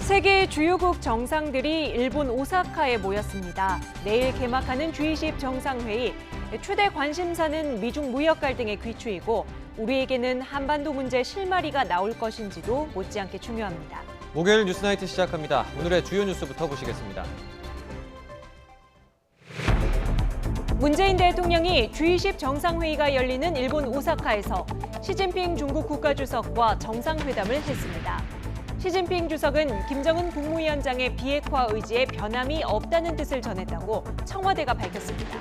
세계 주요국 정상들이 일본 오사카에 모였습니다. 내일 개막하는 G20 정상회의, 최대 관심사는 미중 무역 갈등의 귀추이고 우리에게는 한반도 문제 실마리가 나올 것인지도 못지않게 중요합니다. 목요일 뉴스나이트 시작합니다. 오늘의 주요 뉴스부터 보시겠습니다. 문재인 대통령이 G20 정상회의가 열리는 일본 오사카에서 시진핑 중국 국가주석과 정상회담을 했습니다. 시진핑 주석은 김정은 국무위원장의 비핵화 의지에 변함이 없다는 뜻을 전했다고 청와대가 밝혔습니다.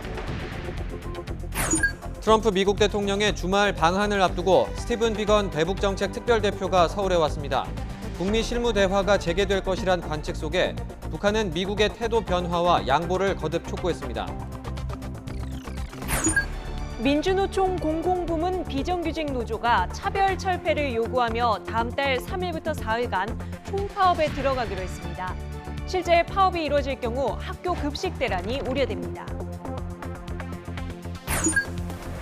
트럼프 미국 대통령의 주말 방한을 앞두고 스티븐 비건 대북정책 특별대표가 서울에 왔습니다. 북미 실무 대화가 재개될 것이란 관측 속에 북한은 미국의 태도 변화와 양보를 거듭 촉구했습니다. 민주노총 공공부문 비정규직 노조가 차별 철폐를 요구하며 다음 달 3일부터 4일간 총파업에 들어가기로 했습니다. 실제 파업이 이루어질 경우 학교 급식 대란이 우려됩니다.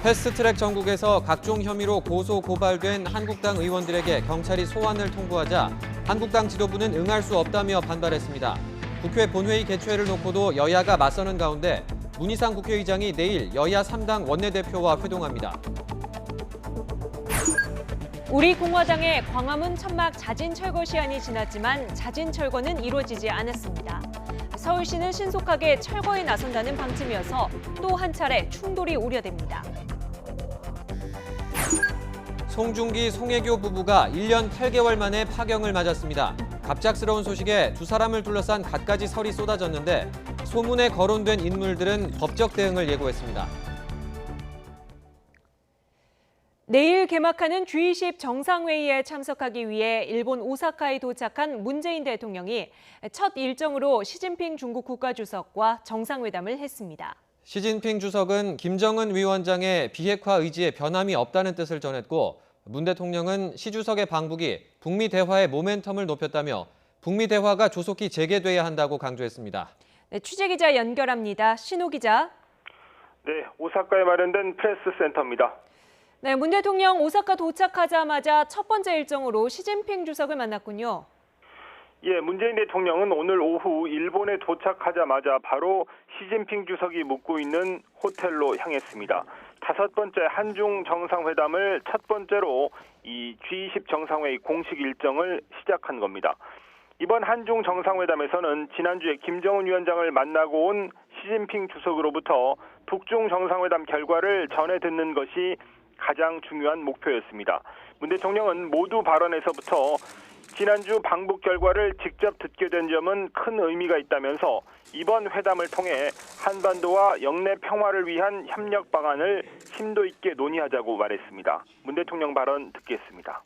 패스트트랙 전국에서 각종 혐의로 고소 고발된 한국당 의원들에게 경찰이 소환을 통보하자 한국당 지도부는 응할 수 없다며 반발했습니다. 국회 본회의 개최를 놓고도 여야가 맞서는 가운데 문희상 국회의장이 내일 여야 3당 원내대표와 회동합니다. 우리 공화당의 광화문 천막 자진 철거 시한이 지났지만 자진 철거는 이루어지지 않았습니다. 서울시는 신속하게 철거에 나선다는 방침이어서 또 한 차례 충돌이 우려됩니다. 송중기, 송혜교 부부가 1년 8개월 만에 파경을 맞았습니다. 갑작스러운 소식에 두 사람을 둘러싼 갖가지 설이 쏟아졌는데 소문에 거론된 인물들은 법적 대응을 예고했습니다. 내일 개막하는 G20 정상회의에 참석하기 위해 일본 오사카에 도착한 문재인 대통령이 첫 일정으로 시진핑 중국 국가주석과 정상회담을 했습니다. 시진핑 주석은 김정은 위원장의 비핵화 의지에 변함이 없다는 뜻을 전했고 문 대통령은 시 주석의 방북이 북미 대화의 모멘텀을 높였다며 북미 대화가 조속히 재개돼야 한다고 강조했습니다. 네, 취재기자 연결합니다. 신호 기자. 네, 오사카에 마련된 프레스센터입니다. 네, 문 대통령 오사카 도착하자마자 첫 번째 일정으로 시진핑 주석을 만났군요. 예, 문재인 대통령은 오늘 오후 일본에 도착하자마자 바로 시진핑 주석이 묵고 있는 호텔로 향했습니다. 다섯 번째 한중 정상회담을 첫 번째로 이 G20 정상회의 공식 일정을 시작한 겁니다. 이번 한중 정상회담에서는 지난주에 김정은 위원장을 만나고 온 시진핑 주석으로부터 북중 정상회담 결과를 전해 듣는 것이 가장 중요한 목표였습니다. 문 대통령은 모두 발언에서부터 지난주 방북 결과를 직접 듣게 된 점은 큰 의미가 있다면서 이번 회담을 통해 한반도와 영내 평화를 위한 협력 방안을 심도 있게 논의하자고 말했습니다. 문 대통령 발언 듣겠습니다.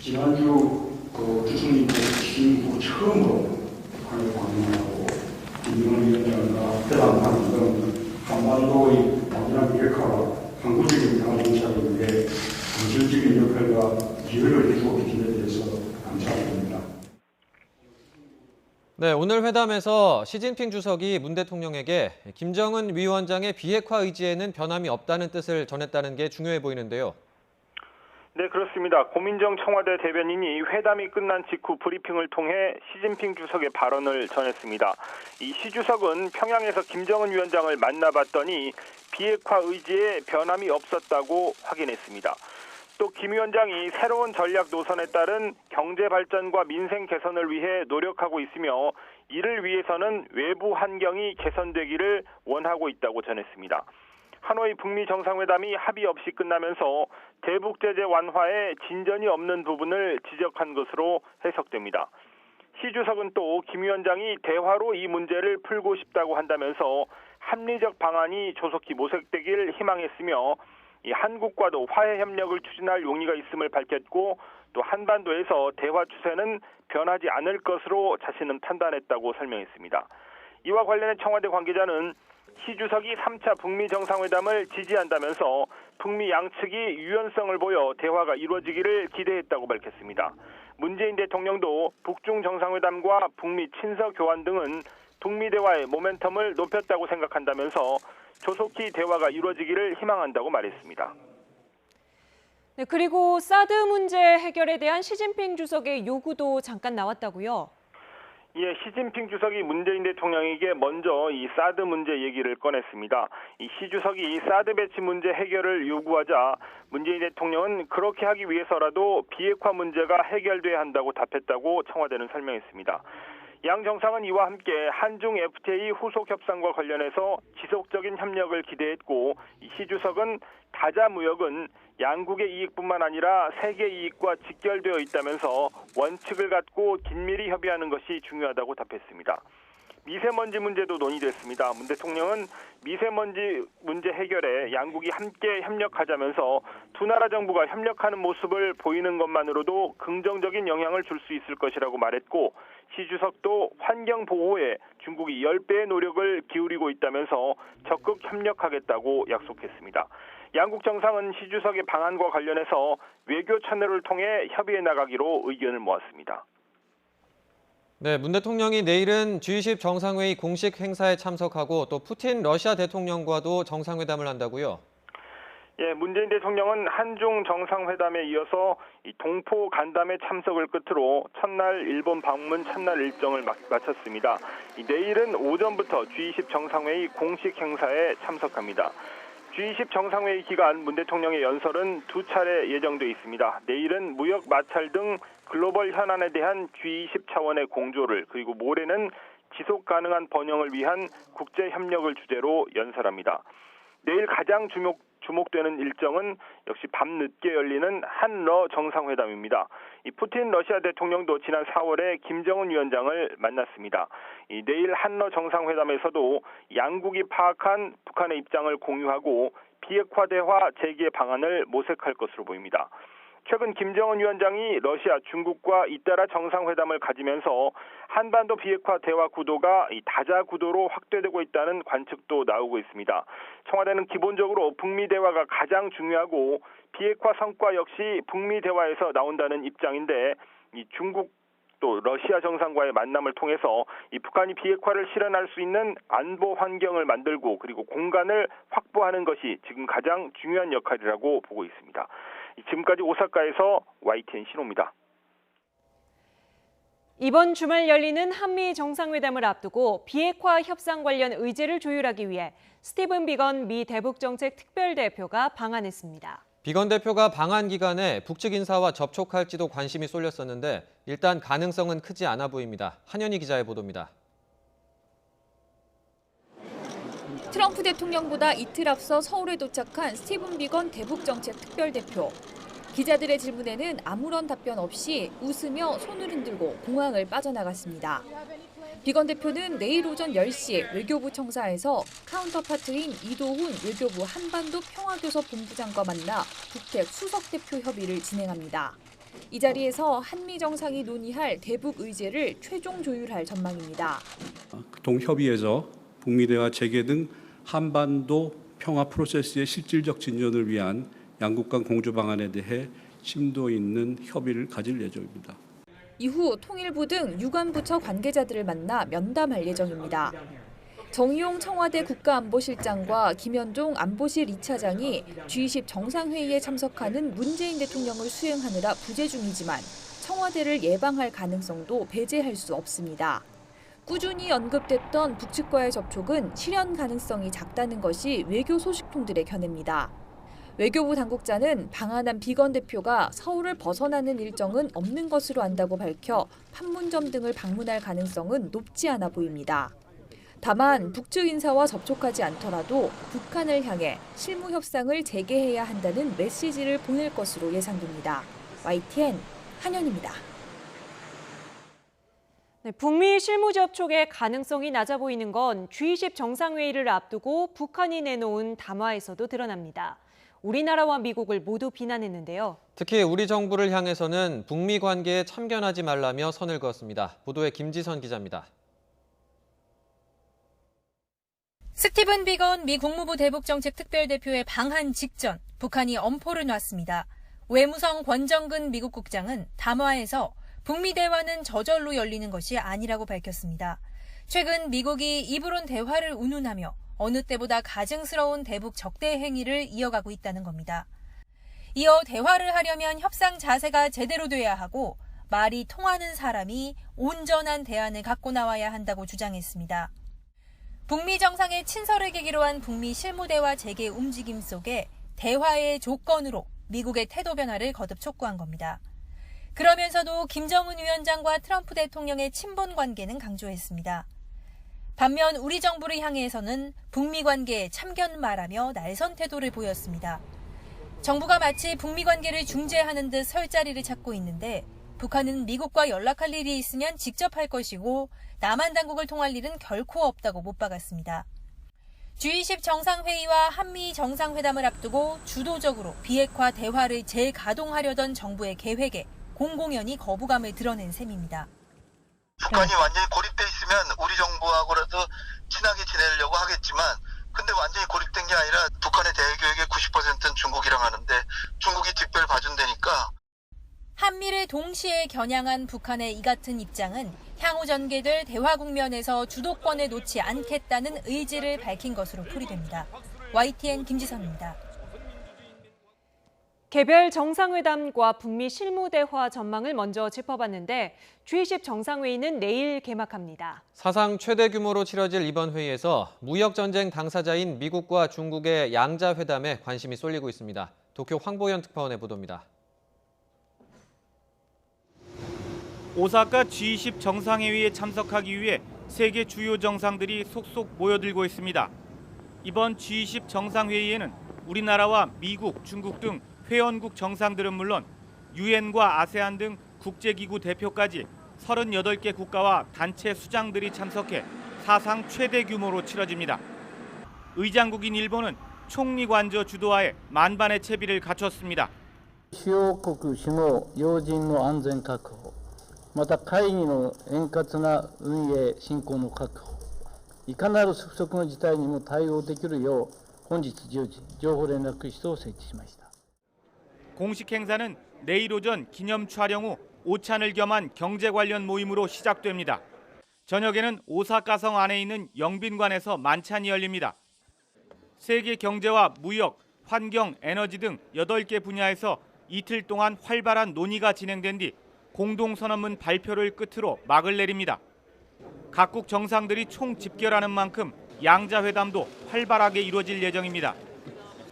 지난주 주석님 취임 후 처음으로 북한을 방문하고 김정은 위원장과 회담하는 등 한반도의 완전한 비핵화와 항구적인 평화 정착을 위해 건설적인 역할과 기여를 해주고 계신 데 대해서 감사드립니다. 네, 오늘 회담에서 시진핑 주석이 문 대통령에게 김정은 위원장의 비핵화 의지에는 변함이 없다는 뜻을 전했다는 게 중요해 보이는데요. 네, 그렇습니다. 고민정 청와대 대변인이 회담이 끝난 직후 브리핑을 통해 시진핑 주석의 발언을 전했습니다. 이 시 주석은 평양에서 김정은 위원장을 만나봤더니 비핵화 의지에 변함이 없었다고 확인했습니다. 또 김 위원장이 새로운 전략 노선에 따른 경제 발전과 민생 개선을 위해 노력하고 있으며 이를 위해서는 외부 환경이 개선되기를 원하고 있다고 전했습니다. 하노이 북미 정상회담이 합의 없이 끝나면서 대북 제재 완화에 진전이 없는 부분을 지적한 것으로 해석됩니다. 시 주석은 또 김 위원장이 대화로 이 문제를 풀고 싶다고 한다면서 합리적 방안이 조속히 모색되길 희망했으며 이 한국과도 화해 협력을 추진할 용의가 있음을 밝혔고 또 한반도에서 대화 추세는 변하지 않을 것으로 자신은 판단했다고 설명했습니다. 이와 관련해 청와대 관계자는 시 주석이 3차 북미 정상회담을 지지한다면서 북미 양측이 유연성을 보여 대화가 이루어지기를 기대했다고 밝혔습니다. 문재인 대통령도 북중 정상회담과 북미 친서 교환 등은 북미 대화의 모멘텀을 높였다고 생각한다면서 조속히 대화가 이루어지기를 희망한다고 말했습니다. 네, 그리고 사드 문제 해결에 대한 시진핑 주석의 요구도 잠깐 나왔다고요? 예, 시진핑 주석이 문재인 대통령에게 먼저 이 사드 문제 얘기를 꺼냈습니다. 이 시 주석이 사드 배치 문제 해결을 요구하자 문재인 대통령은 그렇게 하기 위해서라도 비핵화 문제가 해결돼야 한다고 답했다고 청와대는 설명했습니다. 양 정상은 이와 함께 한중 FTA 후속 협상과 관련해서 지속적인 협력을 기대했고 시 주석은 다자 무역은 양국의 이익뿐만 아니라 세계 이익과 직결되어 있다면서 원칙을 갖고 긴밀히 협의하는 것이 중요하다고 답했습니다. 미세먼지 문제도 논의됐습니다. 문 대통령은 미세먼지 문제 해결에 양국이 함께 협력하자면서 두 나라 정부가 협력하는 모습을 보이는 것만으로도 긍정적인 영향을 줄 수 있을 것이라고 말했고 시 주석도 환경 보호에 중국이 10배의 노력을 기울이고 있다면서 적극 협력하겠다고 약속했습니다. 양국 정상은 시 주석의 방안과 관련해서 외교 채널을 통해 협의해 나가기로 의견을 모았습니다. 네, 문 대통령이 내일은 G20 정상회의 공식 행사에 참석하고 또 푸틴 러시아 대통령과도 정상회담을 한다고요? 예, 문재인 대통령은 한중 정상회담에 이어서 이 동포 간담회 참석을 끝으로 첫날 일본 방문 첫날 일정을 마쳤습니다. 내일은 오전부터 G20 정상회의 공식 행사에 참석합니다. G20 정상회의 기간 문 대통령의 연설은 두 차례 예정돼 있습니다. 내일은 무역 마찰 등 글로벌 현안에 대한 G20 차원의 공조를 그리고 모레는 지속 가능한 번영을 위한 국제 협력을 주제로 연설합니다. 내일 가장 주목되는 일정은 역시 밤늦게 열리는 한러 정상회담입니다. 이 푸틴 러시아 대통령도 지난 4월에 김정은 위원장을 만났습니다. 내일 한러 정상회담에서도 양국이 파악한 북한의 입장을 공유하고 비핵화 대화 재개 방안을 모색할 것으로 보입니다. 최근 김정은 위원장이 러시아, 중국과 잇따라 정상회담을 가지면서 한반도 비핵화 대화 구도가 다자 구도로 확대되고 있다는 관측도 나오고 있습니다. 청와대는 기본적으로 북미 대화가 가장 중요하고 비핵화 성과 역시 북미 대화에서 나온다는 입장인데 이 중국 또 러시아 정상과의 만남을 통해서 이 북한이 비핵화를 실현할 수 있는 안보 환경을 만들고 그리고 공간을 확보하는 것이 지금 가장 중요한 역할이라고 보고 있습니다. 지금까지 오사카에서 YTN 신호입니다. 이번 주말 열리는 한미 정상회담을 앞두고 비핵화 협상 관련 의제를 조율하기 위해 스티븐 비건 미 대북정책 특별대표가 방한했습니다. 비건 대표가 방한 기간에 북측 인사와 접촉할지도 관심이 쏠렸었는데 일단 가능성은 크지 않아 보입니다. 한현희 기자의 보도입니다. 트럼프 대통령보다 이틀 앞서 서울에 도착한 스티븐 비건 대북정책 특별대표. 기자들의 질문에는 아무런 답변 없이 웃으며 손을 흔들고 공항을 빠져나갔습니다. 비건 대표는 내일 오전 10시에 외교부 청사에서 카운터파트인 이도훈 외교부 한반도 평화교섭 본부장과 만나 북핵 수석대표 협의를 진행합니다. 이 자리에서 한미 정상이 논의할 대북 의제를 최종 조율할 전망입니다. 동협의에서 북미 대화 재개 등 한반도 평화 프로세스의 실질적 진전을 위한 양국 간 공조 방안에 대해 심도 있는 협의를 가질 예정입니다. 이후 통일부 등 유관부처 관계자들을 만나 면담할 예정입니다. 정의용 청와대 국가안보실장과 김현종 안보실 2차장이 G20 정상회의에 참석하는 문재인 대통령을 수행하느라 부재 중이지만 청와대를 예방할 가능성도 배제할 수 없습니다. 꾸준히 언급됐던 북측과의 접촉은 실현 가능성이 작다는 것이 외교 소식통들의 견해입니다. 외교부 당국자는 방한한 비건 대표가 서울을 벗어나는 일정은 없는 것으로 안다고 밝혀 판문점 등을 방문할 가능성은 높지 않아 보입니다. 다만 북측 인사와 접촉하지 않더라도 북한을 향해 실무 협상을 재개해야 한다는 메시지를 보낼 것으로 예상됩니다. YTN 한현입니다. 네, 북미 실무 접촉의 가능성이 낮아 보이는 건 G20 정상회의를 앞두고 북한이 내놓은 담화에서도 드러납니다. 우리나라와 미국을 모두 비난했는데요. 특히 우리 정부를 향해서는 북미 관계에 참견하지 말라며 선을 그었습니다. 보도에 김지선 기자입니다. 스티븐 비건 미 국무부 대북정책 특별대표의 방한 직전 북한이 엄포를 놨습니다. 외무성 권정근 미국 국장은 담화에서 북미 대화는 저절로 열리는 것이 아니라고 밝혔습니다. 최근 미국이 입으론 대화를 운운하며 어느 때보다 가증스러운 대북 적대 행위를 이어가고 있다는 겁니다. 이어 대화를 하려면 협상 자세가 제대로 돼야 하고 말이 통하는 사람이 온전한 대안을 갖고 나와야 한다고 주장했습니다. 북미 정상의 친서를 계기로 한 북미 실무대화 재개 움직임 속에 대화의 조건으로 미국의 태도 변화를 거듭 촉구한 겁니다. 그러면서도 김정은 위원장과 트럼프 대통령의 친분 관계는 강조했습니다. 반면 우리 정부를 향해서는 북미 관계에 참견말하며 날선 태도를 보였습니다. 정부가 마치 북미 관계를 중재하는 듯 설 자리를 찾고 있는데 북한은 미국과 연락할 일이 있으면 직접 할 것이고 남한 당국을 통할 일은 결코 없다고 못 박았습니다. G20 정상회의와 한미 정상회담을 앞두고 주도적으로 비핵화 대화를 재가동하려던 정부의 계획에 공공연히 거부감을 드러낸 셈입니다. 북한이 완전히 고립돼 있으면 우리 정부하고라도 친하게 지내려고 하겠지만 근데 완전히 고립된 게 아니라 북한의 대외교역의 90%는 중국이랑 하는데 중국이 뒷배를 봐준다니까. 한미를 동시에 겨냥한 북한의 이 같은 입장은 향후 전개될 대화 국면에서 주도권을 놓지 않겠다는 의지를 밝힌 것으로 풀이됩니다. YTN 김지선입니다. 개별 정상회담과 북미 실무대화 전망을 먼저 짚어봤는데 G20 정상회의는 내일 개막합니다. 사상 최대 규모로 치러질 이번 회의에서 무역전쟁 당사자인 미국과 중국의 양자회담에 관심이 쏠리고 있습니다. 도쿄 황보현 특파원의 보도입니다. 오사카 G20 정상회의에 참석하기 위해 세계 주요 정상들이 속속 모여들고 있습니다. 이번 G20 정상회의에는 우리나라와 미국, 중국 등 회원국 정상들은 물론 유엔과 아세안 등 국제기구 대표까지 38개 국가와 단체 수장들이 참석해 사상 최대 규모로 치러집니다. 의장국인 일본은 총리 관저 주도하에 만반의 채비를 갖췄습니다. 主要国首脳要人の安全確保、また会議の円滑な運営進行の確保、いかなる不測の事態にも対応できるよう本日10時情報連絡室を設置しました。 공식 행사는 내일 오전 기념 촬영 후 오찬을 겸한 경제 관련 모임으로 시작됩니다. 저녁에는 오사카성 안에 있는 영빈관에서 만찬이 열립니다. 세계 경제와 무역, 환경, 에너지 등 8개 분야에서 이틀 동안 활발한 논의가 진행된 뒤 공동선언문 발표를 끝으로 막을 내립니다. 각국 정상들이 총 집결하는 만큼 양자회담도 활발하게 이루어질 예정입니다.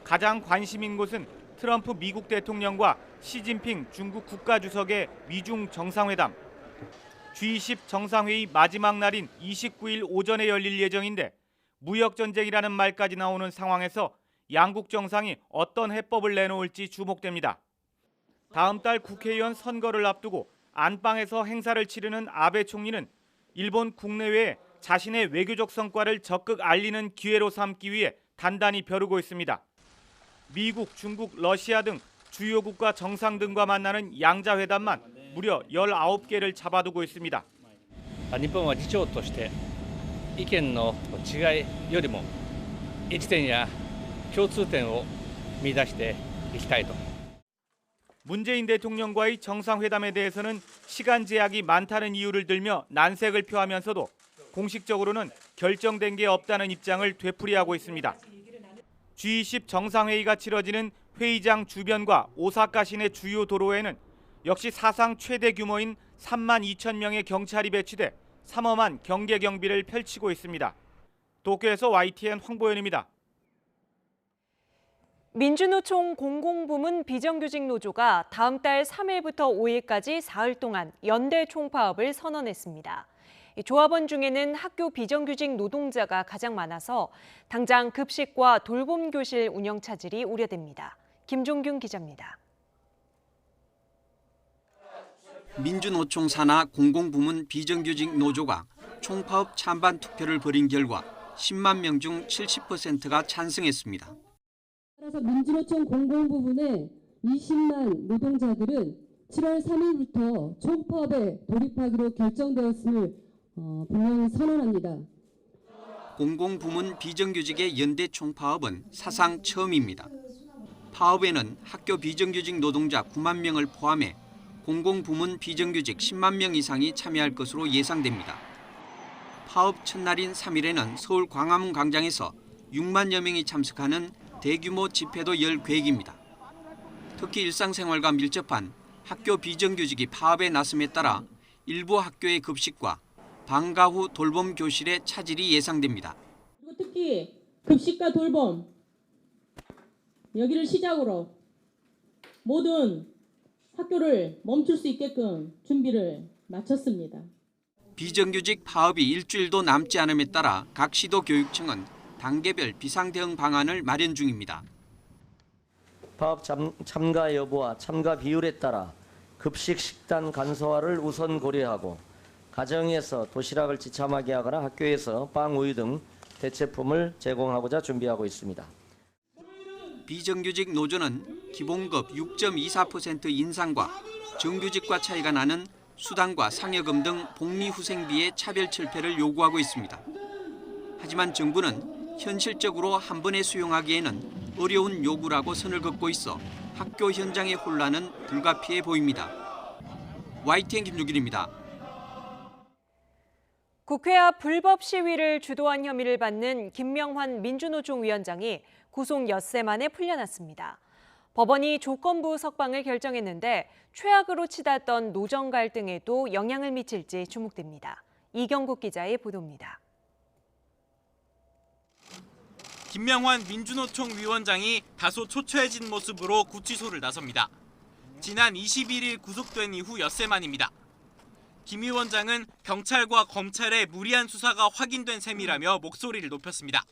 가장 관심인 곳은 트럼프 미국 대통령과 시진핑 중국 국가주석의 미중 정상회담. G20 정상회의 마지막 날인 29일 오전에 열릴 예정인데 무역전쟁이라는 말까지 나오는 상황에서 양국 정상이 어떤 해법을 내놓을지 주목됩니다. 다음 달 국회의원 선거를 앞두고 안방에서 행사를 치르는 아베 총리는 일본 국내외에 자신의 외교적 성과를 적극 알리는 기회로 삼기 위해 단단히 벼르고 있습니다. 미국, 중국, 러시아 등 주요 국가 정상 등과 만나는 양자회담만 무려 19개를 잡아두고 있습니다. 日本は議長として意見の違いよりも一点や共通点を見出していきたいと。 문재인 대통령과의 정상회담에 대해서는 시간 제약이 많다는 이유를 들며 난색을 표하면서도 공식적으로는 결정된 게 없다는 입장을 되풀이하고 있습니다. G20 정상회의가 치러지는 회의장 주변과 오사카 시내 주요 도로에는 역시 사상 최대 규모인 3만 2천 명의 경찰이 배치돼 삼엄한 경계 경비를 펼치고 있습니다. 도쿄에서 YTN 황보현입니다. 민주노총 공공부문 비정규직 노조가 다음 달 3일부터 5일까지 사흘 동안 연대 총파업을 선언했습니다. 조합원 중에는 학교 비정규직 노동자가 가장 많아서 당장 급식과 돌봄 교실 운영 차질이 우려됩니다. 김종균 기자입니다. 민주노총 산하 공공부문 비정규직 노조가 총파업 찬반 투표를 벌인 결과 10만 명 중 70%가 찬성했습니다. 따라서 민주노총 공공부문의 20만 노동자들은 7월 3일부터 총파업에 돌입하기로 결정되었음을 분명히 선언합니다. 공공부문 비정규직의 연대 총파업은 사상 처음입니다. 파업에는 학교 비정규직 노동자 9만 명을 포함해 공공부문 비정규직 10만 명 이상이 참여할 것으로 예상됩니다. 파업 첫날인 3일에는 서울 광화문 광장에서 6만여 명이 참석하는 대규모 집회도 열 계획입니다. 특히 일상생활과 밀접한 학교 비정규직이 파업에 나섬에 따라 일부 학교의 급식과 방과 후 돌봄 교실의 차질이 예상됩니다. 그리고 특히 급식과 돌봄 여기를 시작으로 모든 학교를 멈출 수 있게끔 준비를 마쳤습니다. 비정규직 파업이 일주일도 남지 않음에 따라 각 시도 교육청은 단계별 비상대응 방안을 마련 중입니다. 파업 참가 여부와 참가 비율에 따라 급식 식단 간소화를 우선 고려하고 가정에서 도시락을 지참하게 하거나 학교에서 빵, 우유 등 대체품을 제공하고자 준비하고 있습니다. 비정규직 노조는 기본급 6.24% 인상과 정규직과 차이가 나는 수당과 상여금 등 복리후생비의 차별 철폐를 요구하고 있습니다. 하지만 정부는 현실적으로 한 번에 수용하기에는 어려운 요구라고 선을 긋고 있어 학교 현장의 혼란은 불가피해 보입니다. YTN 김유길입니다. 국회 앞 불법 시위를 주도한 혐의를 받는 김명환 민주노총 위원장이 구속 엿새 만에 풀려났습니다. 법원이 조건부 석방을 결정했는데 최악으로 치닫던 노정 갈등에도 영향을 미칠지 주목됩니다. 이경국 기자의 보도입니다. 김명환 민주노총 위원장이 다소 초췌해진 모습으로 구치소를 나섭니다. 지난 21일 구속된 이후 엿새 만입니다. 김 위원장은 경찰과 검찰의 무리한 수사가 확인된 셈이라며 목소리를 높였습니다.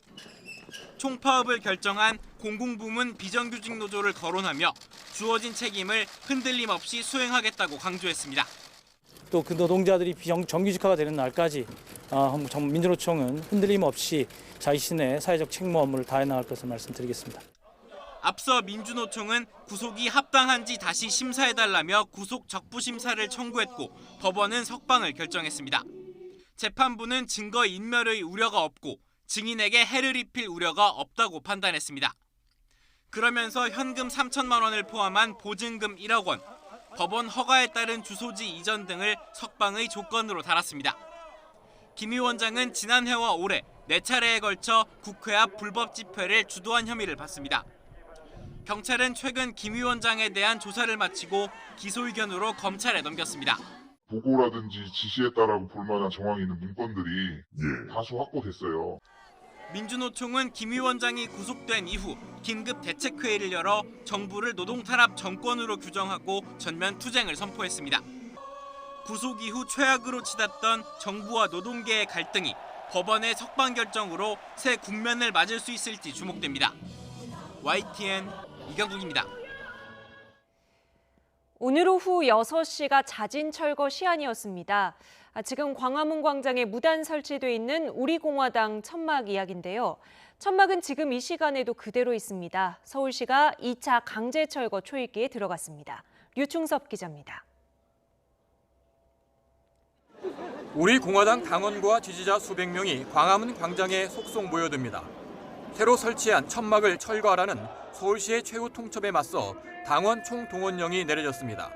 총파업을 결정한 공공부문 비정규직 노조를 거론하며 주어진 책임을 흔들림 없이 수행하겠다고 강조했습니다. 또 그 노동자들이 정규직화가 되는 날까지 민주노총은 흔들림 없이 자신의 사회적 책무 업무를 다해 나갈 것을 말씀드리겠습니다. 앞서 민주노총은 구속이 합당한지 다시 심사해달라며 구속 적부심사를 청구했고 법원은 석방을 결정했습니다. 재판부는 증거 인멸의 우려가 없고 증인에게 해를 입힐 우려가 없다고 판단했습니다. 그러면서 현금 3천만 원을 포함한 보증금 1억 원, 법원 허가에 따른 주소지 이전 등을 석방의 조건으로 달았습니다. 김 위원장은 지난해와 올해 4차례에 걸쳐 국회 앞 불법 집회를 주도한 혐의를 받습니다. 경찰은 최근 김 위원장에 대한 조사를 마치고 기소 의견으로 검찰에 넘겼습니다. 보고라든지 지시에 따라 볼만한 정황이 있는 문건들이 다수 확보됐어요. 민주노총은 김 위원장이 구속된 이후 긴급 대책회의를 열어 정부를 노동탄압 정권으로 규정하고 전면 투쟁을 선포했습니다. 구속 이후 최악으로 치닫던 정부와 노동계의 갈등이 법원의 석방 결정으로 새 국면을 맞을 수 있을지 주목됩니다. YTN 이경국입니다. 오늘 오후 6시가 자진 철거 시한이었습니다. 지금 광화문 광장에 무단 설치돼 있는 우리공화당 천막 이야기인데요. 천막은 지금 이 시간에도 그대로 있습니다. 서울시가 2차 강제 철거 초읽기에 들어갔습니다. 류충섭 기자입니다. 우리공화당 당원과 지지자 수백 명이 광화문 광장에 속속 모여듭니다. 새로 설치한 천막을 철거하라는 서울시의 최후 통첩에 맞서 당원 총동원령이 내려졌습니다.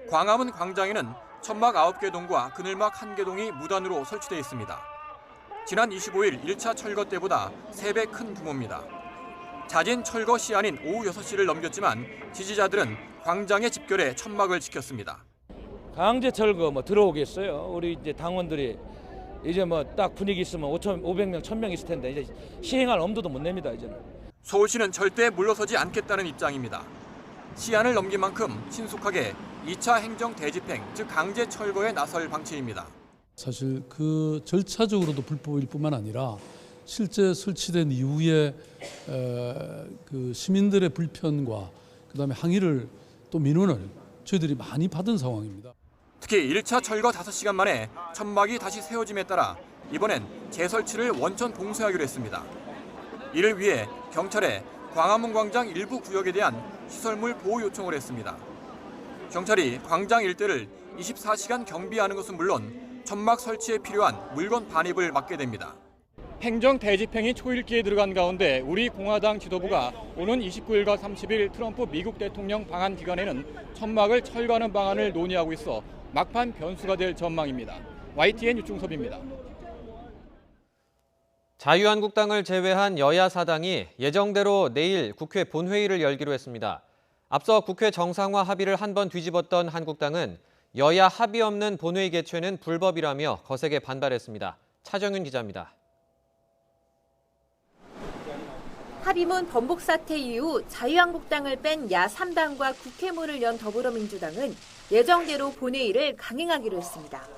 광화문 광장에는 천막 9개 동과 그늘막 1개 동이 무단으로 설치돼 있습니다. 지난 25일 1차 철거 때보다 3배 큰 규모입니다. 자진 철거 시한인 오후 6시를 넘겼지만 지지자들은 광장에 집결해 천막을 지켰습니다. 강제 철거 들어오겠어요. 우리 이제 당원들이 이제 딱 분위기 있으면 500명, 1000명 있을 텐데 이제 시행할 엄두도 못 냅니다, 이제는. 서울시는 절대 물러서지 않겠다는 입장입니다. 시한을 넘긴 만큼 신속하게 2차 행정 대집행, 즉 강제 철거에 나설 방침입니다. 사실 그 절차적으로도 불법일 뿐만 아니라 실제 설치된 이후에 그 시민들의 불편과 그다음에 항의를 또 민원을 저희들이 많이 받은 상황입니다. 특히 1차 철거 5시간 만에 천막이 다시 세워짐에 따라 이번엔 재설치를 원천 봉쇄하기로 했습니다. 이를 위해 경찰에 광화문 광장 일부 구역에 대한 시설물 보호 요청을 했습니다. 경찰이 광장 일대를 24시간 경비하는 것은 물론 천막 설치에 필요한 물건 반입을 맡게 됩니다. 행정 대집행이 초읽기에 들어간 가운데 우리 공화당 지도부가 오는 29일과 30일 트럼프 미국 대통령 방한 기간에는 천막을 철거하는 방안을 논의하고 있어 막판 변수가 될 전망입니다. YTN 유충섭입니다. 자유한국당을 제외한 여야 사당이 예정대로 내일 국회 본회의를 열기로 했습니다. 앞서 국회 정상화 합의를 한 번 뒤집었던 한국당은 여야 합의 없는 본회의 개최는 불법이라며 거세게 반발했습니다. 차정윤 기자입니다. 합의문 번복 사태 이후 자유한국당을 뺀 야 3당과 국회문을 연 더불어민주당은 예정대로 본회의를 강행하기로 했습니다.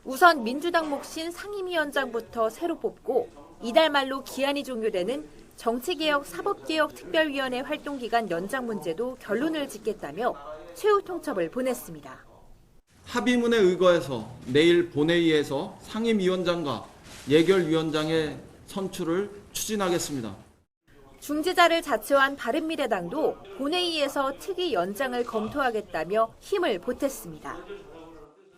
우선 민주당 몫인 상임위원장부터 새로 뽑고 이달 말로 기한이 종료되는 정치개혁 사법개혁 특별위원회 활동기간 연장 문제도 결론을 짓겠다며 최후 통첩을 보냈습니다. 합의문에 의거해서 내일 본회의에서 상임위원장과 예결위원장의 선출을 추진하겠습니다. 중재자를 자처한 바른미래당도 본회의에서 특위 연장을 검토하겠다며 힘을 보탰습니다.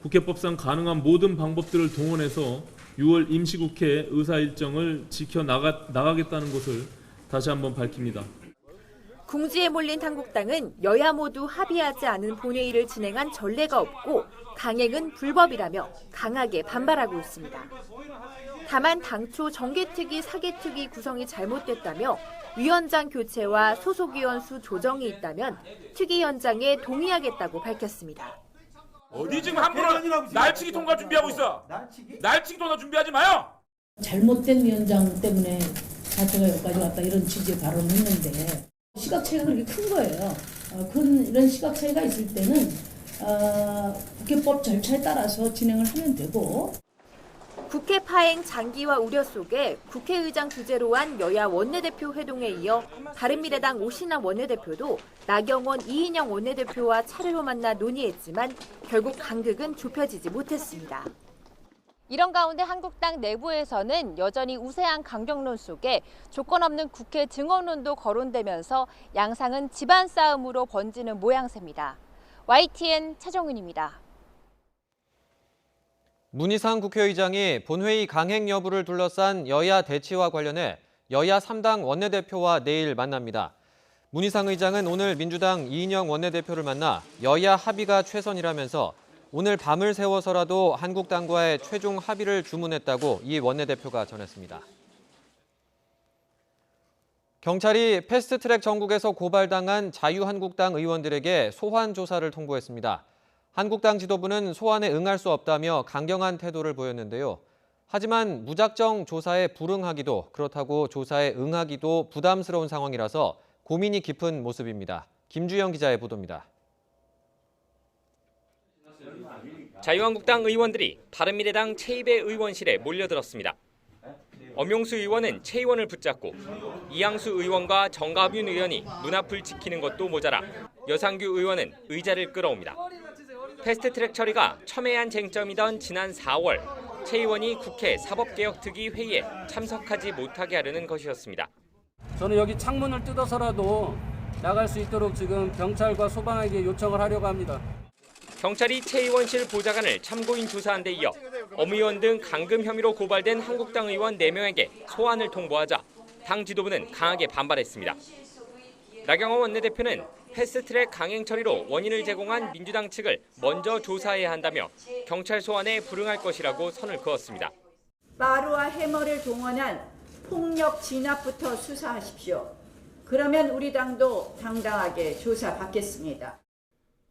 국회법상 가능한 모든 방법들을 동원해서 6월 임시국회 의사 일정을 지켜나가겠다는 것을 다시 한번 밝힙니다. 궁지에 몰린 한국당은 여야 모두 합의하지 않은 본회의를 진행한 전례가 없고 강행은 불법이라며 강하게 반발하고 있습니다. 다만 당초 정개특위, 사개특위 구성이 잘못됐다며 위원장 교체와 소속위원 수 조정이 있다면 특위 연장에 동의하겠다고 밝혔습니다. 어디 지금 함부로 날치기 통과 준비하고 있어? 날치기 통과 준비하지 마요. 잘못된 위원장 때문에 사태가 여기까지 왔다 이런 취지의 발언을 했는데 시각 차이가 그렇게 큰 거예요. 이런 시각 차이가 있을 때는 국회법 절차에 따라서 진행을 하면 되고. 국회 파행 장기화 우려 속에 국회의장 주재로 한 여야 원내대표 회동에 이어 바른미래당 오신환 원내대표도 나경원, 이인영 원내대표와 차례로 만나 논의했지만 결국 간극은 좁혀지지 못했습니다. 이런 가운데 한국당 내부에서는 여전히 우세한 강경론 속에 조건 없는 국회 증언론도 거론되면서 양상은 집안 싸움으로 번지는 모양새입니다. YTN 차정윤입니다. 문희상 국회의장이 본회의 강행 여부를 둘러싼 여야 대치와 관련해 여야 3당 원내대표와 내일 만납니다. 문희상 의장은 오늘 민주당 이인영 원내대표를 만나 여야 합의가 최선이라면서 오늘 밤을 새워서라도 한국당과의 최종 합의를 주문했다고 이 원내대표가 전했습니다. 경찰이 패스트트랙 전국에서 고발당한 자유한국당 의원들에게 소환 조사를 통보했습니다. 한국당 지도부는 소환에 응할 수 없다며 강경한 태도를 보였는데요. 하지만 무작정 조사에 불응하기도 그렇다고 조사에 응하기도 부담스러운 상황이라서 고민이 깊은 모습입니다. 김주영 기자의 보도입니다. 자유한국당 의원들이 바른미래당 최입의 의원실에 몰려들었습니다. 엄용수 의원은 최 의원을 붙잡고 이양수 의원과 정가윤 의원이 문 앞을 지키는 것도 모자라 여상규 의원은 의자를 끌어옵니다. 패스트트랙 처리가 첨예한 쟁점이던 지난 4월 최 의원이 국회 사법개혁특위 회의에 참석하지 못하게 하려는 것이었습니다. 저는 여기 창문을 뜯어서라도 나갈 수 있도록 지금 경찰과 소방에게 요청을 하려고 합니다. 경찰이 최 의원실 보좌관을 참고인 조사한 데 이어 엄 의원 등 감금 혐의로 고발된 한국당 의원 4명에게 소환을 통보하자 당 지도부는 강하게 반발했습니다. 나경원 원내대표는 패스트트랙 강행 처리로 원인을 제공한 민주당 측을 먼저 조사해야 한다며 경찰 소환에 불응할 것이라고 선을 그었습니다. 바로와 해머를 동원한 폭력 진압부터 수사하십시오. 그러면 우리 당도 당당하게 조사받겠습니다.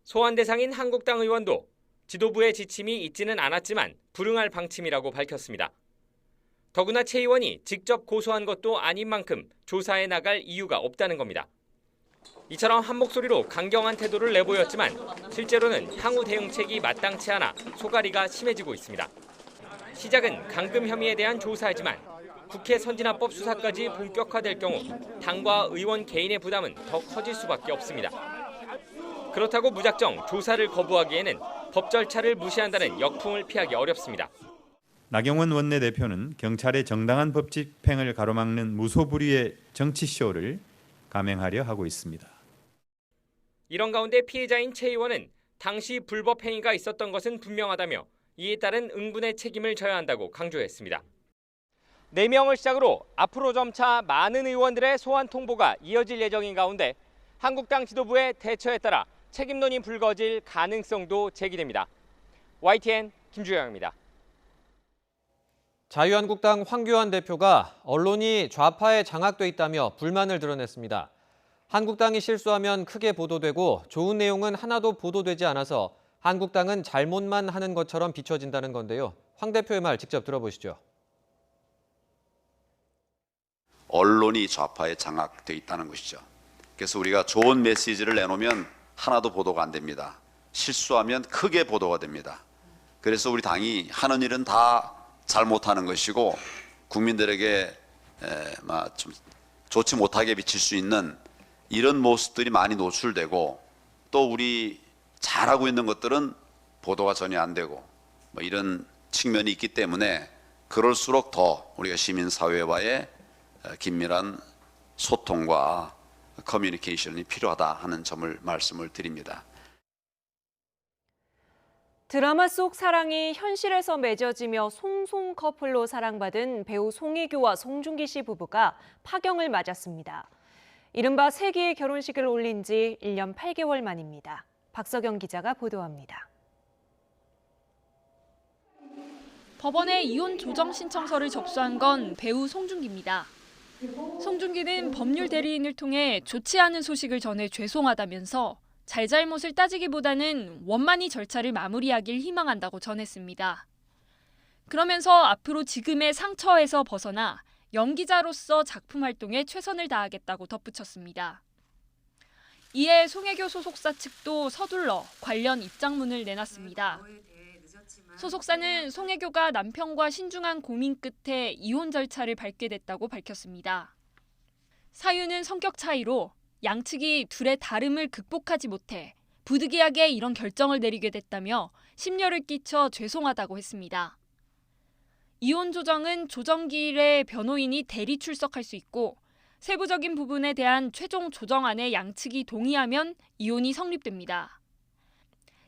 소환 대상인 한국당 의원도 지도부의 지침이 있지는 않았지만 불응할 방침이라고 밝혔습니다. 더구나 최 의원이 직접 고소한 것도 아닌 만큼 조사에 나갈 이유가 없다는 겁니다. 이처럼 한 목소리로 강경한 태도를 내보였지만 실제로는 향후 대응책이 마땅치 않아 소갈이가 심해지고 있습니다. 시작은 감금 혐의에 대한 조사이지만 국회 선진화법 수사까지 본격화될 경우 당과 의원 개인의 부담은 더 커질 수밖에 없습니다. 그렇다고 무작정 조사를 거부하기에는 법 절차를 무시한다는 역풍을 피하기 어렵습니다. 나경원 원내대표는 경찰의 정당한 법 집행을 가로막는 무소불위의 정치쇼를 감행하려 하고 있습니다. 이런 가운데 피해자인 최 의원은 당시 불법 행위가 있었던 것은 분명하다며 이에 따른 응분의 책임을 져야 한다고 강조했습니다. 4명을 시작으로 앞으로 점차 많은 의원들의 소환 통보가 이어질 예정인 가운데 한국당 지도부의 대처에 따라 책임론이 불거질 가능성도 제기됩니다. YTN 김주영입니다. 자유한국당 황교안 대표가 언론이 좌파에 장악돼 있다며 불만을 드러냈습니다. 한국당이 실수하면 크게 보도되고 좋은 내용은 하나도 보도되지 않아서 한국당은 잘못만 하는 것처럼 비춰진다는 건데요. 황 대표의 말 직접 들어보시죠. 언론이 좌파에 장악돼 있다는 것이죠. 그래서 우리가 좋은 메시지를 내놓으면 하나도 보도가 안 됩니다. 실수하면 크게 보도가 됩니다. 그래서 우리 당이 하는 일은 다 잘못하는 것이고 국민들에게 좀 좋지 못하게 비칠 수 있는 이런 모습들이 많이 노출되고 또 우리 잘하고 있는 것들은 보도가 전혀 안 되고 이런 측면이 있기 때문에 그럴수록 더 우리가 시민사회와의 긴밀한 소통과 커뮤니케이션이 필요하다 하는 점을 말씀을 드립니다. 드라마 속 사랑이 현실에서 맺어지며 송송 커플로 사랑받은 배우 송혜교와 송중기 씨 부부가 파경을 맞았습니다. 이른바 세기의 결혼식을 올린 지 1년 8개월 만입니다. 박서경 기자가 보도합니다. 법원에 이혼 조정 신청서를 접수한 건 배우 송중기입니다. 송중기는 법률 대리인을 통해 좋지 않은 소식을 전해 죄송하다면서 잘잘못을 따지기보다는 원만히 절차를 마무리하길 희망한다고 전했습니다. 그러면서 앞으로 지금의 상처에서 벗어나 연기자로서 작품 활동에 최선을 다하겠다고 덧붙였습니다. 이에 송혜교 소속사 측도 서둘러 관련 입장문을 내놨습니다. 소속사는 송혜교가 남편과 신중한 고민 끝에 이혼 절차를 밟게 됐다고 밝혔습니다. 사유는 성격 차이로 양측이 둘의 다름을 극복하지 못해 부득이하게 이런 결정을 내리게 됐다며 심려를 끼쳐 죄송하다고 했습니다. 이혼 조정은 조정기일에 변호인이 대리 출석할 수 있고 세부적인 부분에 대한 최종 조정안에 양측이 동의하면 이혼이 성립됩니다.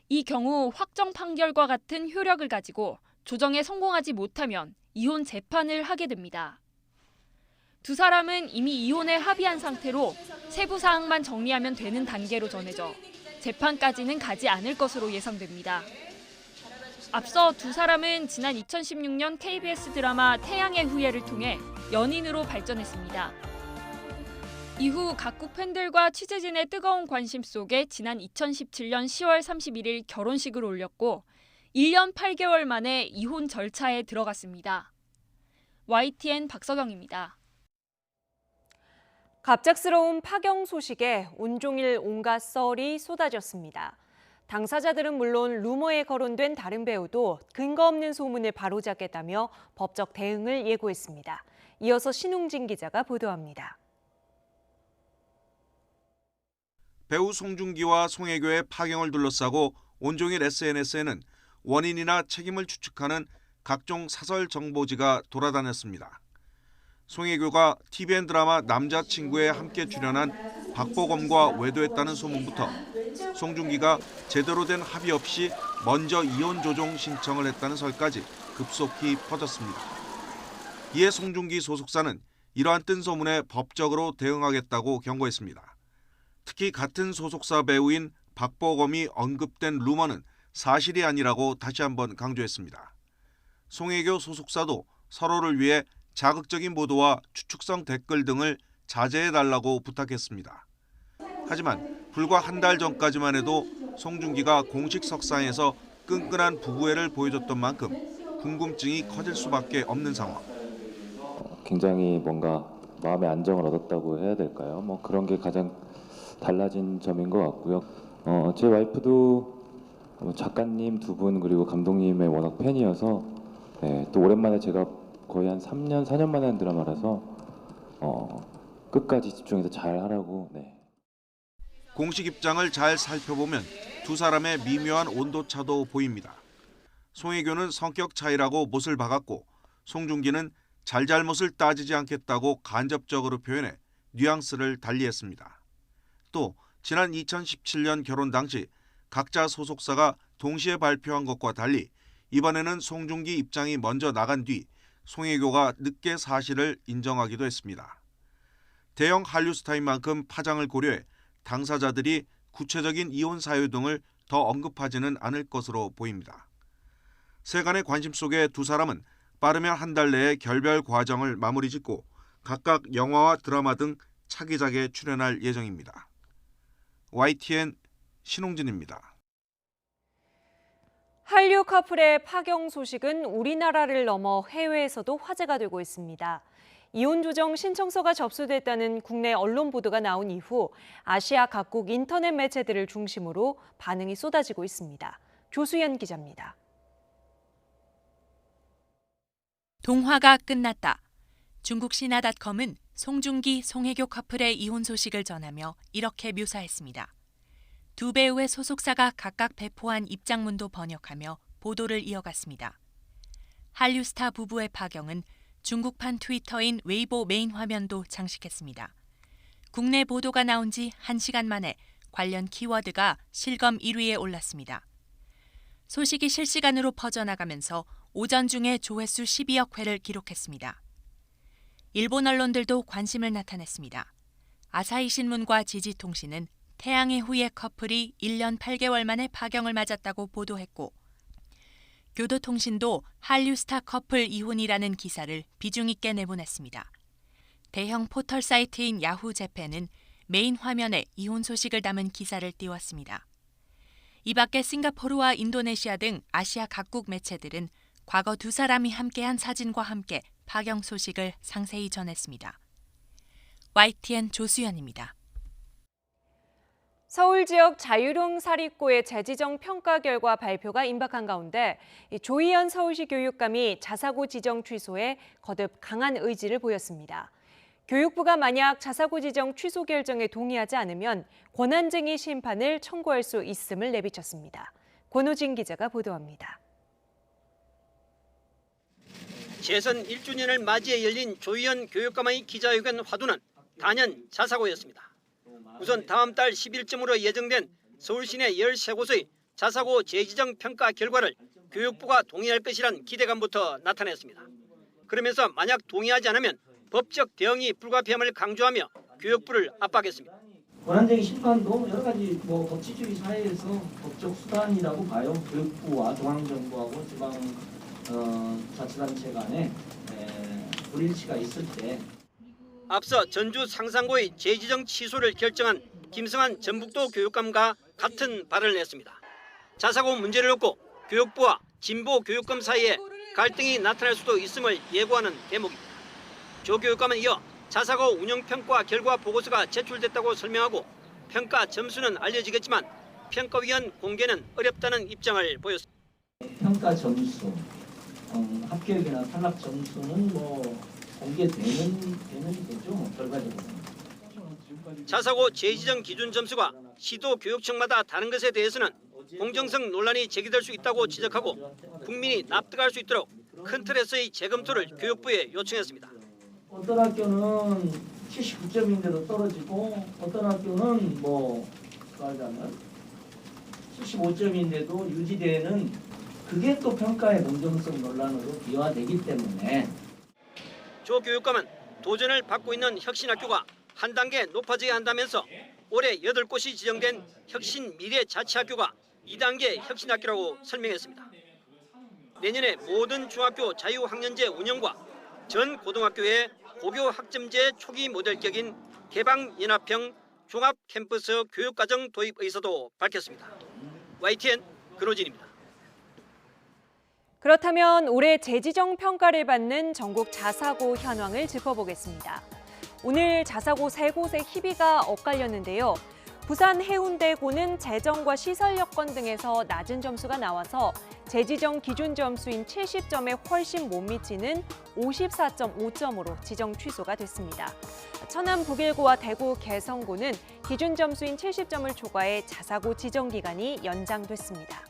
이 경우 확정 판결과 같은 효력을 가지고 조정에 성공하지 못하면 이혼 재판을 하게 됩니다. 두 사람은 이미 이혼에 합의한 상태로 세부 사항만 정리하면 되는 단계로 전해져 재판까지는 가지 않을 것으로 예상됩니다. 앞서 두 사람은 지난 2016년 KBS 드라마 태양의 후예를 통해 연인으로 발전했습니다. 이후 각국 팬들과 취재진의 뜨거운 관심 속에 지난 2017년 10월 31일 결혼식을 올렸고 1년 8개월 만에 이혼 절차에 들어갔습니다. YTN 박서경입니다. 갑작스러운 파경 소식에 온종일 온갖 썰이 쏟아졌습니다. 당사자들은 물론 루머에 거론된 다른 배우도 근거 없는 소문을 바로잡겠다며 법적 대응을 예고했습니다. 이어서 신웅진 기자가 보도합니다. 배우 송중기와 송혜교의 파경을 둘러싸고 온종일 SNS에는 원인이나 책임을 추측하는 각종 사설 정보지가 돌아다녔습니다. 송혜교가 TVN 드라마 남자친구에 함께 출연한 박보검과 외도했다는 소문부터 송중기가 제대로 된 합의 없이 먼저 이혼 조정 신청을 했다는 설까지 급속히 퍼졌습니다. 이에 송중기 소속사는 이러한 뜬 소문에 법적으로 대응하겠다고 경고했습니다. 특히 같은 소속사 배우인 박보검이 언급된 루머는 사실이 아니라고 다시 한번 강조했습니다. 송혜교 소속사도 서로를 위해 자극적인 보도와 추측성 댓글 등을 자제해달라고 부탁했습니다. 하지만 불과 한 달 전까지만 해도 송중기가 공식 석상에서 끈끈한 부부애를 보여줬던 만큼 궁금증이 커질 수밖에 없는 상황. 굉장히 뭔가 마음의 안정을 얻었다고 해야 될까요? 그런 게 가장 달라진 점인 것 같고요. 제 와이프도 작가님 두 분 그리고 감독님의 워낙 팬이어서 또 오랜만에 제가 거의 한 3년, 4년 만에 한 드라마라서 끝까지 집중해서 잘 하라고. 공식 입장을 잘 살펴보면 두 사람의 미묘한 온도차도 보입니다. 송혜교는 성격 차이라고 못을 박았고 송중기는 잘잘못을 따지지 않겠다고 간접적으로 표현해 뉘앙스를 달리했습니다. 또 지난 2017년 결혼 당시 각자 소속사가 동시에 발표한 것과 달리 이번에는 송중기 입장이 먼저 나간 뒤 송혜교가 늦게 사실을 인정하기도 했습니다. 대형 한류 스타인 만큼 파장을 고려해 당사자들이 구체적인 이혼 사유 등을 더 언급하지는 않을 것으로 보입니다. 세간의 관심 속에 두 사람은 빠르면 한 달 내에 결별 과정을 마무리 짓고 각각 영화와 드라마 등 차기작에 출연할 예정입니다. YTN 신홍진입니다. 한류 커플의 파경 소식은 우리나라를 넘어 해외에서도 화제가 되고 있습니다. 이혼 조정 신청서가 접수됐다는 국내 언론 보도가 나온 이후 아시아 각국 인터넷 매체들을 중심으로 반응이 쏟아지고 있습니다. 조수연 기자입니다. 동화가 끝났다. 중국 신화닷컴은 송중기, 송혜교 커플의 이혼 소식을 전하며 이렇게 묘사했습니다. 두 배우의 소속사가 각각 배포한 입장문도 번역하며 보도를 이어갔습니다. 한류 스타 부부의 파경은 중국판 트위터인 웨이보 메인 화면도 장식했습니다. 국내 보도가 나온 지 1시간 만에 관련 키워드가 실검 1위에 올랐습니다. 소식이 실시간으로 퍼져나가면서 오전 중에 조회수 12억 회를 기록했습니다. 일본 언론들도 관심을 나타냈습니다. 아사히 신문과 지지통신은 태양의 후예 커플이 1년 8개월 만에 파경을 맞았다고 보도했고, 교도통신도 한류 스타 커플 이혼이라는 기사를 비중 있게 내보냈습니다. 대형 포털 사이트인 야후 재팬은 메인 화면에 이혼 소식을 담은 기사를 띄웠습니다. 이 밖에 싱가포르와 인도네시아 등 아시아 각국 매체들은 과거 두 사람이 함께한 사진과 함께 파경 소식을 상세히 전했습니다. YTN 조수연입니다. 서울 지역 자유형 사립고의 재지정 평가 결과 발표가 임박한 가운데 조희연 서울시 교육감이 자사고 지정 취소에 거듭 강한 의지를 보였습니다. 교육부가 만약 자사고 지정 취소 결정에 동의하지 않으면 권한쟁의 심판을 청구할 수 있음을 내비쳤습니다. 권호진 기자가 보도합니다. 재선 1주년을 맞이해 열린 조희연 교육감의 기자회견 화두는 단연 자사고였습니다. 우선 다음 달 10일쯤으로 예정된 서울시내 13곳의 자사고 재지정 평가 결과를 교육부가 동의할 것이란 기대감부터 나타냈습니다. 그러면서 만약 동의하지 않으면 법적 대응이 불가피함을 강조하며 교육부를 압박했습니다. 권한쟁의 심판도 여러 가지 법치주의 사회에서 법적 수단이라고 봐요. 교육부와 중앙정부하고 지방 자치단체 간에 불일치가 있을 때. 앞서 전주 상산고의 재지정 취소를 결정한 김성한 전북도 교육감과 같은 발언을 냈습니다. 자사고 문제를 놓고 교육부와 진보 교육감 사이에 갈등이 나타날 수도 있음을 예고하는 대목입니다. 조 교육감은 이어 자사고 운영평가 결과 보고서가 제출됐다고 설명하고 평가 점수는 알려지겠지만 평가위원 공개는 어렵다는 입장을 보였습니다. 평가 점수, 합격이나 탈락 점수는 공개되는 거죠, 결과적으로. 자사고 재지정 기준 점수가 시도 교육청마다 다른 것에 대해서는 공정성 논란이 제기될 수 있다고 지적하고 국민이 납득할 수 있도록 큰 틀에서의 재검토를 교육부에 요청했습니다. 어떤 학교는 79점인데도 떨어지고 어떤 학교는 말하자면 75점인데도 유지되는 그게 또 평가의 공정성 논란으로 비화되기 때문에 조 교육감은 도전을 받고 있는 혁신학교가 한 단계 높아져야 한다면서 올해 8곳이 지정된 혁신미래자치학교가 2단계 혁신학교라고 설명했습니다. 내년에 모든 중학교 자유학년제 운영과 전 고등학교의 고교 학점제 초기 모델격인 개방연합형 종합캠퍼스 교육과정 도입 의사도 밝혔습니다. YTN 근호진입니다. 그렇다면 올해 재지정 평가를 받는 전국 자사고 현황을 짚어보겠습니다. 오늘 자사고 3곳의 희비가 엇갈렸는데요. 부산 해운대고는 재정과 시설 여건 등에서 낮은 점수가 나와서 재지정 기준 점수인 70점에 훨씬 못 미치는 54.5점으로 지정 취소가 됐습니다. 천안 북일고와 대구 개성고는 기준 점수인 70점을 초과해 자사고 지정 기간이 연장됐습니다.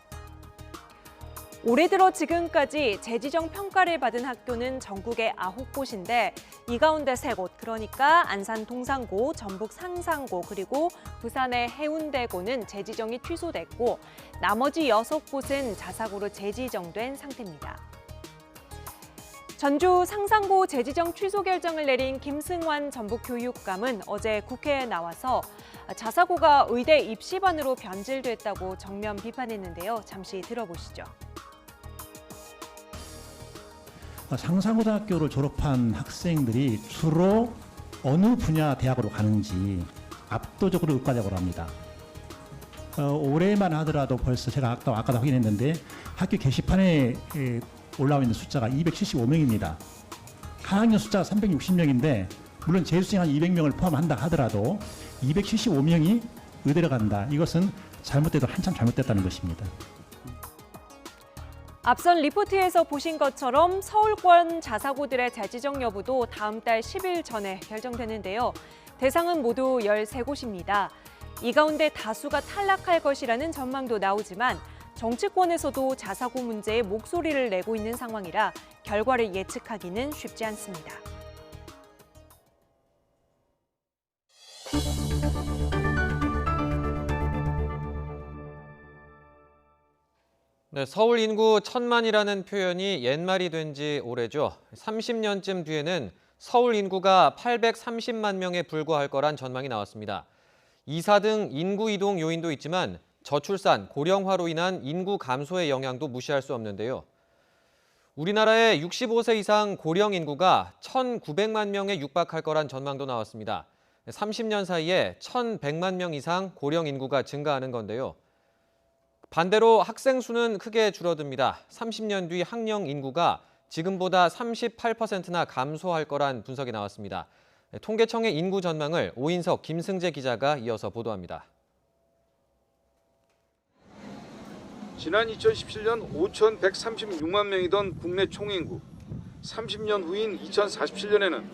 올해 들어 지금까지 재지정 평가를 받은 학교는 전국에 9곳인데 이 가운데 3곳, 그러니까 안산 동산고, 전북 상산고, 그리고 부산의 해운대고는 재지정이 취소됐고 나머지 6곳은 자사고로 재지정된 상태입니다. 전주 상산고 재지정 취소 결정을 내린 김승환 전북교육감은 어제 국회에 나와서 자사고가 의대 입시반으로 변질됐다고 정면 비판했는데요. 잠시 들어보시죠. 상산고등학교를 졸업한 학생들이 주로 어느 분야 대학으로 가는지 압도적으로 의과대학으로 합니다. 올해만 하더라도 벌써 제가 아까도 확인했는데 학교 게시판에 올라와 있는 숫자가 275명입니다. 한 학년 숫자가 360명인데 물론 재수생 한 200명을 포함한다 하더라도 275명이 의대를 간다. 이것은 잘못돼도 한참 잘못됐다는 것입니다. 앞선 리포트에서 보신 것처럼 서울권 자사고들의 재지정 여부도 다음 달 10일 전에 결정되는데요. 대상은 모두 13곳입니다. 이 가운데 다수가 탈락할 것이라는 전망도 나오지만 정치권에서도 자사고 문제에 목소리를 내고 있는 상황이라 결과를 예측하기는 쉽지 않습니다. 네, 서울 인구 1000만이라는 표현이 옛말이 된 지 오래죠. 30년쯤 뒤에는 서울 인구가 830만 명에 불과할 거란 전망이 나왔습니다. 이사 등 인구 이동 요인도 있지만 저출산, 고령화로 인한 인구 감소의 영향도 무시할 수 없는데요. 우리나라의 65세 이상 고령 인구가 1,900만 명에 육박할 거란 전망도 나왔습니다. 30년 사이에 1,100만 명 이상 고령 인구가 증가하는 건데요. 반대로 학생 수는 크게 줄어듭니다. 30년 뒤 학령 인구가 지금보다 38%나 감소할 거란 분석이 나왔습니다. 통계청의 인구 전망을 오인석, 김승재 기자가 이어서 보도합니다. 지난 2017년 5,136만 명이던 국내 총인구, 30년 후인 2047년에는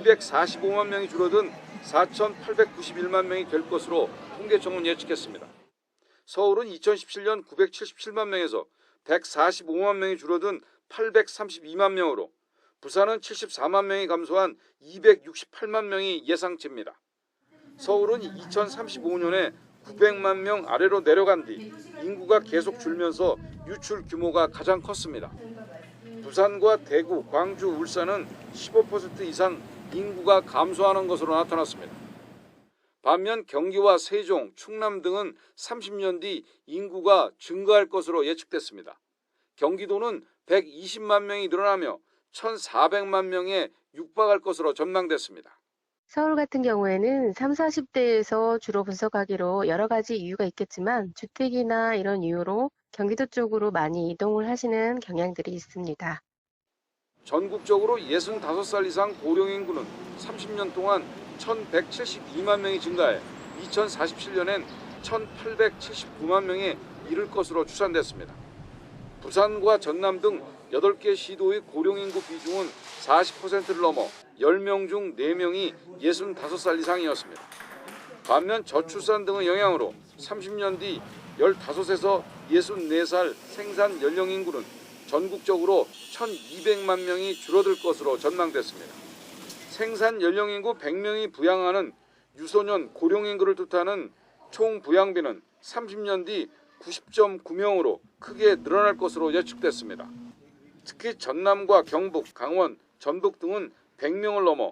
245만 명이 줄어든 4,891만 명이 될 것으로 통계청은 예측했습니다. 서울은 2017년 977만 명에서 145만 명이 줄어든 832만 명으로, 부산은 74만 명이 감소한 268만 명이 예상치입니다. 서울은 2035년에 900만 명 아래로 내려간 뒤 인구가 계속 줄면서 유출 규모가 가장 컸습니다. 부산과 대구, 광주, 울산은 15% 이상 인구가 감소하는 것으로 나타났습니다. 반면 경기와 세종, 충남 등은 30년 뒤 인구가 증가할 것으로 예측됐습니다. 경기도는 120만 명이 늘어나며 1,400만 명에 육박할 것으로 전망됐습니다. 서울 같은 경우에는 30, 40대에서 주로 분석하기로 여러 가지 이유가 있겠지만 주택이나 이런 이유로 경기도 쪽으로 많이 이동을 하시는 경향들이 있습니다. 전국적으로 65살 이상 고령 인구는 30년 동안 1,172만 명이 증가해 2047년엔 1,879만 명에 이를 것으로 추산됐습니다. 부산과 전남 등 8개 시도의 고령 인구 비중은 40%를 넘어 10명 중 4명이 65살 이상이었습니다. 반면 저출산 등의 영향으로 30년 뒤 15에서 64살 생산 연령 인구는 전국적으로 1,200만 명이 줄어들 것으로 전망됐습니다. 생산 연령 인구 100명이 부양하는 유소년 고령 인구를 뜻하는 총 부양비는 30년 뒤 90.9명으로 크게 늘어날 것으로 예측됐습니다. 특히 전남과 경북, 강원, 전북 등은 100명을 넘어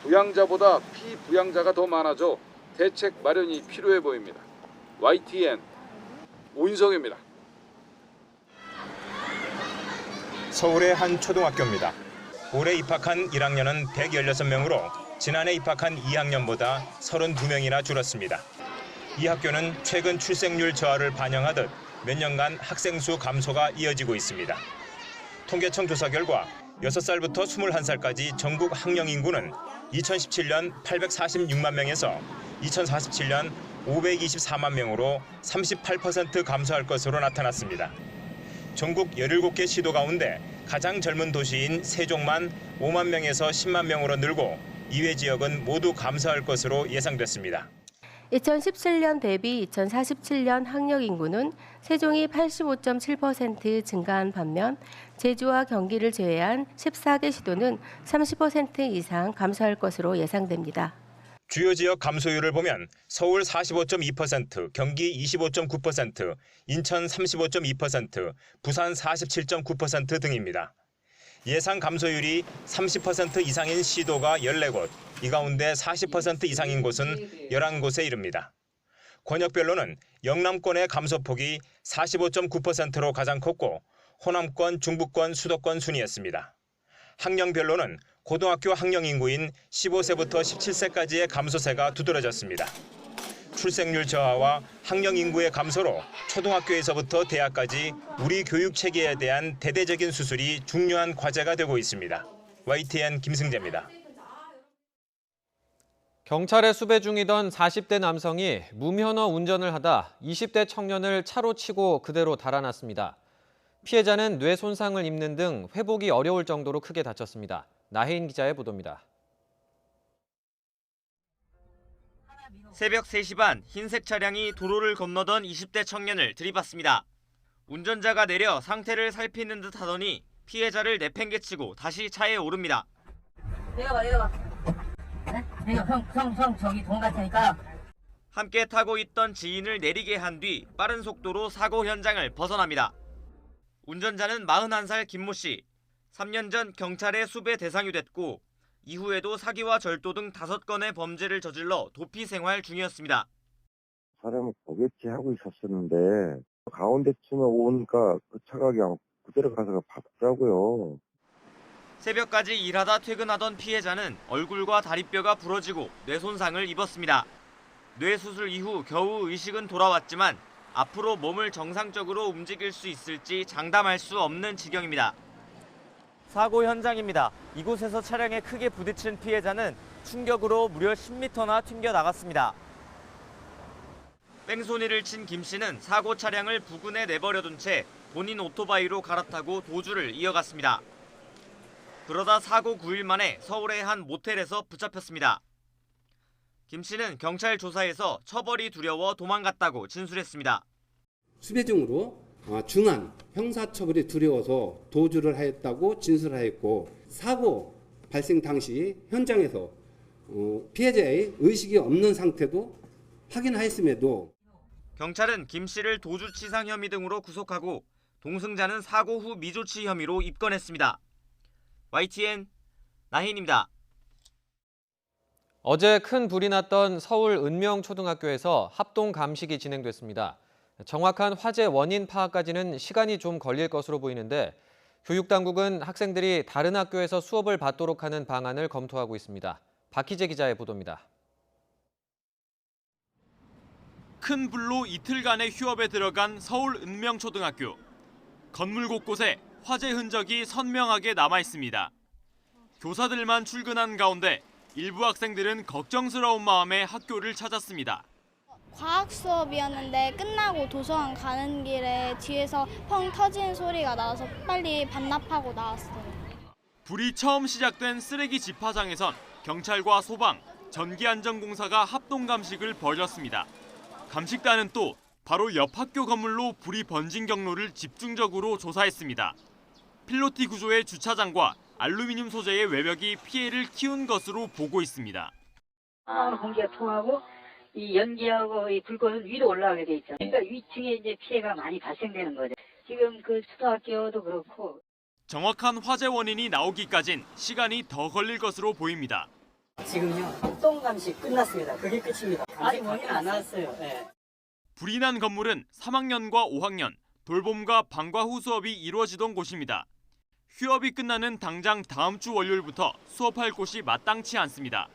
부양자보다 피부양자가 더 많아져 대책 마련이 필요해 보입니다. YTN 오인석입니다. 서울의 한 초등학교입니다. 올해 입학한 1학년은 116명으로 지난해 입학한 2학년보다 32명이나 줄었습니다. 이 학교는 최근 출생률 저하를 반영하듯 몇 년간 학생 수 감소가 이어지고 있습니다. 통계청 조사 결과 6살부터 21살까지 전국 학령 인구는 2017년 846만 명에서 2047년 524만 명으로 38% 감소할 것으로 나타났습니다. 전국 17개 시도 가운데 가장 젊은 도시인 세종만 5만 명에서 10만 명으로 늘고 이외 지역은 모두 감소할 것으로 예상됐습니다. 2017년 대비 2047년 학령 인구는 세종이 85.7% 증가한 반면 제주와 경기를 제외한 14개 시도는 30% 이상 감소할 것으로 예상됩니다. 주요 지역 감소율을 보면 서울 45.2%, 경기 25.9%, 인천 35.2%, 부산 47.9% 등입니다. 예상 감소율이 30% 이상인 시도가 14곳, 이 가운데 40% 이상인 곳은 11곳에 이릅니다. 권역별로는 영남권의 감소폭이 45.9%로 가장 컸고 호남권, 중부권, 수도권 순이었습니다. 학년별로는 고등학교 학령 인구인 15세부터 17세까지의 감소세가 두드러졌습니다. 출생률 저하와 학령 인구의 감소로 초등학교에서부터 대학까지 우리 교육 체계에 대한 대대적인 수술이 중요한 과제가 되고 있습니다. YTN 김승재입니다. 경찰에 수배 중이던 40대 남성이 무면허 운전을 하다 20대 청년을 차로 치고 그대로 달아났습니다. 피해자는 뇌 손상을 입는 등 회복이 어려울 정도로 크게 다쳤습니다. 나혜인 기자의 보도입니다. 새벽 3시 반 흰색 차량이 도로를 건너던 20대 청년을 들이받습니다. 운전자가 내려 상태를 살피는 듯 하더니 피해자를 내팽개치고 다시 차에 오릅니다. 내려가. 형 저기 돈 같으니까. 함께 타고 있던 지인을 내리게 한 뒤 빠른 속도로 사고 현장을 벗어납니다. 운전자는 41살 김모 씨. 3년 전 경찰의 수배 대상이 됐고 이후에도 사기와 절도 등 5건의 범죄를 저질러 도피 생활 중이었습니다. 사람이 보겠지 하고 있었는데 가운데쯤에 오니까 그 차가 그냥 그대로 가서 받더라고요. 새벽까지 일하다 퇴근하던 피해자는 얼굴과 다리뼈가 부러지고 뇌 손상을 입었습니다. 뇌 수술 이후 겨우 의식은 돌아왔지만 앞으로 몸을 정상적으로 움직일 수 있을지 장담할 수 없는 지경입니다. 사고 현장입니다. 이곳에서 차량에 크게 부딪힌 피해자는 충격으로 무려 10m나 튕겨 나갔습니다. 뺑소니를 친 김 씨는 사고 차량을 부근에 내버려둔 채 본인 오토바이로 갈아타고 도주를 이어갔습니다. 그러다 사고 9일 만에 서울의 한 모텔에서 붙잡혔습니다. 김 씨는 경찰 조사에서 처벌이 두려워 도망갔다고 진술했습니다. 수배 중으로 중한 형사처벌이 두려워서 도주를 하였다고 진술하였고 사고 발생 당시 현장에서 피해자의 의식이 없는 상태도 확인하였음에도 경찰은 김 씨를 도주치상 혐의 등으로 구속하고 동승자는 사고 후 미조치 혐의로 입건했습니다. YTN 나혜인입니다. 어제 큰 불이 났던 서울 은명초등학교에서 합동 감식이 진행됐습니다. 정확한 화재 원인 파악까지는 시간이 좀 걸릴 것으로 보이는데 교육당국은 학생들이 다른 학교에서 수업을 받도록 하는 방안을 검토하고 있습니다. 박희재 기자의 보도입니다. 큰 불로 이틀간의 휴업에 들어간 서울 은명초등학교. 건물 곳곳에 화재 흔적이 선명하게 남아 있습니다. 교사들만 출근한 가운데 일부 학생들은 걱정스러운 마음에 학교를 찾았습니다. 과학 수업이었는데 끝나고 도서관 가는 길에 뒤에서 펑 터지는 소리가 나서 빨리 반납하고 나왔어요. 불이 처음 시작된 쓰레기 집화장에선 경찰과 소방, 전기안전공사가 합동 감식을 벌였습니다. 감식단은 또 바로 옆 학교 건물로 불이 번진 경로를 집중적으로 조사했습니다. 필로티 구조의 주차장과 알루미늄 소재의 외벽이 피해를 키운 것으로 보고 있습니다. 공기가 통하고 이 연기하고 이 불꽃은 위로 올라가게 돼 있죠. 그러니까 위층에 이제 피해가 많이 발생되는 거죠. 지금 그 초등학교도 그렇고. 정확한 화재 원인이 나오기까진 시간이 더 걸릴 것으로 보입니다. 지금요 합동 감식 끝났습니다. 그게 끝입니다. 아직 원인 안 나왔어요. 네. 불이 난 건물은 3학년과 5학년, 돌봄과 방과 후 수업이 이루어지던 곳입니다. 휴업이 끝나는 당장 다음 주 월요일부터 수업할 곳이 마땅치 않습니다.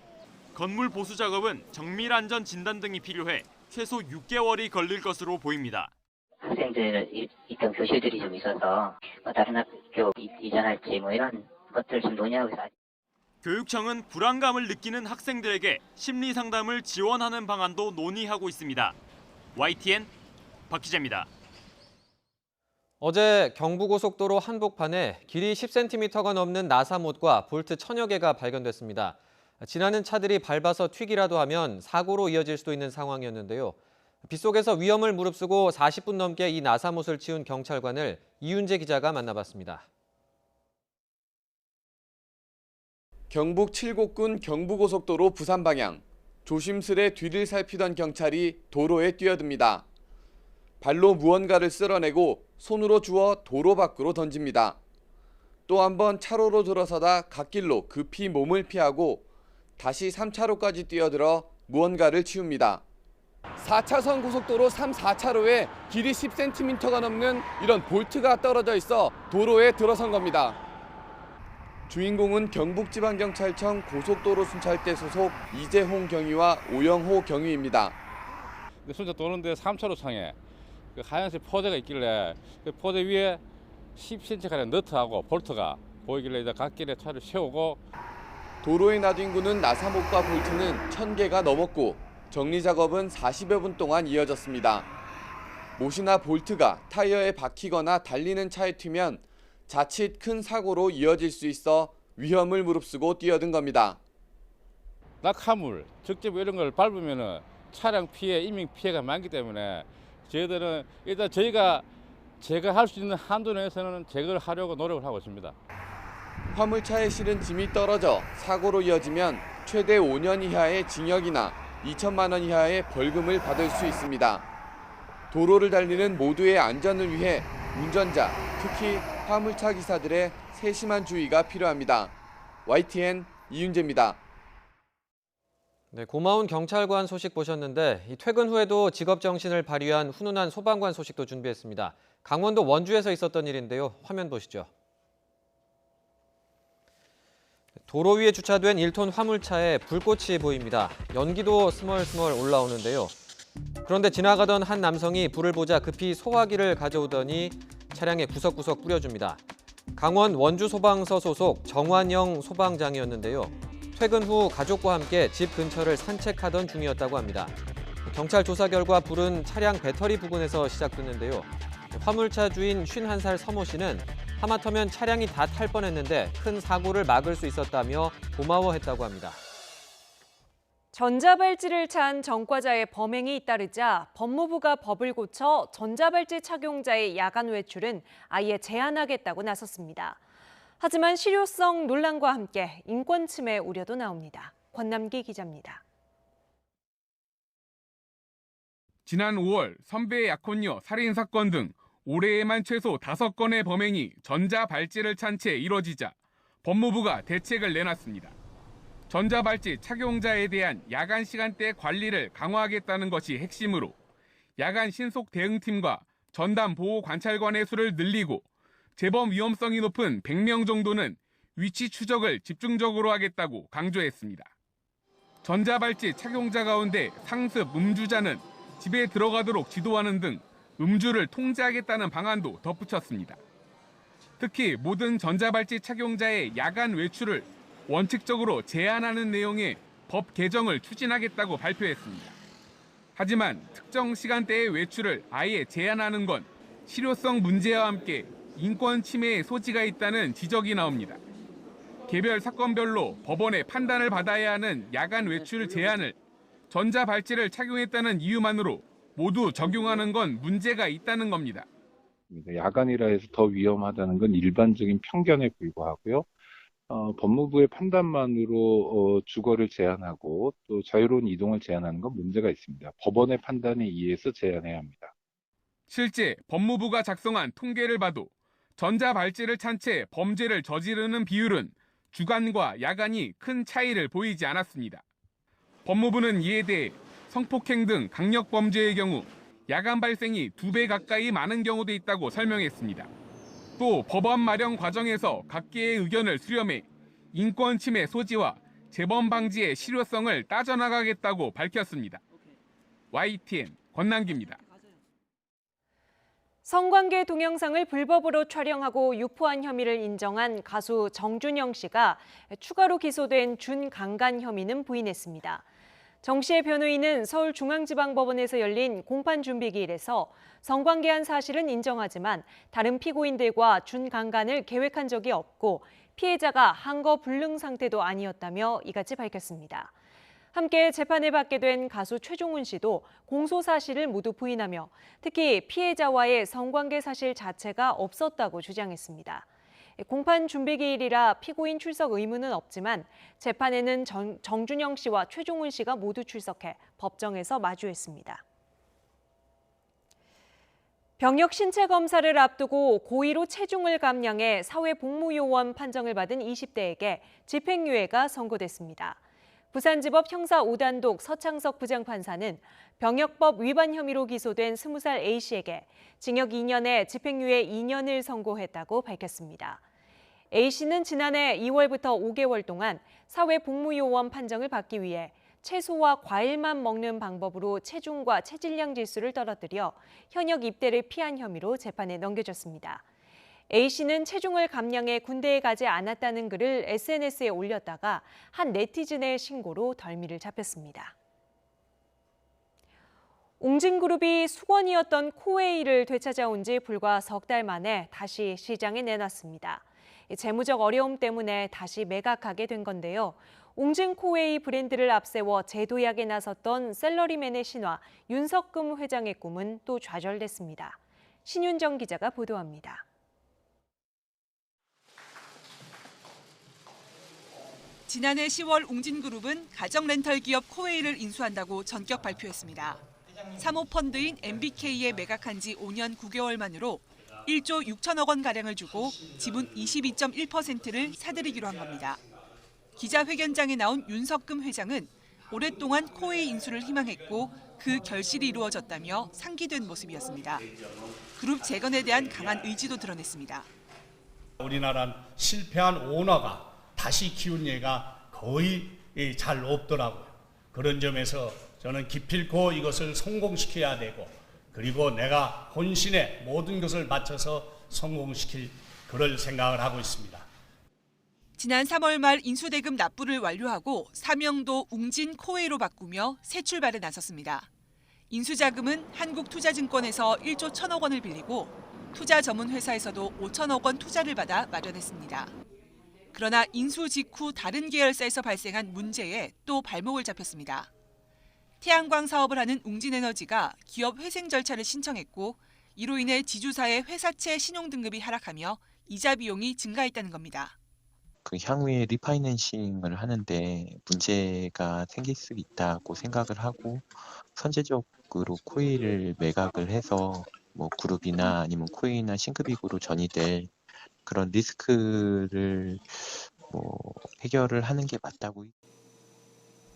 건물 보수 작업은 정밀 안전 진단 등이 필요해 최소 6개월이 걸릴 것으로 보입니다. 학생들 있던 교실들이 좀 있어서 다른 학교 이전할지 이런 것들 좀 논의하고 있어요. 교육청은 불안감을 느끼는 학생들에게 심리 상담을 지원하는 방안도 논의하고 있습니다. YTN 박희재입니다. 어제 경부고속도로 한복판에 길이 10cm가 넘는 나사못과 볼트 1000여 개가 발견됐습니다. 지나는 차들이 밟아서 튀기라도 하면 사고로 이어질 수도 있는 상황이었는데요. 빗속에서 위험을 무릅쓰고 40분 넘게 이 나사못을 치운 경찰관을 이윤재 기자가 만나봤습니다. 경북 칠곡군 경부고속도로 부산 방향. 조심스레 뒤를 살피던 경찰이 도로에 뛰어듭니다. 발로 무언가를 쓸어내고 손으로 주워 도로 밖으로 던집니다. 또 한 번 차로로 들어서다 갓길로 급히 몸을 피하고 다시 3차로까지 뛰어들어 무언가를 치웁니다. 4차선 고속도로 3, 4차로에 길이 10cm가 넘는 이런 볼트가 떨어져 있어 도로에 들어선 겁니다. 주인공은 경북지방경찰청 고속도로 순찰대 소속 이재홍 경위와 오영호 경위입니다. 순찰 도는데 3차로 창에 그 하얀색 포대가 있길래 그 포대 위에 10cm가량 너트하고 볼트가 보이길래 이제 갓길에 차를 세우고 도로에 놔둔 구는 나사못과 볼트는 1000개가 넘었고 정리 작업은 40여 분 동안 이어졌습니다. 못이나 볼트가 타이어에 박히거나 달리는 차에 튀면 자칫 큰 사고로 이어질 수 있어 위험을 무릅쓰고 뛰어든 겁니다. 낙하물, 적재 이런 걸 밟으면 차량 피해, 인명 피해가 많기 때문에 저희들은 일단 제가 할 수 있는 한도 내에서는 제거를 하려고 노력을 하고 있습니다. 화물차에 실은 짐이 떨어져 사고로 이어지면 최대 5년 이하의 징역이나 2천만 원 이하의 벌금을 받을 수 있습니다. 도로를 달리는 모두의 안전을 위해 운전자, 특히 화물차 기사들의 세심한 주의가 필요합니다. YTN 이윤재입니다. 네, 고마운 경찰관 소식 보셨는데 퇴근 후에도 직업 정신을 발휘한 훈훈한 소방관 소식도 준비했습니다. 강원도 원주에서 있었던 일인데요. 화면 보시죠. 도로 위에 주차된 1톤 화물차에 불꽃이 보입니다. 연기도 스멀스멀 올라오는데요. 그런데 지나가던 한 남성이 불을 보자 급히 소화기를 가져오더니 차량에 구석구석 뿌려줍니다. 강원 원주소방서 소속 정환영 소방장이었는데요. 퇴근 후 가족과 함께 집 근처를 산책하던 중이었다고 합니다. 경찰 조사 결과 불은 차량 배터리 부근에서 시작됐는데요. 화물차 주인 51살 서모 씨는 하마터면 차량이 다 탈 뻔했는데 큰 사고를 막을 수 있었다며 고마워했다고 합니다. 전자발찌를 찬 전과자의 범행이 잇따르자 법무부가 법을 고쳐 전자발찌 착용자의 야간 외출은 아예 제한하겠다고 나섰습니다. 하지만 실효성 논란과 함께 인권 침해 우려도 나옵니다. 권남기 기자입니다. 지난 5월 선배 약혼녀 살인 사건 등 올해에만 최소 5건의 범행이 전자발찌를 찬 채 이뤄지자 법무부가 대책을 내놨습니다. 전자발찌 착용자에 대한 야간 시간대 관리를 강화하겠다는 것이 핵심으로 야간 신속 대응팀과 전담 보호 관찰관의 수를 늘리고 재범 위험성이 높은 100명 정도는 위치 추적을 집중적으로 하겠다고 강조했습니다. 전자발찌 착용자 가운데 상습 음주자는 집에 들어가도록 지도하는 등 음주를 통제하겠다는 방안도 덧붙였습니다. 특히 모든 전자발찌 착용자의 야간 외출을 원칙적으로 제한하는 내용의 법 개정을 추진하겠다고 발표했습니다. 하지만 특정 시간대의 외출을 아예 제한하는 건 실효성 문제와 함께 인권 침해의 소지가 있다는 지적이 나옵니다. 개별 사건별로 법원의 판단을 받아야 하는 야간 외출 제한을 전자발찌를 착용했다는 이유만으로 모두 적용하는 건 문제가 있다는 겁니다. 야간이라 해서 더 위험하다는 건 일반적인 편견에 불과하고요. 법무부의 판단만으로 주거를 제한하고 또 자유로운 이동을 제한하는 건 문제가 있습니다. 법원의 판단에 의해서 제한해야 합니다. 실제 법무부가 작성한 통계를 봐도 전자발찌를 찬 채 범죄를 저지르는 비율은 주간과 야간이 큰 차이를 보이지 않았습니다. 법무부는 이에 대해 성폭행 등 강력범죄의 경우 야간 발생이 2배 가까이 많은 경우도 있다고 설명했습니다. 또 법안 마련 과정에서 각계의 의견을 수렴해 인권 침해 소지와 재범 방지의 실효성을 따져나가겠다고 밝혔습니다. YTN 권남기입니다. 성관계 동영상을 불법으로 촬영하고 유포한 혐의를 인정한 가수 정준영 씨가 추가로 기소된 준강간 혐의는 부인했습니다. 정 씨의 변호인은 서울중앙지방법원에서 열린 공판준비기일에서 성관계한 사실은 인정하지만 다른 피고인들과 준강간을 계획한 적이 없고 피해자가 한거 불능 상태도 아니었다며 이같이 밝혔습니다. 함께 재판을 받게 된 가수 최종훈 씨도 공소 사실을 모두 부인하며 특히 피해자와의 성관계 사실 자체가 없었다고 주장했습니다. 공판 준비기일이라 피고인 출석 의무는 없지만 재판에는 정준영 씨와 최종훈 씨가 모두 출석해 법정에서 마주했습니다. 병역 신체 검사를 앞두고 고의로 체중을 감량해 사회복무요원 판정을 받은 20대에게 집행유예가 선고됐습니다. 부산지법 형사 5단독 서창석 부장판사는 병역법 위반 혐의로 기소된 20살 A씨에게 징역 2년에 집행유예 2년을 선고했다고 밝혔습니다. A씨는 지난해 2월부터 5개월 동안 사회복무요원 판정을 받기 위해 채소와 과일만 먹는 방법으로 체중과 체질량 지수를 떨어뜨려 현역 입대를 피한 혐의로 재판에 넘겨졌습니다. A씨는 체중을 감량해 군대에 가지 않았다는 글을 SNS에 올렸다가 한 네티즌의 신고로 덜미를 잡혔습니다. 웅진그룹이 수건이었던 코웨이를 되찾아온 지 불과 석 달 만에 다시 시장에 내놨습니다. 재무적 어려움 때문에 다시 매각하게 된 건데요. 웅진코웨이 브랜드를 앞세워 재도약에 나섰던 셀러리맨의 신화 윤석금 회장의 꿈은 또 좌절됐습니다. 신윤정 기자가 보도합니다. 지난해 10월 웅진그룹은 가정 렌털 기업 코웨이를 인수한다고 전격 발표했습니다. 사모펀드인 MBK에 매각한 지 5년 9개월 만으로 1조 6천억 원가량을 주고 지분 22.1%를 사들이기로 한 겁니다. 기자회견장에 나온 윤석금 회장은 오랫동안 코웨이 인수를 희망했고 그 결실이 이루어졌다며 상기된 모습이었습니다. 그룹 재건에 대한 강한 의지도 드러냈습니다. 우리나라는 실패한 오너가 다시 키운 예가 거의 잘 없더라고요. 그런 점에서 저는 기필코 이것을 성공시켜야 되고 그리고 내가 혼신의 모든 것을 바쳐서 성공시킬 그럴 생각을 하고 있습니다. 지난 3월 말 인수대금 납부를 완료하고 사명도 웅진 코웨이로 바꾸며 새 출발에 나섰습니다. 인수자금은 한국투자증권에서 1조 1천억 원을 빌리고 투자 전문 회사에서도 5천억 원 투자를 받아 마련했습니다. 그러나 인수 직후 다른 계열사에서 발생한 문제에 또 발목을 잡혔습니다. 태양광 사업을 하는 웅진에너지가 기업 회생 절차를 신청했고 이로 인해 지주사의 회사채 신용등급이 하락하며 이자 비용이 증가했다는 겁니다. 그 향후에 리파이낸싱을 하는데 문제가 생길 수 있다고 생각을 하고 선제적으로 코웨이를 매각을 해서 뭐 그룹이나 아니면 코웨이나 싱크빅으로 전이될 그런 리스크를 해결을 하는 게 맞다고.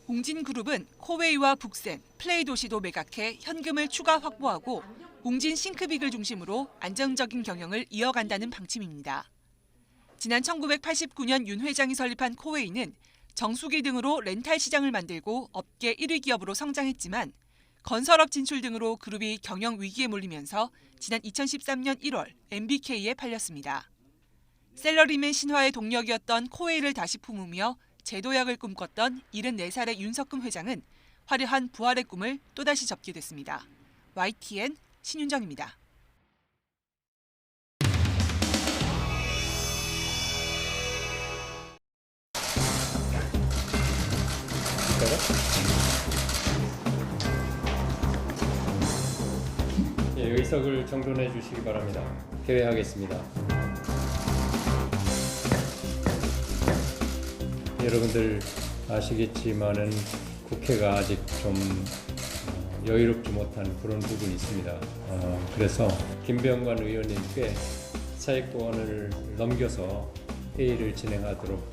웅진그룹은 코웨이와 북센, 플레이도시도 매각해 현금을 추가 확보하고 웅진 싱크빅을 중심으로 안정적인 경영을 이어간다는 방침입니다. 지난 1989년 윤 회장이 설립한 코웨이는 정수기 등으로 렌탈 시장을 만들고 업계 1위 기업으로 성장했지만 건설업 진출 등으로 그룹이 경영 위기에 몰리면서 지난 2013년 1월 MBK에 팔렸습니다. 셀러리맨 신화의 동력이었던 코웨이를 다시 품으며 재도약을 꿈꿨던 74살의 윤석금 회장은 화려한 부활의 꿈을 또다시 접게 됐습니다. YTN 신윤정입니다. 의석을 정돈해 주시기 바랍니다. 개회하겠습니다. 여러분들 아시겠지만은 국회가 아직 좀 여유롭지 못한 그런 부분이 있습니다. 그래서 김병관 의원님께 사회권을 넘겨서 회의를 진행하도록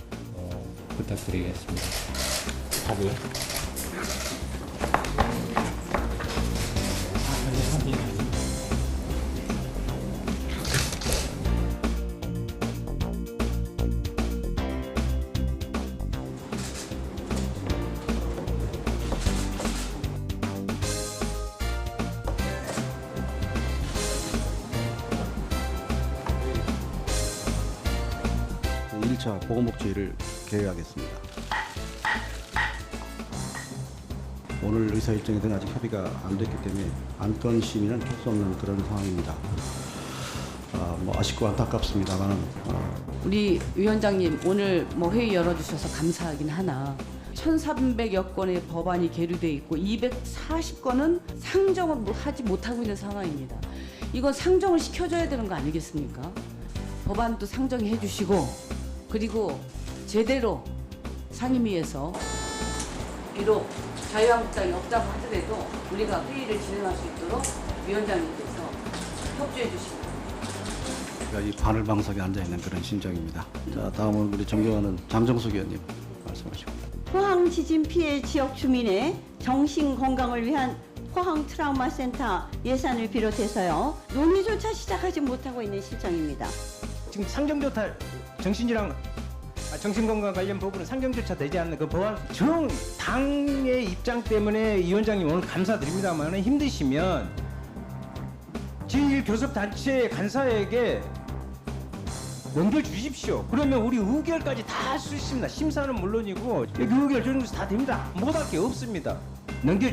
부탁드리겠습니다. 답이요? 보건복지회를 개회하겠습니다. 오늘 의사 일정에 대한 아직 협의가 안 됐기 때문에 안건 심의는 할 수 없는 그런 상황입니다. 아쉽고 안타깝습니다만 우리 위원장님 오늘 회의 열어주셔서 감사하긴 하나 1,300여 건의 법안이 계류돼 있고 240건은 상정을 하지 못하고 있는 상황입니다. 이건 상정을 시켜줘야 되는 거 아니겠습니까? 법안도 상정해 주시고 그리고 제대로 상임위에서 비록 자유한국당이 없다고 하더라도 우리가 회의를 진행할 수 있도록 위원장님께서 협조해 주십니다. 이 바늘방석에 앉아있는 그런 심정입니다. 자, 다음은 우리 존경하는 장정숙 의원님 말씀하시고. 포항 지진 피해 지역 주민의 정신 건강을 위한 포항 트라우마 센터 예산을 비롯해서요 논의조차 시작하지 못하고 있는 실정입니다. 지금 상정조차 정신건강 관련 부분은 상정조차 되지 않는 그 법안 당의 입장 때문에 위원장님 오늘 감사드립니다만 힘드시면 제1교섭단체 간사에게 넘겨주십시오. 그러면 우리 의결까지 다 할 수 있습니다. 심사는 물론이고 의결 조정에서 다 됩니다. 못할 게 없습니다.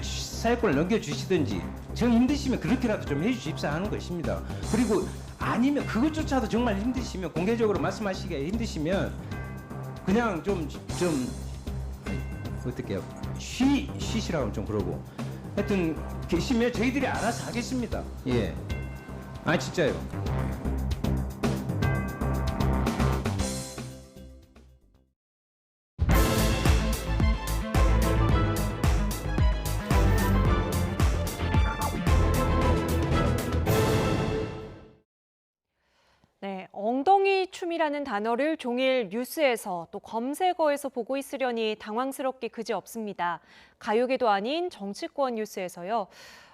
사회권을 넘겨주시든지 정 힘드시면 그렇게라도 좀 해주십사 하는 것입니다. 그리고 아니면 그것조차도 정말 힘드시면 공개적으로 말씀하시기가 힘드시면 그냥 좀 어떻게 쉬시라고 좀 그러고 하여튼 계시면 저희들이 알아서 하겠습니다. 예. 진짜요. 네, 엉덩이 춤이라는 단어를 종일 뉴스에서 또 검색어에서 보고 있으려니 당황스럽기 그지없습니다. 가요계도 아닌 정치권 뉴스에서요.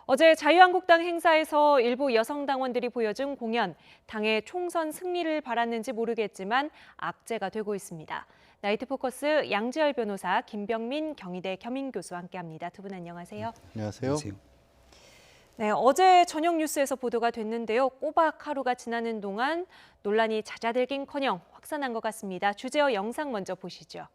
어제 자유한국당 행사에서 일부 여성 당원들이 보여준 공연, 당의 총선 승리를 바랐는지 모르겠지만 악재가 되고 있습니다. 나이트 포커스 양지열 변호사, 김병민 경희대 겸임교수와 함께합니다. 두 분 안녕하세요. 안녕하세요. 네, 어제 저녁 뉴스에서 보도가 됐는데요. 꼬박 하루가 지나는 동안 논란이 잦아들긴커녕 확산한 것 같습니다. 주제어 영상 먼저 보시죠.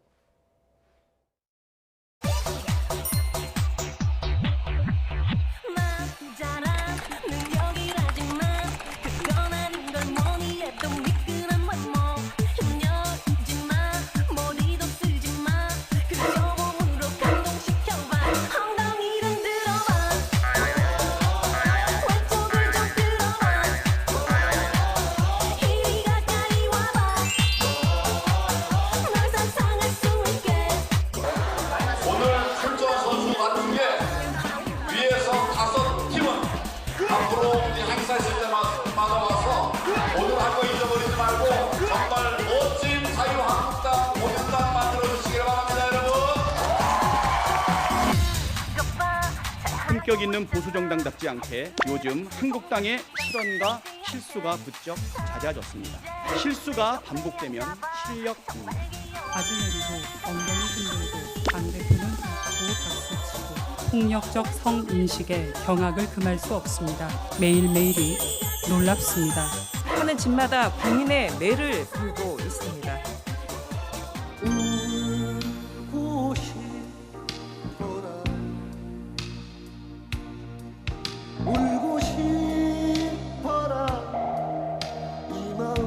품격 있는 보수정당답지 않게 요즘 한국당의 실언과 실수가 부쩍 잦아졌습니다. 실수가 반복되면 실력입니다. 바지 내리고 엉덩이 흔들고 반대편은 박수치고 폭력적 성인식에 경악을 금할 수 없습니다. 매일매일이 놀랍습니다. 하는 집마다 국민의 매를 불고 있습니다. 울고 싶어라 이 마음.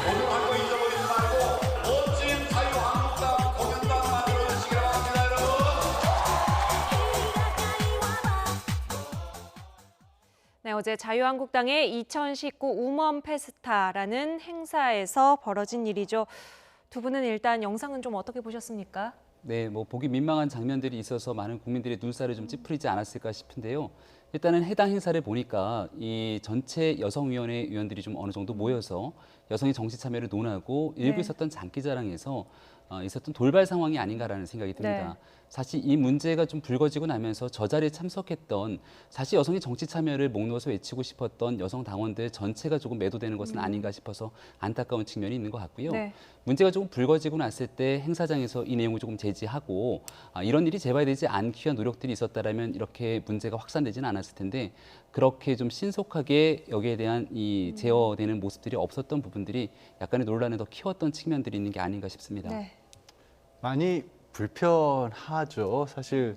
오늘 한거 잊어버리지 말고 멋진 자유한국당 공연당 만들어주시기 바랍니다, 여러분. 네, 어제 자유한국당의 2019 우먼 페스타라는 행사에서 벌어진 일이죠. 두 분은 일단 영상은 좀 어떻게 보셨습니까? 네, 보기 민망한 장면들이 있어서 많은 국민들의 눈살을 좀 찌푸리지 않았을까 싶은데요. 일단은 해당 행사를 보니까 이 전체 여성위원회 위원들이 좀 어느 정도 모여서 여성의 정치 참여를 논하고 일부 있었던 장기자랑에서 있었던 돌발 상황이 아닌가라는 생각이 듭니다. 네. 사실 이 문제가 좀 불거지고 나면서 저 자리에 참석했던 사실 여성의 정치 참여를 목놓아서 외치고 싶었던 여성 당원들 전체가 조금 매도되는 것은 아닌가 싶어서 안타까운 측면이 있는 것 같고요. 네. 문제가 조금 불거지고 났을 때 행사장에서 이 내용을 조금 제지하고 이런 일이 재발되지 않기 위한 노력들이 있었다라면 이렇게 문제가 확산되지는 않았을 텐데 그렇게 좀 신속하게 여기에 대한 이 제어되는 모습들이 없었던 부분들이 약간의 논란을 더 키웠던 측면들이 있는 게 아닌가 싶습니다. 네. 많이 불편하죠. 사실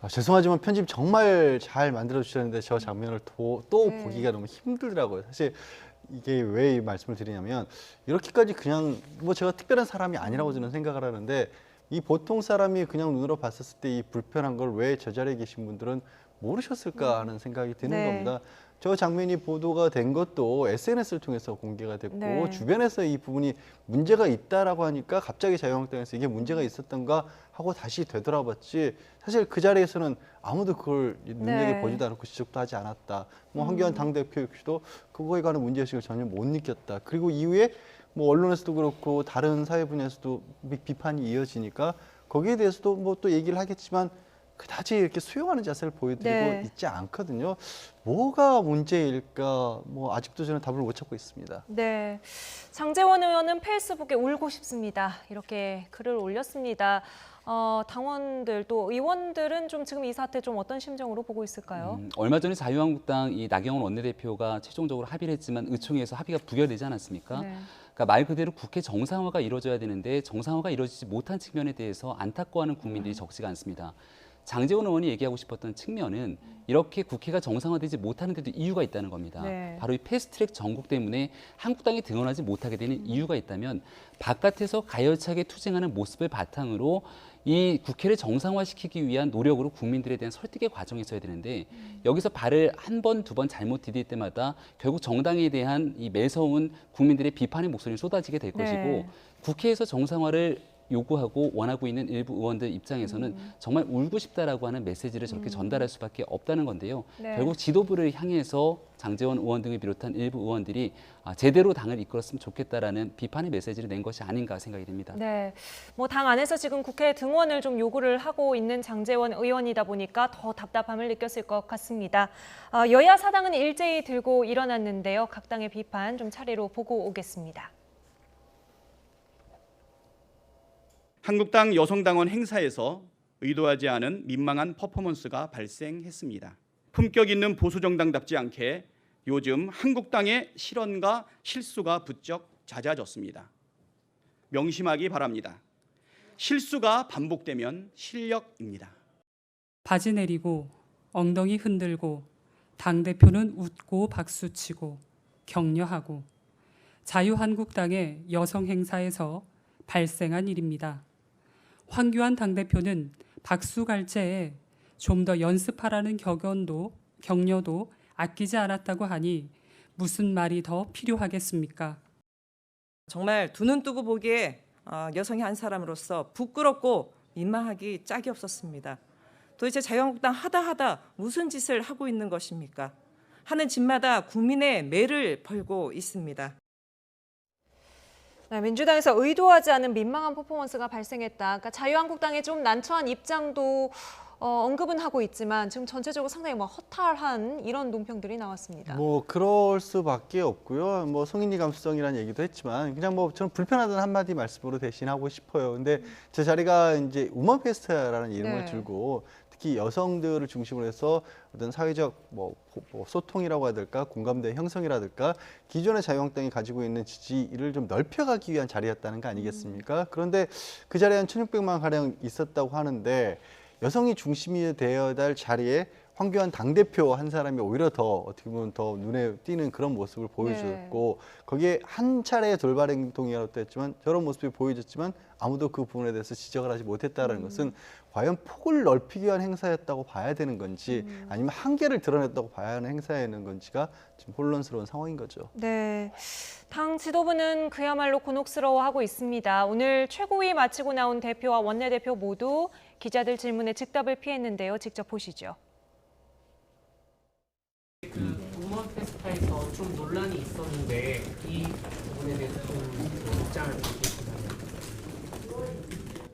죄송하지만 편집 정말 잘 만들어 주셨는데 저 장면을 또 보기가 너무 힘들더라고요. 사실 이게 왜 이 말씀을 드리냐면 이렇게까지 그냥 제가 특별한 사람이 아니라고 저는 생각을 하는데 이 보통 사람이 그냥 눈으로 봤었을 때 이 불편한 걸 왜 저 자리에 계신 분들은 모르셨을까 하는 생각이 드는 겁니다. 저 장면이 보도가 된 것도 SNS를 통해서 공개가 됐고 주변에서 이 부분이 문제가 있다라고 하니까 갑자기 자유한국당에서 이게 문제가 있었던가 하고 다시 되돌아봤지 사실 그 자리에서는 아무도 그걸 눈여겨보지도 않았고 지적도 하지 않았다. 황교안 당대표 역시도 그거에 관한 문제의식을 전혀 못 느꼈다. 그리고 이후에 언론에서도 그렇고 다른 사회 분야에서도 비판이 이어지니까 거기에 대해서도 또 얘기를 하겠지만 그다지 이렇게 수용하는 자세를 보여드리고 네. 있지 않거든요. 뭐가 문제일까? 뭐 아직도 저는 답을 못 찾고 있습니다. 네, 장제원 의원은 페이스북에 울고 싶습니다. 이렇게 글을 올렸습니다. 당원들 또 의원들은 좀 지금 이 사태 좀 어떤 심정으로 보고 있을까요? 얼마 전에 자유한국당 이 나경원 원내대표가 최종적으로 합의를 했지만 의총에서 합의가 부결되지 않았습니까? 네. 그러니까 말 그대로 국회 정상화가 이루어져야 되는데 정상화가 이루어지지 못한 측면에 대해서 안타까워하는 국민들이 적지가 않습니다. 장제원 의원이 얘기하고 싶었던 측면은 이렇게 국회가 정상화되지 못하는 데도 이유가 있다는 겁니다. 네. 바로 이 패스트트랙 정국 때문에 한국당이 등원하지 못하게 되는 이유가 있다면 바깥에서 가열차게 투쟁하는 모습을 바탕으로 이 국회를 정상화시키기 위한 노력으로 국민들에 대한 설득의 과정이 있어야 되는데 여기서 발을 한 번, 두 번 잘못 디딜 때마다 결국 정당에 대한 이 매서운 국민들의 비판의 목소리를 쏟아지게 될 것이고 네. 국회에서 정상화를 요구하고 원하고 있는 일부 의원들 입장에서는 정말 울고 싶다라고 하는 메시지를 저렇게 전달할 수밖에 없다는 건데요. 네. 결국 지도부를 향해서 장제원 의원 등을 비롯한 일부 의원들이 제대로 당을 이끌었으면 좋겠다라는 비판의 메시지를 낸 것이 아닌가 생각이 됩니다. 네, 뭐 당 안에서 지금 국회 등원을 좀 요구를 하고 있는 장제원 의원이다 보니까 더 답답함을 느꼈을 것 같습니다. 여야 사당은 일제히 들고 일어났는데요. 각 당의 비판 좀 차례로 보고 오겠습니다. 한국당 여성당원 행사에서 의도하지 않은 민망한 퍼포먼스가 발생했습니다. 품격 있는 보수정당답지 않게 요즘 한국당의 실언과 실수가 부쩍 잦아졌습니다. 명심하기 바랍니다. 실수가 반복되면 실력입니다. 바지 내리고 엉덩이 흔들고 당대표는 웃고 박수치고 격려하고 자유한국당의 여성 행사에서 발생한 일입니다. 황교안 당대표는 박수갈채에 좀 더 연습하라는 격려도 아끼지 않았다고 하니 무슨 말이 더 필요하겠습니까? 정말 두 눈 뜨고 보기에 여성의 한 사람으로서 부끄럽고 민망하기 짝이 없었습니다. 도대체 자유한국당 하다 무슨 짓을 하고 있는 것입니까? 하는 짓마다 국민의 매를 벌고 있습니다. 네, 민주당에서 의도하지 않은 민망한 퍼포먼스가 발생했다. 그러니까 자유한국당의 좀 난처한 입장도 언급은 하고 있지만 지금 전체적으로 상당히 뭐 허탈한 이런 논평들이 나왔습니다. 뭐 그럴 수밖에 없고요. 뭐 성인지 감수성이라는 얘기도 했지만 그냥 뭐 저는 불편하다는 한마디 말씀으로 대신하고 싶어요. 근데 제 자리가 이제 우먼 페스트라는 이름을 네. 들고 특히 여성들을 중심으로 해서 어떤 사회적 뭐 소통이라고 해야 될까, 공감대 형성이라든가 기존의 자유한국당이 가지고 있는 지지를 좀 넓혀가기 위한 자리였다는 거 아니겠습니까? 그런데 그 자리에 한 1,600만 가량 있었다고 하는데 여성이 중심이 되어야 할 자리에 황교안 당대표 한 사람이 오히려 더 어떻게 보면 더 눈에 띄는 그런 모습을 보여줬고 거기에 한 차례의 돌발 행동이라고 했지만 저런 모습이 보여졌지만 아무도 그 부분에 대해서 지적을 하지 못했다는 것은 과연 폭을 넓히기 위한 행사였다고 봐야 되는 건지 아니면 한계를 드러냈다고 봐야 하는 행사였는 건지가 지금 혼란스러운 상황인 거죠. 네, 당 지도부는 그야말로 곤혹스러워하고 있습니다. 오늘 최고위 마치고 나온 대표와 원내대표 모두 기자들 질문에 즉답을 피했는데요. 직접 보시죠. 우먼 페스타에서 좀 논란이 있었는데 이 부분에 대해서 좀 입장을 밝히시나요?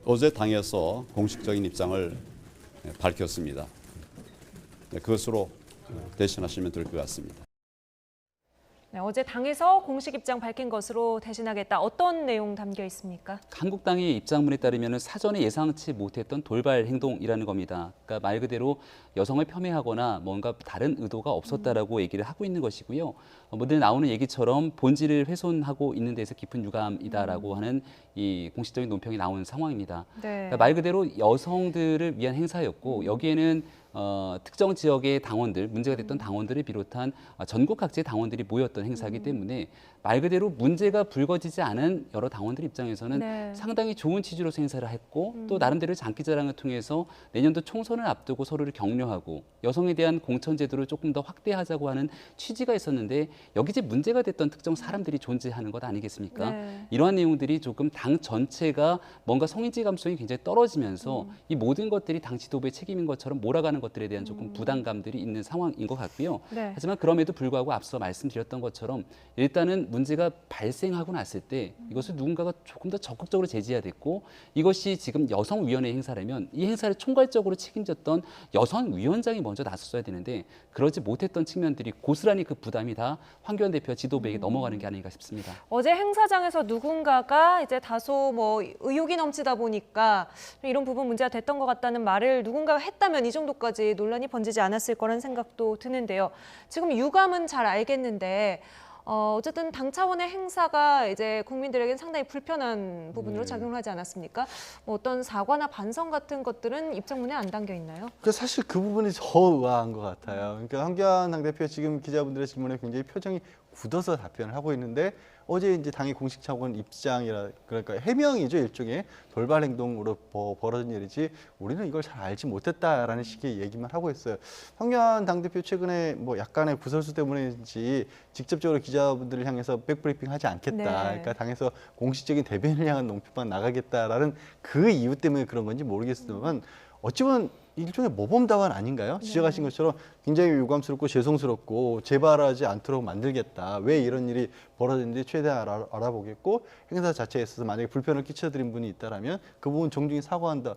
어제 당에서 공식적인 입장을 밝혔습니다. 그것으로 대신하시면 될 것 같습니다. 네, 어제 당에서 공식 입장 밝힌 것으로 대신하겠다. 어떤 내용 담겨 있습니까? 한국당의 입장문에 따르면 사전에 예상치 못했던 돌발 행동이라는 겁니다. 그러니까 말 그대로 여성을 폄훼하거나 뭔가 다른 의도가 없었다라고 얘기를 하고 있는 것이고요. 늘 나오는 얘기처럼 본질을 훼손하고 있는 데서 깊은 유감이다라고 하는 이 공식적인 논평이 나오는 상황입니다. 네. 그러니까 말 그대로 여성들을 위한 행사였고 여기에는 특정 지역의 당원들, 문제가 됐던 당원들을 비롯한 전국 각지의 당원들이 모였던 행사이기 때문에 말 그대로 문제가 불거지지 않은 여러 당원들 입장에서는 네. 상당히 좋은 취지로서 행사를 했고 또 나름대로 장기자랑을 통해서 내년도 총선을 앞두고 서로를 격려하고 여성에 대한 공천제도를 조금 더 확대하자고 하는 취지가 있었는데 여기 이제 문제가 됐던 특정 사람들이 존재하는 것 아니겠습니까? 네. 이러한 내용들이 조금 당 전체가 뭔가 성인지 감수성이 굉장히 떨어지면서 이 모든 것들이 당 지도부의 책임인 것처럼 몰아가는 것들에 대한 조금 부담감들이 있는 상황인 것 같고요. 네. 하지만 그럼에도 불구하고 앞서 말씀드렸던 것처럼 일단은 문제가 발생하고 났을 때 이것을 누군가가 조금 더 적극적으로 제지해야 됐고, 이것이 지금 여성위원회 행사라면 이 행사를 총괄적으로 책임졌던 여성위원장이 먼저 나섰어야 되는데 그러지 못했던 측면들이 고스란히 그 부담이 다 황교안 대표 지도부에게 넘어가는 게 아닌가 싶습니다. 어제 행사장에서 누군가가 이제 다소 뭐 의욕이 넘치다 보니까 이런 부분 문제가 됐던 것 같다는 말을 누군가가 했다면 이 정도까지 논란이 번지지 않았을 거라는 생각도 드는데요. 지금 유감은 잘 알겠는데 어쨌든 당 차원의 행사가 이제 국민들에게는 상당히 불편한 부분으로 작용을 하지 않았습니까? 뭐 어떤 사과나 반성 같은 것들은 입장문에 안 담겨 있나요? 사실 그 부분이 더 의아한 것 같아요. 그러니까 황교안 당대표 지금 기자분들의 질문에 굉장히 표정이 굳어서 답변을 하고 있는데 어제 이제 당의 공식 차원 입장이라 그러니까 해명이죠, 일종의 돌발 행동으로 벌어진 일이지 우리는 이걸 잘 알지 못했다라는 식의 얘기만 하고 있어요. 황교안 당대표 최근에 뭐 약간의 구설수 때문인지 직접적으로 기자분들을 향해서 백브리핑하지 않겠다. 네. 그러니까 당에서 공식적인 대변을 향한 논평만 나가겠다라는 그 이유 때문에 그런 건지 모르겠지만 어찌 보면 일종의 모범답안 아닌가요? 지적하신 것처럼 굉장히 유감스럽고 죄송스럽고 재발하지 않도록 만들겠다. 왜 이런 일이 벌어졌는지 최대한 알아보겠고 행사 자체에 있어서 만약에 불편을 끼쳐드린 분이 있다면 그 부분 정중히 사과한다.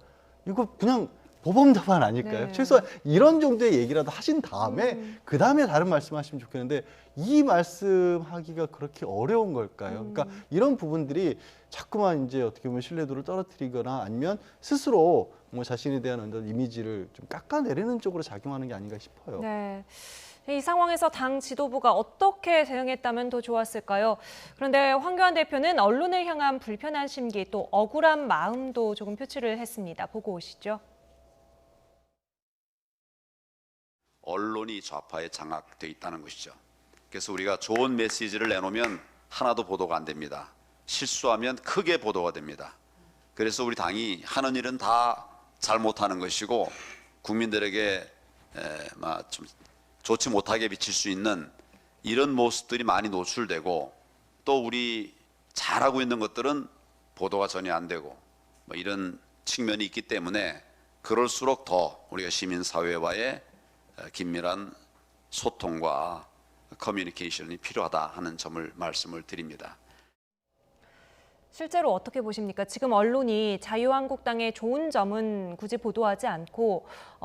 이거 그냥 모범답안 아닐까요? 네. 최소한 이런 정도의 얘기라도 하신 다음에 그 다음에 다른 말씀하시면 좋겠는데 이 말씀하기가 그렇게 어려운 걸까요? 그러니까 이런 부분들이 자꾸만 이제 어떻게 보면 신뢰도를 떨어뜨리거나 아니면 스스로 뭐 자신에 대한 어떤 이미지를 좀 깎아내리는 쪽으로 작용하는 게 아닌가 싶어요. 네. 이 상황에서 당 지도부가 어떻게 대응했다면 더 좋았을까요? 그런데 황교안 대표는 언론을 향한 불편한 심기 또 억울한 마음도 조금 표출을 했습니다. 보고 오시죠. 언론이 좌파에 장악돼 있다는 것이죠. 그래서 우리가 좋은 메시지를 내놓으면 하나도 보도가 안 됩니다. 실수하면 크게 보도가 됩니다. 그래서 우리 당이 하는 일은 다 잘못하는 것이고 국민들에게 좀 좋지 못하게 비칠 수 있는 이런 모습들이 많이 노출되고 또 우리 잘하고 있는 것들은 보도가 전혀 안 되고 뭐 이런 측면이 있기 때문에 그럴수록 더 우리가 시민사회와의 긴밀한 소통과 커뮤니케이션이 필요하다 하는 점을 말씀을 드립니다. 실제로 어떻게 보십니까? 지금 언론이 자유한국당의 좋은 점은 굳이 보도하지 않고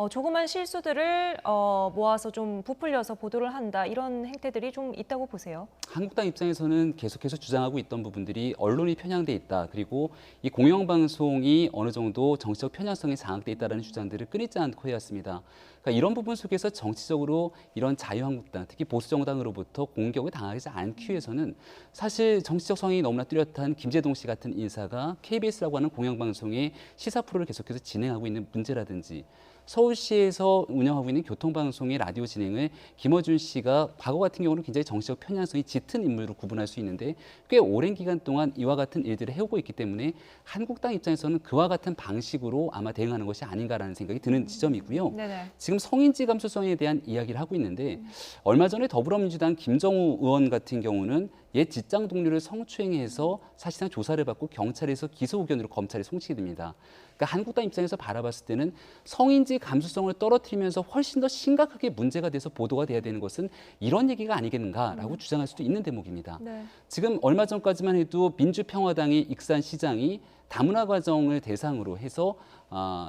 조그만 실수들을 모아서 좀 부풀려서 보도를 한다. 이런 행태들이 좀 있다고 보세요? 한국당 입장에서는 계속해서 주장하고 있던 부분들이 언론이 편향돼 있다. 그리고 이 공영방송이 어느 정도 정치적 편향성에 장악돼 있다는 주장들을 끊이지 않고 해왔습니다. 그러니까 이런 부분 속에서 정치적으로 이런 자유한국당, 특히 보수정당으로부터 공격을 당하지 않기 위해서는 사실 정치적 성향이 너무나 뚜렷한 김재동 씨 같은 인사가 KBS라고 하는 공영방송의 시사 프로를 계속해서 진행하고 있는 문제라든지 서울시에서 운영하고 있는 교통방송의 라디오 진행을 김어준 씨가 과거 같은 경우는 굉장히 정치적 편향성이 짙은 인물로 구분할 수 있는데 꽤 오랜 기간 동안 이와 같은 일들을 해오고 있기 때문에 한국당 입장에서는 그와 같은 방식으로 아마 대응하는 것이 아닌가라는 생각이 드는 지점이고요. 네네. 지금 성인지 감수성에 대한 이야기를 하고 있는데 얼마 전에 더불어민주당 김정우 의원 같은 경우는 옛 직장 동료를 성추행해서 사실상 조사를 받고 경찰에서 기소 의견으로 검찰에 송치게 됩니다. 그러니까 한국당 입장에서 바라봤을 때는 성인지 감수성을 떨어뜨리면서 훨씬 더 심각하게 문제가 돼서 보도가 돼야 되는 것은 이런 얘기가 아니겠는가라고 주장할 수도 있는 대목입니다. 네. 지금 얼마 전까지만 해도 민주평화당의 익산시장이 다문화 과정을 대상으로 해서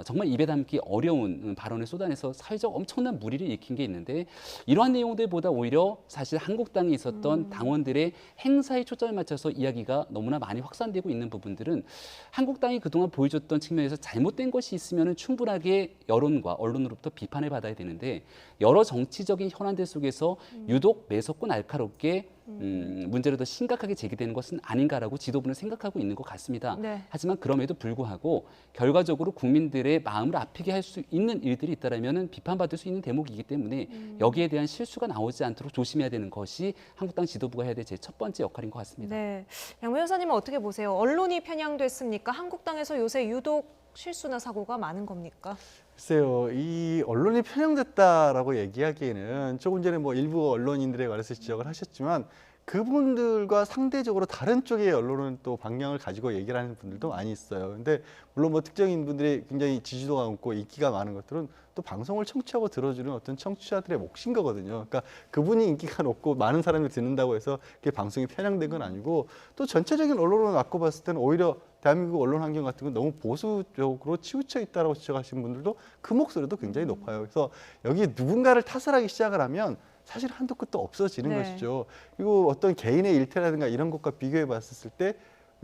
정말 입에 담기 어려운 발언을 쏟아내서 사회적 엄청난 물의를 일으킨 게 있는데 이러한 내용들보다 오히려 사실 한국당에 있었던 당원들의 행사에 초점을 맞춰서 이야기가 너무나 많이 확산되고 있는 부분들은 한국당이 그동안 보여줬던 측면에서 잘못된 것이 있으면 충분하게 여론과 언론으로부터 비판을 받아야 되는데 여러 정치적인 현안들 속에서 유독 매섭고 날카롭게 문제를 더 심각하게 제기되는 것은 아닌가라고 지도부는 생각하고 있는 것 같습니다. 네. 하지만 그럼에도 불구하고 결과적으로 국민들의 마음을 아프게 할 수 있는 일들이 있다면 비판받을 수 있는 대목이기 때문에 여기에 대한 실수가 나오지 않도록 조심해야 되는 것이 한국당 지도부가 해야 될 제 첫 번째 역할인 것 같습니다. 네. 양 변호사님은 어떻게 보세요? 언론이 편향됐습니까? 한국당에서 요새 유독 실수나 사고가 많은 겁니까? 글쎄요, 이 언론이 편향됐다라고 얘기하기에는 조금 전에 뭐 일부 언론인들에 관해서 지적을 하셨지만 그분들과 상대적으로 다른 쪽의 언론은 또 방향을 가지고 얘기를 하는 분들도 많이 있어요. 근데 물론 뭐 특정인 분들이 굉장히 지지도가 높고 인기가 많은 것들은 또 방송을 청취하고 들어주는 어떤 청취자들의 몫인 거거든요. 그러니까 그분이 인기가 높고 많은 사람이 듣는다고 해서 그게 방송이 편향된 건 아니고 또 전체적인 언론을 갖고 봤을 때는 오히려 대한민국 언론 환경 같은 건 너무 보수적으로 치우쳐 있다라고 지적하시는 분들도 그 목소리도 굉장히 높아요. 그래서 여기 누군가를 탓을 하기 시작을 하면 사실 한도 끝도 없어지는 네. 것이죠. 그리고 어떤 개인의 일태라든가 이런 것과 비교해 봤을 때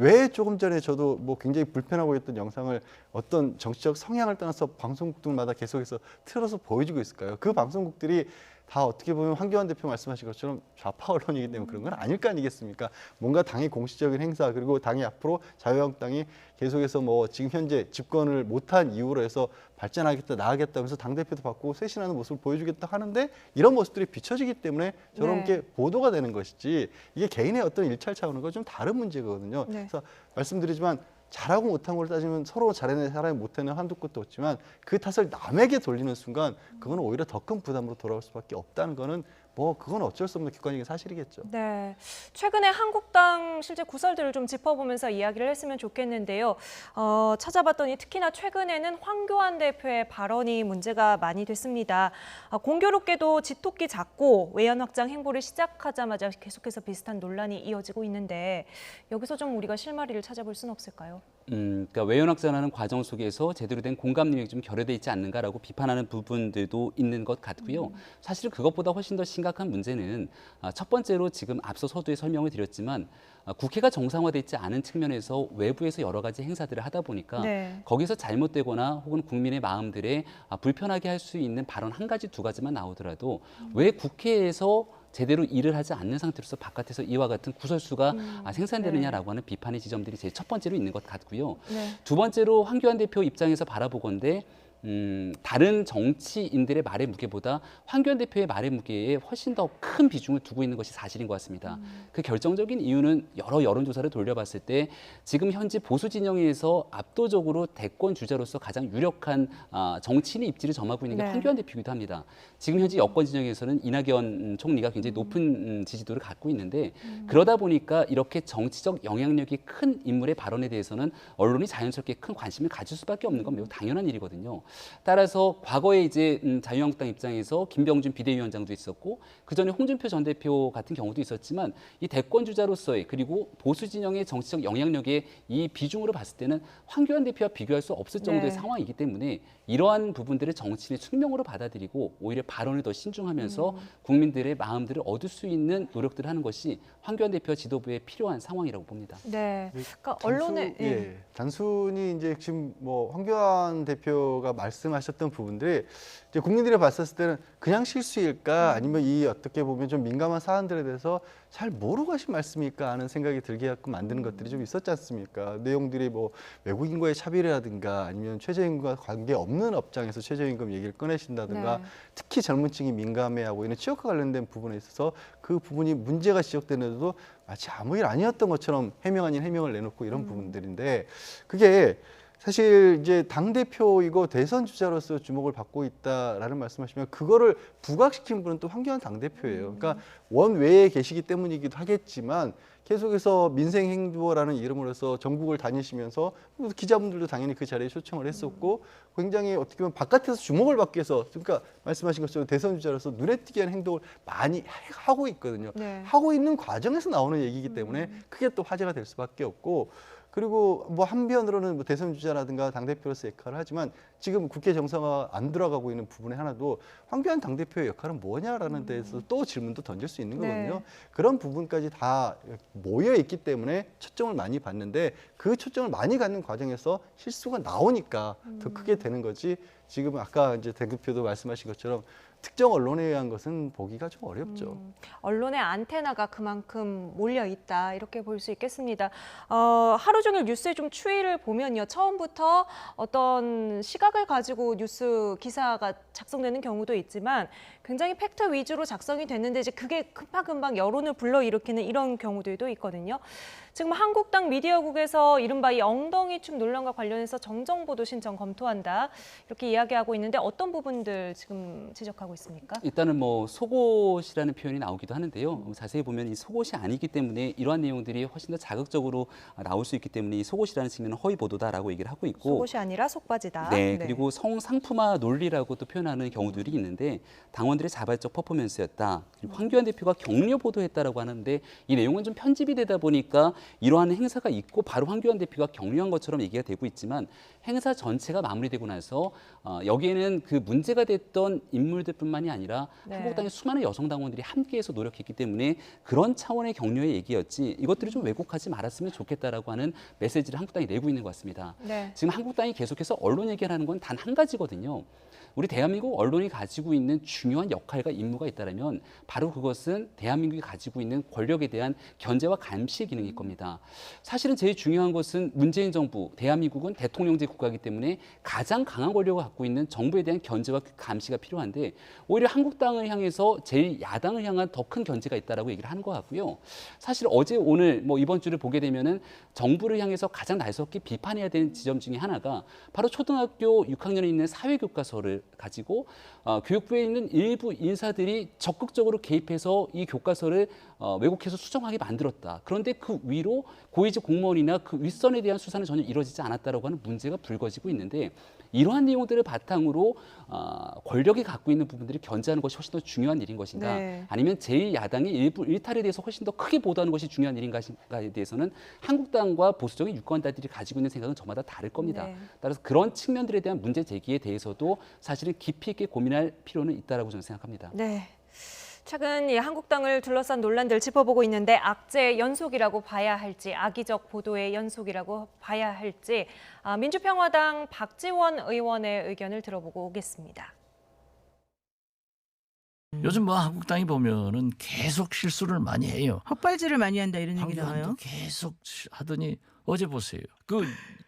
왜 조금 전에 저도 뭐 굉장히 불편하고 있던 영상을 어떤 정치적 성향을 떠나서 방송국들마다 계속해서 틀어서 보여주고 있을까요? 그 방송국들이 다 어떻게 보면 황교안 대표 말씀하신 것처럼 좌파 언론이기 때문에 그런 건 아닐 거 아니겠습니까? 뭔가 당의 공식적인 행사 그리고 당이 앞으로 자유한국당이 계속해서 뭐 지금 현재 집권을 못한 이유로 해서 발전하겠다, 나아가겠다면서 당대표도 바꾸고 쇄신하는 모습을 보여주겠다 하는데 이런 모습들이 비춰지기 때문에 저렇게 보도가 되는 것이지 이게 개인의 어떤 일찰 차원과 좀 다른 문제거든요. 그래서 말씀드리지만 잘하고 못한 걸 따지면 서로 잘해낸 사람이 못해낸 한도 끝도 없지만 그 탓을 남에게 돌리는 순간 그건 오히려 더 큰 부담으로 돌아올 수밖에 없다는 거는 뭐 그건 어쩔 수 없는 객관적인 사실이겠죠. 네, 최근에 한국당 실제 구설들을 좀 짚어보면서 이야기를 했으면 좋겠는데요. 찾아봤더니 특히나 최근에는 황교안 대표의 발언이 문제가 많이 됐습니다. 공교롭게도 지토끼 잡고 외연 확장 행보를 시작하자마자 계속해서 비슷한 논란이 이어지고 있는데 여기서 좀 우리가 실마리를 찾아볼 수는 없을까요? 그러니까 외연 확장하는 과정 속에서 제대로 된 공감 능력이 좀 결여돼 있지 않는가라고 비판하는 부분들도 있는 것 같고요. 사실 그것보다 훨씬 더 심각한 문제는 첫 번째로 지금 앞서 서두에 설명을 드렸지만 국회가 정상화돼 있지 않은 측면에서 외부에서 여러 가지 행사들을 하다 보니까 거기서 잘못되거나 혹은 국민의 마음들에 불편하게 할 수 있는 발언 한 가지 두 가지만 나오더라도 왜 국회에서 제대로 일을 하지 않는 상태로서 바깥에서 이와 같은 구설수가 생산되느냐라고 하는 비판의 지점들이 제일 첫 번째로 있는 것 같고요. 두 번째로 황교안 대표 입장에서 바라보건대 다른 정치인들의 말의 무게보다 황교안 대표의 말의 무게에 훨씬 더 큰 비중을 두고 있는 것이 사실인 것 같습니다. 그 결정적인 이유는 여러 여론조사를 돌려봤을 때 지금 현재 보수 진영에서 압도적으로 대권 주자로서 가장 유력한 정치인의 입지를 점하고 있는 게 황교안 대표이기도 합니다. 지금 현재 여권 진영에서는 이낙연 총리가 굉장히 높은 지지도를 갖고 있는데 그러다 보니까 이렇게 정치적 영향력이 큰 인물의 발언에 대해서는 언론이 자연스럽게 큰 관심을 가질 수밖에 없는 건 매우 당연한 일이거든요. 따라서 과거에 이제 자유한국당 입장에서 김병준 비대위원장도 있었고 그 전에 홍준표 전 대표 같은 경우도 있었지만 이 대권 주자로서의 그리고 보수 진영의 정치적 영향력의 이 비중으로 봤을 때는 황교안 대표와 비교할 수 없을 정도의 상황이기 때문에 이러한 부분들을 정치인의 숙명으로 받아들이고 오히려 발언을 더 신중하면서 국민들의 마음들을 얻을 수 있는 노력들을 하는 것이 황교안 대표 지도부에 필요한 상황이라고 봅니다. 네, 그러니까 언론에 단순히 이제 지금 뭐 황교안 대표가 말씀하셨던 부분들이 이제 국민들이 봤었을 때는 그냥 실수일까 아니면 이 어떻게 보면 좀 민감한 사안들에 대해서 잘 모르고 하신 말씀일까 하는 생각이 들게 갖고 만드는 것들이 좀 있었지 않습니까? 내용들이 뭐 외국인과의 차별이라든가 아니면 최저임금과 관계없는 업장에서 최저임금 얘기를 꺼내신다든가 특히 젊은 층이 민감해하고 있는 취업과 관련된 부분에 있어서 그 부분이 문제가 지적되는데도 마치 아무 일 아니었던 것처럼 해명 아닌 해명을 내놓고 이런 부분들인데 그게 사실 이제 당대표이고 대선 주자로서 주목을 받고 있다라는 말씀하시면 그거를 부각시킨 분은 또 황교안 당대표예요. 그러니까 원외에 계시기 때문이기도 하겠지만 계속해서 민생행보라는 이름으로서 전국을 다니시면서 기자분들도 당연히 그 자리에 초청을 했었고 굉장히 어떻게 보면 바깥에서 주목을 받기 위해서 그러니까 말씀하신 것처럼 대선 주자로서 눈에 띄게 하는 행동을 많이 하고 있거든요. 하고 있는 과정에서 나오는 얘기이기 때문에 그게 또 화제가 될 수밖에 없고 그리고 뭐 한편으로는 뭐 대선 주자라든가 당대표로서 역할을 하지만 지금 국회 정상화 안 들어가고 있는 부분에 하나도 황교안 당대표의 역할은 뭐냐라는 데에서 또 질문도 던질 수 있는 거거든요. 그런 부분까지 다 모여 있기 때문에 초점을 많이 받는데 그 초점을 많이 갖는 과정에서 실수가 나오니까 더 크게 되는 거지 지금 아까 이제 대표도 말씀하신 것처럼 특정 언론에 의한 것은 보기가 좀 어렵죠. 언론의 안테나가 그만큼 몰려 있다 이렇게 볼 수 있겠습니다. 하루 종일 뉴스의 좀 추이를 보면요. 처음부터 어떤 시각을 가지고 뉴스 기사가 작성되는 경우도 있지만 굉장히 팩트 위주로 작성이 됐는데 이제 그게 금방금방 여론을 불러일으키는 이런 경우들도 있거든요. 지금 한국당 미디어국에서 이른바 이 엉덩이춤 논란과 관련해서 정정보도 신청 검토한다 이렇게 이야기하고 있는데 어떤 부분들 지금 지적하고 있습니까? 일단은 뭐 속옷이라는 표현이 나오기도 하는데요. 자세히 보면 이 속옷이 아니기 때문에 이러한 내용들이 훨씬 더 자극적으로 나올 수 있기 때문에 이 속옷이라는 측면은 허위 보도다라고 얘기를 하고 있고 속옷이 아니라 속바지다. 네, 그리고 성상품화 논리라고 또 표현하는 경우들이 있는데 당원들의 자발적 퍼포먼스였다. 그리고 황교안 대표가 격려 보도했다라고 하는데 이 내용은 좀 편집이 되다 보니까 이러한 행사가 있고 바로 황교안 대표가 격려한 것처럼 얘기가 되고 있지만 행사 전체가 마무리되고 나서 여기에는 그 문제가 됐던 인물들뿐만이 아니라 네. 한국당의 수많은 여성 당원들이 함께해서 노력했기 때문에 그런 차원의 격려의 얘기였지 이것들이 좀 왜곡하지 말았으면 좋겠다라고 하는 메시지를 한국당이 내고 있는 것 같습니다. 네. 지금 한국당이 계속해서 언론 얘기를 하는 건 단 한 가지거든요. 우리 대한민국 언론이 가지고 있는 중요한 역할과 임무가 있다면 바로 그것은 대한민국이 가지고 있는 권력에 대한 견제와 감시의 기능일 겁니다. 사실은 제일 중요한 것은 문재인 정부, 대한민국은 대통령제 국가이기 때문에 가장 강한 권력을 갖고 있는 정부에 대한 견제와 감시가 필요한데 오히려 한국당을 향해서 제일 야당을 향한 더 큰 견제가 있다라고 얘기를 하는 것 같고요. 사실 어제 오늘 뭐 이번 주를 보게 되면은 정부를 향해서 가장 날카롭게 비판해야 되는 지점 중에 하나가 바로 초등학교 6학년에 있는 사회교과서를 가지고 교육부에 있는 일부 인사들이 적극적으로 개입해서 이 교과서를 왜곡해서 수정하게 만들었다. 그런데 그 위로 고위직 공무원이나 그 윗선에 대한 수사는 전혀 이루어지지 않았다라고 하는 문제가 불거지고 있는데 이러한 내용들을 바탕으로 권력이 갖고 있는 부분들을 견제하는 것이 훨씬 더 중요한 일인 것인가 네. 아니면 제1야당의 일부 일탈에 대해서 훨씬 더 크게 보도하는 것이 중요한 일인가에 대해서는 한국당과 보수적인 유권자들이 가지고 있는 생각은 저마다 다를 겁니다. 네. 따라서 그런 측면들에 대한 문제 제기에 대해서도 사실은 깊이 있게 고민할 필요는 있다라고 저는 생각합니다. 네. 최근 이 한국당을 둘러싼 논란들 짚어보고 있는데 악재의 연속이라고 봐야 할지 악의적 보도의 연속이라고 봐야 할지 민주평화당 박지원 의원의 의견을 들어보고 오겠습니다. 요즘 뭐 한국당이 보면은 계속 실수를 많이 해요. 헛발질을 많이 한다 이런 얘기 황교안도 나와요. 계속 하더니 어제 보세요. 그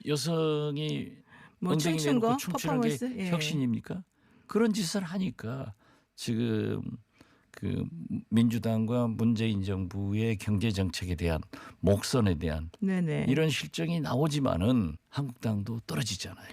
여성이 뭐 엉덩이 춤춘 내놓고 거? 춤추는 게 퍼포먼스? 예. 혁신입니까? 그런 짓을 하니까 지금 그 민주당과 문재인 정부의 경제 정책에 대한 목선에 대한 네네. 이런 실정이 나오지만은 한국당도 떨어지잖아요.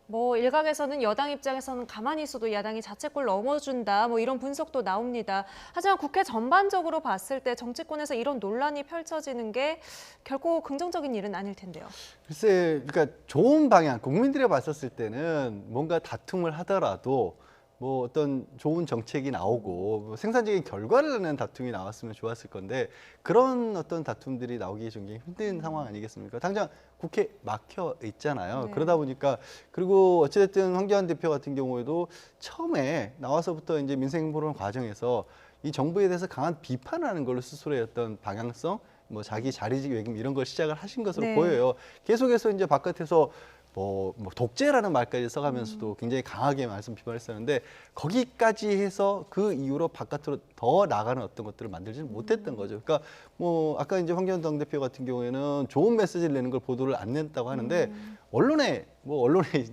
뭐 일각에서는 여당 입장에서는 가만히 있어도 야당이 자책골 넘어준다 뭐 이런 분석도 나옵니다. 하지만 국회 전반적으로 봤을 때 정치권에서 이런 논란이 펼쳐지는 게 결코 긍정적인 일은 아닐 텐데요. 글쎄, 그러니까 좋은 방향, 국민들이 봤었을 때는 뭔가 다툼을 하더라도 뭐 어떤 좋은 정책이 나오고 뭐 생산적인 결과를 내는 다툼이 나왔으면 좋았을 건데 그런 어떤 다툼들이 나오기 좀 힘든 상황 아니겠습니까? 당장 국회 막혀 있잖아요. 네. 그러다 보니까 그리고 어찌됐든 황교안 대표 같은 경우에도 처음에 나와서부터 이제 민생포럼 과정에서 이 정부에 대해서 강한 비판하는 걸로 스스로의 어떤 방향성, 뭐 자기 자리직 외김 이런 걸 시작을 하신 것으로 네. 보여요. 계속해서 이제 바깥에서 뭐 독재라는 말까지 써가면서도 굉장히 강하게 말씀 비판했었는데 거기까지 해서 그 이후로 바깥으로 더 나가는 어떤 것들을 만들지는 못했던 거죠. 그러니까 뭐 아까 이제 황교안 당대표 같은 경우에는 좋은 메시지를 내는 걸 보도를 안 냈다고 하는데 언론의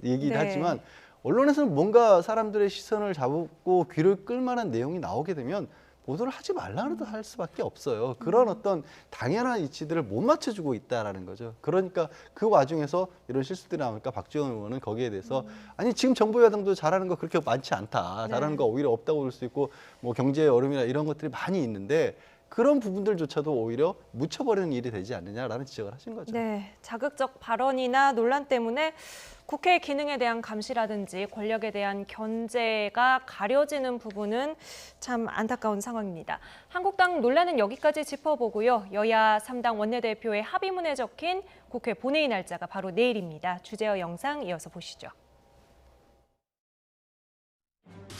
얘기긴 네. 하지만 언론에서는 뭔가 사람들의 시선을 잡고 귀를 끌만한 내용이 나오게 되면 보도를 하지 말라고 할 수밖에 없어요. 그런 어떤 당연한 이치들을 못 맞춰주고 있다라는 거죠. 그러니까 그 와중에서 이런 실수들이 나오니까 박지원 의원은 거기에 대해서 아니 지금 정부 여당도 잘하는 거 그렇게 많지 않다. 잘하는 거 오히려 없다고 볼 수 있고 뭐 경제의 어려움이나 이런 것들이 많이 있는데 그런 부분들조차도 오히려 묻혀버리는 일이 되지 않느냐라는 지적을 하신 거죠. 네, 자극적 발언이나 논란 때문에 국회의 기능에 대한 감시라든지 권력에 대한 견제가 가려지는 부분은 참 안타까운 상황입니다. 한국당 논란은 여기까지 짚어보고요. 여야 3당 원내대표의 합의문에 적힌 국회 본회의 날짜가 바로 내일입니다. 주제어 영상 이어서 보시죠.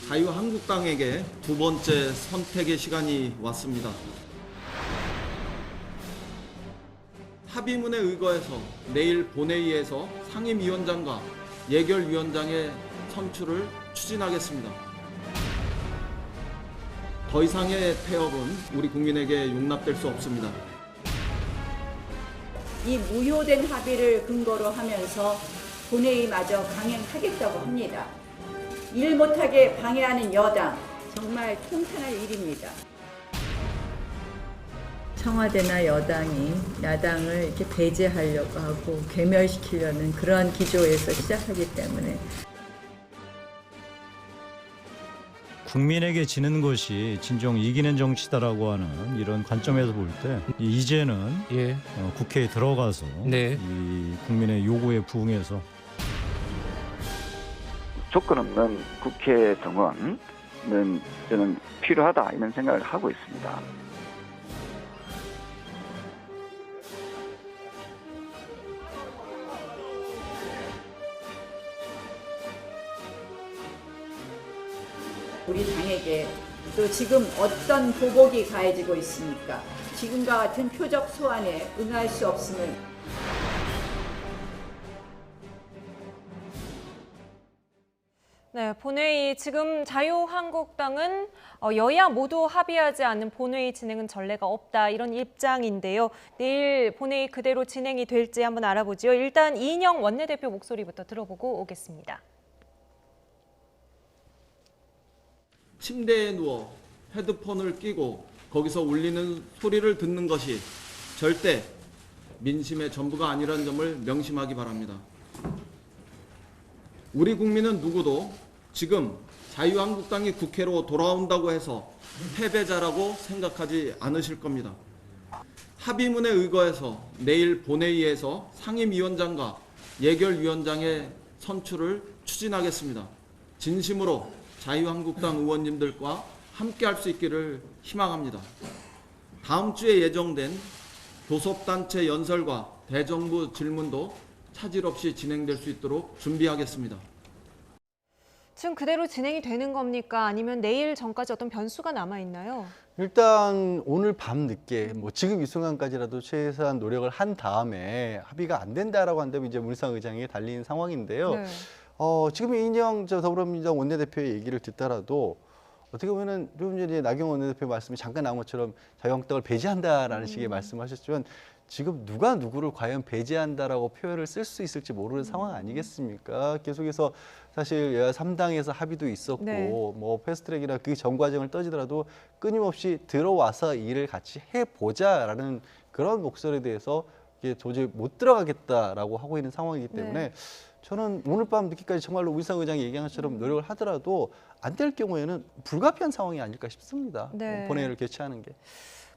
자유한국당에게 두 번째 선택의 시간이 왔습니다. 합의문에 의거해서 내일 본회의에서 상임위원장과 예결위원장의 선출을 추진하겠습니다. 더 이상의 태업은 우리 국민에게 용납될 수 없습니다. 이 무효된 합의를 근거로 하면서 본회의마저 강행하겠다고 합니다. 일 못하게 방해하는 여당, 정말 통탄할 일입니다. 청와대나 여당이 야당을 이렇게 배제하려고 하고 괴멸시키려는 그러한 기조에서 시작하기 때문에 국민에게 지는 것이 진정 이기는 정치다라고 하는 이런 관점에서 볼 때 이제는 국회에 들어가서 이 국민의 요구에 부응해서 조건 없는 국회 정원은 저는 필요하다 이런 생각을 하고 있습니다. 우리 당에게 또 지금 어떤 보복이 가해지고 있습니까? 지금과 같은 표적 소환에 응할 수 없음을 네, 본회의 지금 자유한국당은 여야 모두 합의하지 않는 본회의 진행은 전례가 없다 이런 입장인데요. 내일 본회의 그대로 진행이 될지 한번 알아보죠. 일단 이인영 원내대표 목소리부터 들어보고 오겠습니다. 침대에 누워 헤드폰을 끼고 거기서 울리는 소리를 듣는 것이 절대 민심의 전부가 아니라는 점을 명심하기 바랍니다. 우리 국민은 누구도 지금 자유한국당이 국회로 돌아온다고 해서 패배자라고 생각하지 않으실 겁니다. 합의문에 의거해서 내일 본회의에서 상임위원장과 예결위원장의 선출을 추진하겠습니다. 진심으로 자유한국당 의원님들과 함께할 수 있기를 희망합니다. 다음 주에 예정된 교섭단체 연설과 대정부 질문도 차질 없이 진행될 수 있도록 준비하겠습니다. 지금 그대로 진행이 되는 겁니까? 아니면 내일 전까지 어떤 변수가 남아있나요? 일단 오늘 밤 늦게 지금 이 순간까지라도 최대한 노력을 한 다음에 합의가 안 된다라고 한다면 이제 문희상 의장이 달린 상황인데요. 네. 지금 이인영 더불어민주당 원내대표의 얘기를 듣더라도 어떻게 보면은 좀 전에 나경원 원내대표 말씀이 잠깐 나온 것처럼 자유한국당을 배제한다라는 식의 말씀하셨지만 지금 누가 누구를 과연 배제한다라고 표현을 쓸 수 있을지 모르는 상황 아니겠습니까? 계속해서 사실 여야 3당에서 합의도 있었고 뭐 패스트트랙이나 그 전 과정을 떠지더라도 끊임없이 들어와서 일을 같이 해보자라는 그런 목소리에 대해서 이게 도저히 못 들어가겠다라고 하고 있는 상황이기 때문에 저는 오늘 밤 늦게까지 정말로 문희상 의장이 얘기한 것처럼 노력을 하더라도 안 될 경우에는 불가피한 상황이 아닐까 싶습니다. 본회의를 개최하는 게.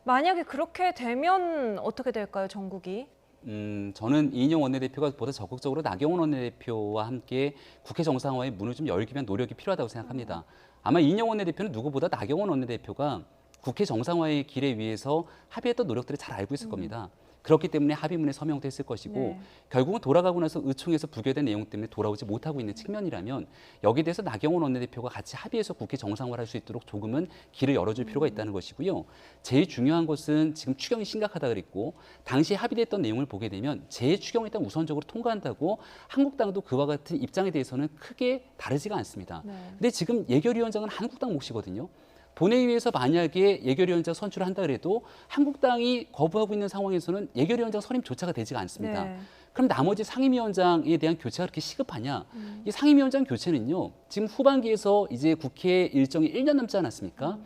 만약에 그렇게 되면 어떻게 될까요, 전국이? 저는 이인영 원내대표가 보다 적극적으로 나경원 원내대표와 함께 국회 정상화의 문을 좀 열기 위한 노력이 필요하다고 생각합니다. 아마 이인영 원내대표는 누구보다 나경원 원내대표가 국회 정상화의 길에 위해서 합의했던 노력들을 잘 알고 있을 겁니다. 그렇기 때문에 합의문에 서명도 했을 것이고 결국은 돌아가고 나서 의총에서 부결된 내용 때문에 돌아오지 못하고 있는 측면이라면 여기에 대해서 나경원 원내대표가 같이 합의해서 국회 정상화를 할 수 있도록 조금은 길을 열어줄 필요가 있다는 것이고요. 제일 중요한 것은 지금 추경이 심각하다 그랬고 당시에 합의됐던 내용을 보게 되면 재추경을 일단 우선적으로 통과한다고 한국당도 그와 같은 입장에 대해서는 크게 다르지가 않습니다. 근데 지금 예결위원장은 한국당 몫이거든요. 본회의에서 만약에 예결위원장 선출을 한다 그래도 한국당이 거부하고 있는 상황에서는 예결위원장 선임조차가 되지가 않습니다. 그럼 나머지 상임위원장에 대한 교체가 그렇게 시급하냐? 이 상임위원장 교체는요. 지금 후반기에서 이제 국회 일정이 1년 남지 않았습니까?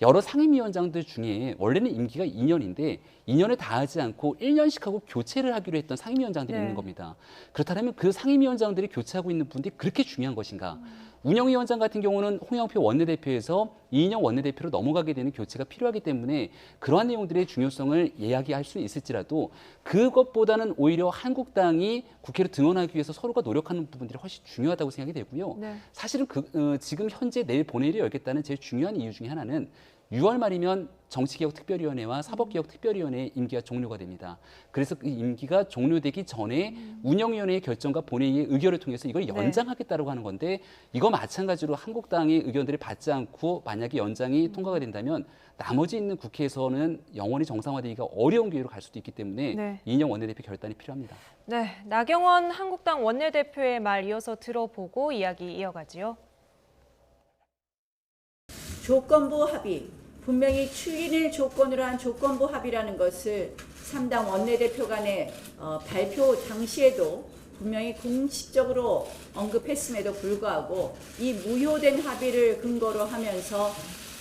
여러 상임위원장들 중에 원래는 임기가 2년인데 2년에 다 하지 않고 1년씩 하고 교체를 하기로 했던 상임위원장들이 있는 겁니다. 그렇다면 그 상임위원장들이 교체하고 있는 분들이 그렇게 중요한 것인가? 운영위원장 같은 경우는 홍영표 원내대표에서 이인영 원내대표로 넘어가게 되는 교체가 필요하기 때문에 그러한 내용들의 중요성을 이야기할 수 있을지라도 그것보다는 오히려 한국당이 국회로 등원하기 위해서 서로가 노력하는 부분들이 훨씬 중요하다고 생각이 되고요. 사실은 지금 현재 내일 본회의를 열겠다는 제일 중요한 이유 중에 하나는 6월 말이면 정치개혁특별위원회와 사법개혁특별위원회의 임기가 종료가 됩니다. 그래서 그 임기가 종료되기 전에 운영위원회의 결정과 본회의의 의결을 통해서 이걸 연장하겠다고 하는 건데 이거 마찬가지로 한국당의 의견들을 받지 않고 만약에 연장이 통과가 된다면 나머지 있는 국회에서는 영원히 정상화되기가 어려운 기회로 갈 수도 있기 때문에 이인영 원내대표 결단이 필요합니다. 네, 나경원 한국당 원내대표의 말 이어서 들어보고 이야기 이어가지요. 조건부 합의, 분명히 추인을 조건으로 한 조건부 합의라는 것을 3당 원내대표 간의 발표 당시에도 분명히 공식적으로 언급했음에도 불구하고 이 무효된 합의를 근거로 하면서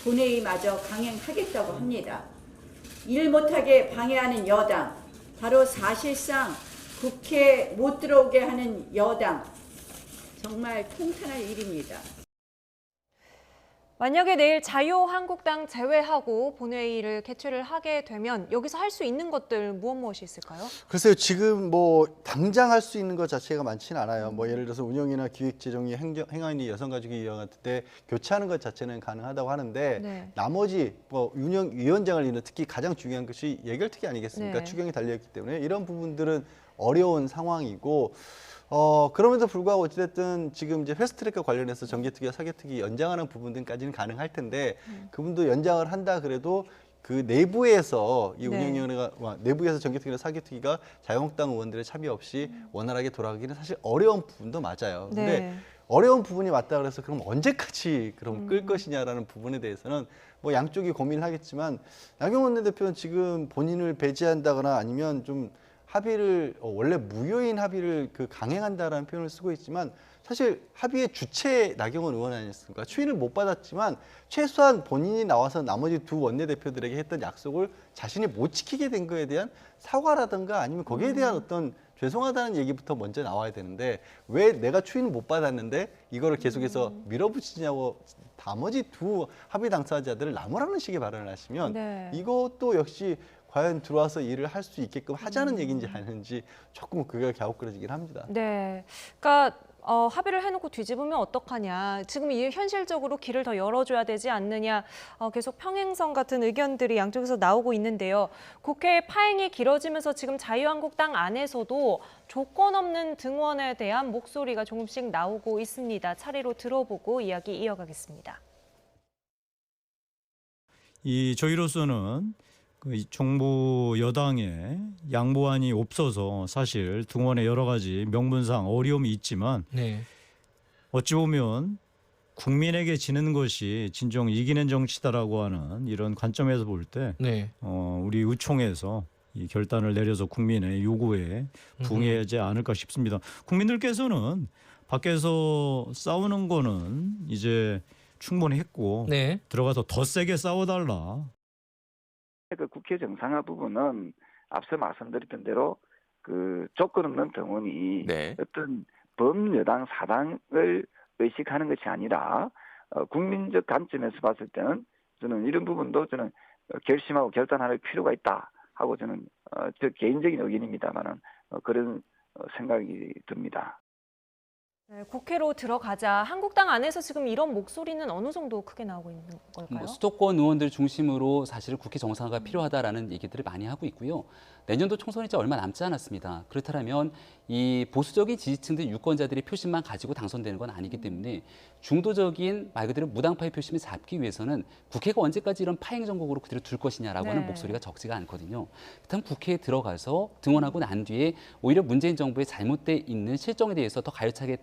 본회의마저 강행하겠다고 합니다. 일 못하게 방해하는 여당, 바로 사실상 국회에 못 들어오게 하는 여당, 정말 통탄할 일입니다. 만약에 내일 자유한국당 제외하고 본회의를 개최를 하게 되면 여기서 할 수 있는 것들 무엇이 있을까요? 글쎄요, 지금 뭐 당장 할 수 있는 것 자체가 많지는 않아요. 뭐 예를 들어서 운영이나 기획재정위, 행안위, 여성가족위원 같은 때 교체하는 것 자체는 가능하다고 하는데 네. 나머지 뭐 운영위원장을 잇는 특히 가장 중요한 것이 예결특위 아니겠습니까? 네. 추경이 달려있기 때문에 이런 부분들은 어려운 상황이고 그럼에도 불구하고 어찌됐든 지금 이제 패스트트랙과 관련해서 정개특위와 사개특위 연장하는 부분들까지는 가능할 텐데 그분도 연장을 한다 그래도 그 내부에서 이 네. 운영위원회가 내부에서 정개특위나 사개특위가 자유한국당 의원들의 참여 없이 원활하게 돌아가기는 사실 어려운 부분도 맞아요. 근데 네. 어려운 부분이 맞다 그래서 그럼 언제까지 그럼 끌 것이냐라는 부분에 대해서는 뭐 양쪽이 고민을 하겠지만 나경원 원내대표는 지금 본인을 배제한다거나 아니면 좀 합의를 원래 무효인 합의를 강행한다라는 표현을 쓰고 있지만 사실 합의의 주체 나경원 의원 아니었습니까? 추인을 못 받았지만 최소한 본인이 나와서 나머지 두 원내대표들에게 했던 약속을 자신이 못 지키게 된 거에 대한 사과라든가 아니면 거기에 대한 어떤 죄송하다는 얘기부터 먼저 나와야 되는데 왜 내가 추인을 못 받았는데 이거를 계속해서 밀어붙이냐고 나머지 두 합의 당사자들을 나무라는 식의 발언을 하시면 네. 이것도 역시 과연 들어와서 일을 할 수 있게끔 하자는 얘기인지 아닌지 조금 그게 갸우거려지긴 합니다. 네, 그러니까 합의를 해놓고 뒤집으면 어떡하냐. 지금 이 현실적으로 길을 더 열어줘야 되지 않느냐. 계속 평행선 같은 의견들이 양쪽에서 나오고 있는데요. 국회 파행이 길어지면서 지금 자유한국당 안에서도 조건 없는 등원에 대한 목소리가 조금씩 나오고 있습니다. 차례로 들어보고 이야기 이어가겠습니다. 저희로서는 이 정부 여당의 양보안이 없어서 사실 등원에 여러 가지 명분상 어려움이 있지만 어찌 보면 국민에게 지는 것이 진정 이기는 정치다라고 하는 이런 관점에서 볼 때 우리 의총에서 이 결단을 내려서 국민의 요구에 부응하지 않을까 싶습니다. 국민들께서는 밖에서 싸우는 거는 이제 충분히 했고 들어가서 더 세게 싸워달라. 그 국회 정상화 부분은 앞서 말씀드렸던 대로 그 조건 없는 등원이 어떤 범여당 사당을 의식하는 것이 아니라 국민적 관점에서 봤을 때는 저는 이런 부분도 저는 결심하고 결단할 필요가 있다 하고 저는 저 개인적인 의견입니다만은 그런 생각이 듭니다. 네, 국회로 들어가자. 한국당 안에서 지금 이런 목소리는 어느 정도 크게 나오고 있는 걸까요? 수도권 의원들 중심으로 사실 국회 정상화가 필요하다라는 얘기들을 많이 하고 있고요. 내년도 총선이 이제 얼마 남지 않았습니다. 그렇다면 이 보수적인 지지층들 유권자들의 표심만 가지고 당선되는 건 아니기 때문에 중도적인 말 그대로 무당파의 표심을 잡기 위해서는 국회가 언제까지 이런 파행 정국으로 그대로 둘 것이냐라고 하는 목소리가 적지가 않거든요. 그렇다면 국회에 들어가서 등원하고 난 뒤에 오히려 문재인 정부의 잘못돼 있는 실정에 대해서 더 가열차게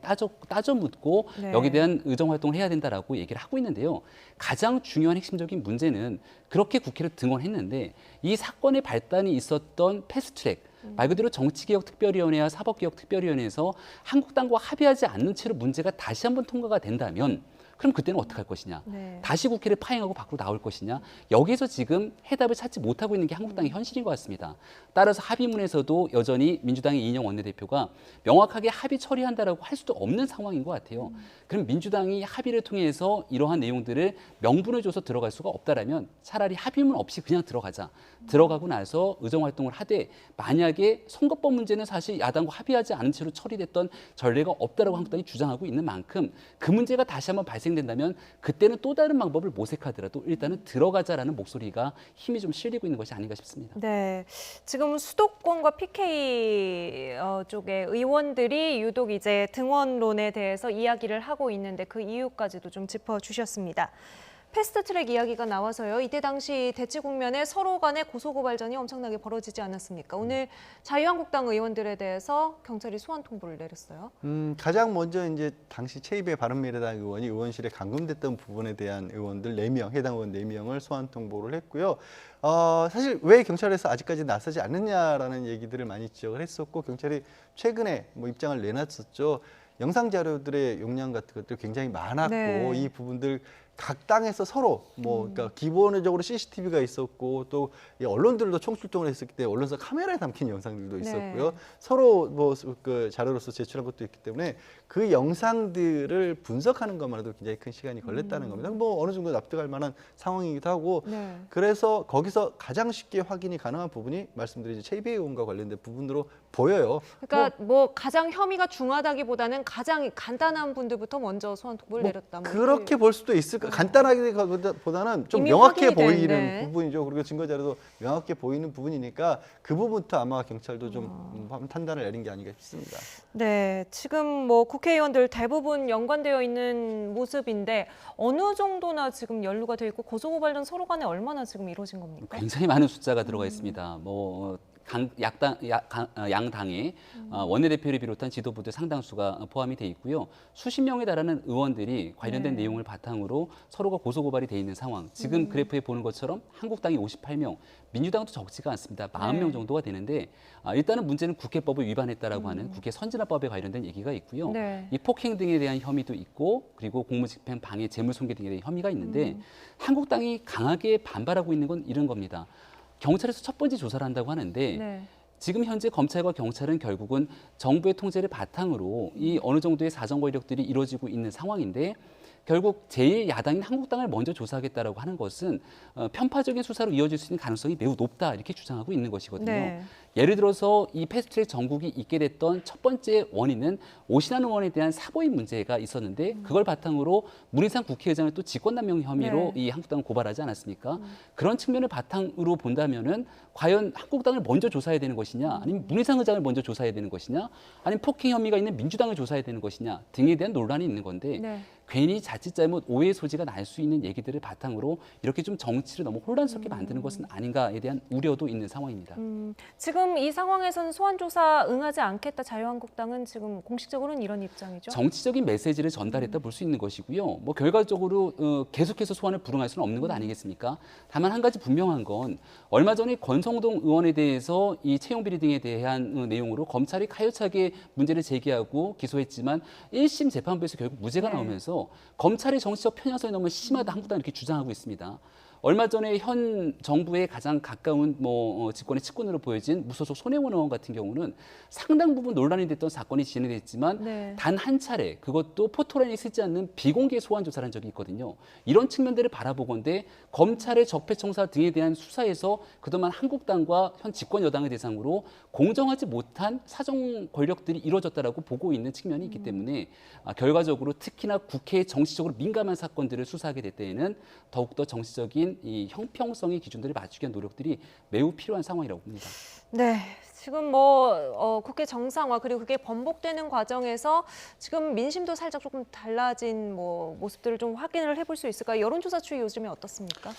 따져 묻고 여기에 대한 의정 활동을 해야 된다라고 얘기를 하고 있는데요. 가장 중요한 핵심적인 문제는 그렇게 국회를 등원했는데 이 사건의 발단이 있었던 패스트트랙 말 그대로 정치개혁특별위원회와 사법개혁특별위원회에서 한국당과 합의하지 않는 채로 문제가 다시 한번 통과가 된다면 그럼 그때는 어떻게 할 것이냐. 다시 국회를 파행하고 밖으로 나올 것이냐. 여기에서 지금 해답을 찾지 못하고 있는 게 한국당의 현실인 것 같습니다. 따라서 합의문에서도 여전히 민주당의 이인영 원내대표가 명확하게 합의 처리한다라고 할 수도 없는 상황인 것 같아요. 그럼 민주당이 합의를 통해서 이러한 내용들을 명분을 줘서 들어갈 수가 없다라면 차라리 합의문 없이 그냥 들어가자. 들어가고 나서 의정활동을 하되 만약에 선거법 문제는 사실 야당과 합의하지 않은 채로 처리됐던 전례가 없다라고 한국당이 주장하고 있는 만큼 그 문제가 다시 한번 발생된다면 그때는 또 다른 방법을 모색하더라도 일단은 들어가자라는 목소리가 힘이 좀 실리고 있는 것이 아닌가 싶습니다. 네, 지금 수도권과 PK 쪽의 의원들이 유독 이제 등원론에 대해서 이야기를 하고 있는데 그 이유까지도 좀 짚어주셨습니다. 패스트트랙 이야기가 나와서요. 이때 당시 대치 국면에 서로 간의 고소고발전이 엄청나게 벌어지지 않았습니까? 오늘 자유한국당 의원들에 대해서 경찰이 소환 통보를 내렸어요. 가장 먼저 이제 당시 최입의 바른미래당 의원이 의원실에 감금됐던 부분에 대한 의원들 4명, 해당 의원 4명을 소환 통보를 했고요. 사실 왜 경찰에서 아직까지 나서지 않느냐라는 얘기들을 많이 지적을 했었고 경찰이 최근에 뭐 입장을 내놨었죠. 영상 자료들의 용량 같은 것들이 굉장히 많았고 이 부분들 각 당에서 서로 그러니까 기본적으로 CCTV가 있었고 또 이 언론들도 총출동을 했었기 때문에 언론사 카메라에 담긴 영상들도 있었고요. 네. 서로 그 자료로서 제출한 것도 있기 때문에 그 영상들을 분석하는 것만으로도 굉장히 큰 시간이 걸렸다는 겁니다. 어느 정도 납득할 만한 상황이기도 하고 네. 그래서 거기서 가장 쉽게 확인이 가능한 부분이 말씀드린 최이배 의원과 관련된 부분으로 보여요. 그러니까 가장 혐의가 중하다기보다는 가장 간단한 분들부터 먼저 소환 통보를 내렸다. 그렇게 볼 수도 있을 까 간단하기보다는 좀 이미 명확해 확인이 보이는 됐네. 부분이죠. 그리고 증거 자료도 명확해 보이는 부분이니까 그 부분부터 아마 경찰도 좀 판단을 내린 게 아닌가 싶습니다. 네, 지금 국회의원들 대부분 연관되어 있는 모습인데 어느 정도나 지금 연루가 돼 있고 고소고발은 서로 간에 얼마나 지금 이루어진 겁니까? 굉장히 많은 숫자가 들어가 있습니다. 양당의 원내대표를 비롯한 지도부들 상당수가 포함이 돼 있고요. 수십 명에 달하는 의원들이 관련된 내용을 바탕으로 서로가 고소고발이 돼 있는 상황. 지금 그래프에 보는 것처럼 한국당이 58명, 민주당도 적지가 않습니다. 40명 정도가 되는데 일단은 문제는 국회법을 위반했다라고 하는 국회 선진화법에 관련된 얘기가 있고요. 네. 이 폭행 등에 대한 혐의도 있고 그리고 공무집행, 방해, 재물손괴 등에 대한 혐의가 있는데 한국당이 강하게 반발하고 있는 건 이런 겁니다. 경찰에서 첫 번째 조사를 한다고 하는데 네. 지금 현재 검찰과 경찰은 결국은 정부의 통제를 바탕으로 이 어느 정도의 사정 권력들이 이루어지고 있는 상황인데 결국 제1야당인 한국당을 먼저 조사하겠다라고 하는 것은 편파적인 수사로 이어질 수 있는 가능성이 매우 높다 이렇게 주장하고 있는 것이거든요. 네. 예를 들어서 이 패스트트랙 전국이 있게 됐던 첫 번째 원인은 오신환 의원에 대한 사보임 문제가 있었는데 그걸 바탕으로 문희상 국회의장을 또 직권남용 혐의로 이 한국당을 고발하지 않았습니까? 그런 측면을 바탕으로 본다면은 과연 한국당을 먼저 조사해야 되는 것이냐, 아니면 문희상 의장을 먼저 조사해야 되는 것이냐, 아니면 폭행 혐의가 있는 민주당을 조사해야 되는 것이냐 등에 대한 논란이 있는 건데 괜히 자칫 잘못 오해 소지가 날 수 있는 얘기들을 바탕으로 이렇게 좀 정치를 너무 혼란스럽게 만드는 것은 아닌가에 대한 우려도 있는 상황입니다. 지금 이 상황에서는 소환 조사 응하지 않겠다. 자유한국당은 지금 공식적으로는 이런 입장이죠. 정치적인 메시지를 전달했다 볼 수 있는 것이고요. 결과적으로 계속해서 소환을 불응할 수는 없는 것 아니겠습니까? 다만 한 가지 분명한 건 얼마 전에 권성동 의원에 대해서 이 채용 비리 등에 대한 내용으로 검찰이 가열차게 문제를 제기하고 기소했지만 1심 재판부에서 결국 무죄가 나오면서 검찰의 정치적 편향성이 너무 심하다 한국당이 이렇게 주장하고 있습니다. 얼마 전에 현 정부의 가장 가까운 집권의 측근으로 보여진 무소속 손혜원 의원 같은 경우는 상당 부분 논란이 됐던 사건이 진행됐지만 단 한 차례 그것도 포토라인에 쓰지 않는 비공개 소환 조사를 한 적이 있거든요. 이런 측면들을 바라보건대 검찰의 적폐청사 등에 대한 수사에서 그동안 한국당과 현 집권 여당을 대상으로 공정하지 못한 사정 권력들이 이루어졌다라고 보고 있는 측면이 있기 때문에 결과적으로 특히나 국회의 정치적으로 민감한 사건들을 수사하게 될 때에는 더욱더 정치적인 이 형평성의 기준들을 맞추기 위한 노력들이 매우 필요한 상황이라고 봅니다. 네, 지금 국회 정상화 그리고 그게 번복되는 과정에서 지금 민심도 살짝 조금 달라진 모습들을 좀 확인을 해볼 수 있을까요? 여론조사 추이 요즘에 어떻습니까?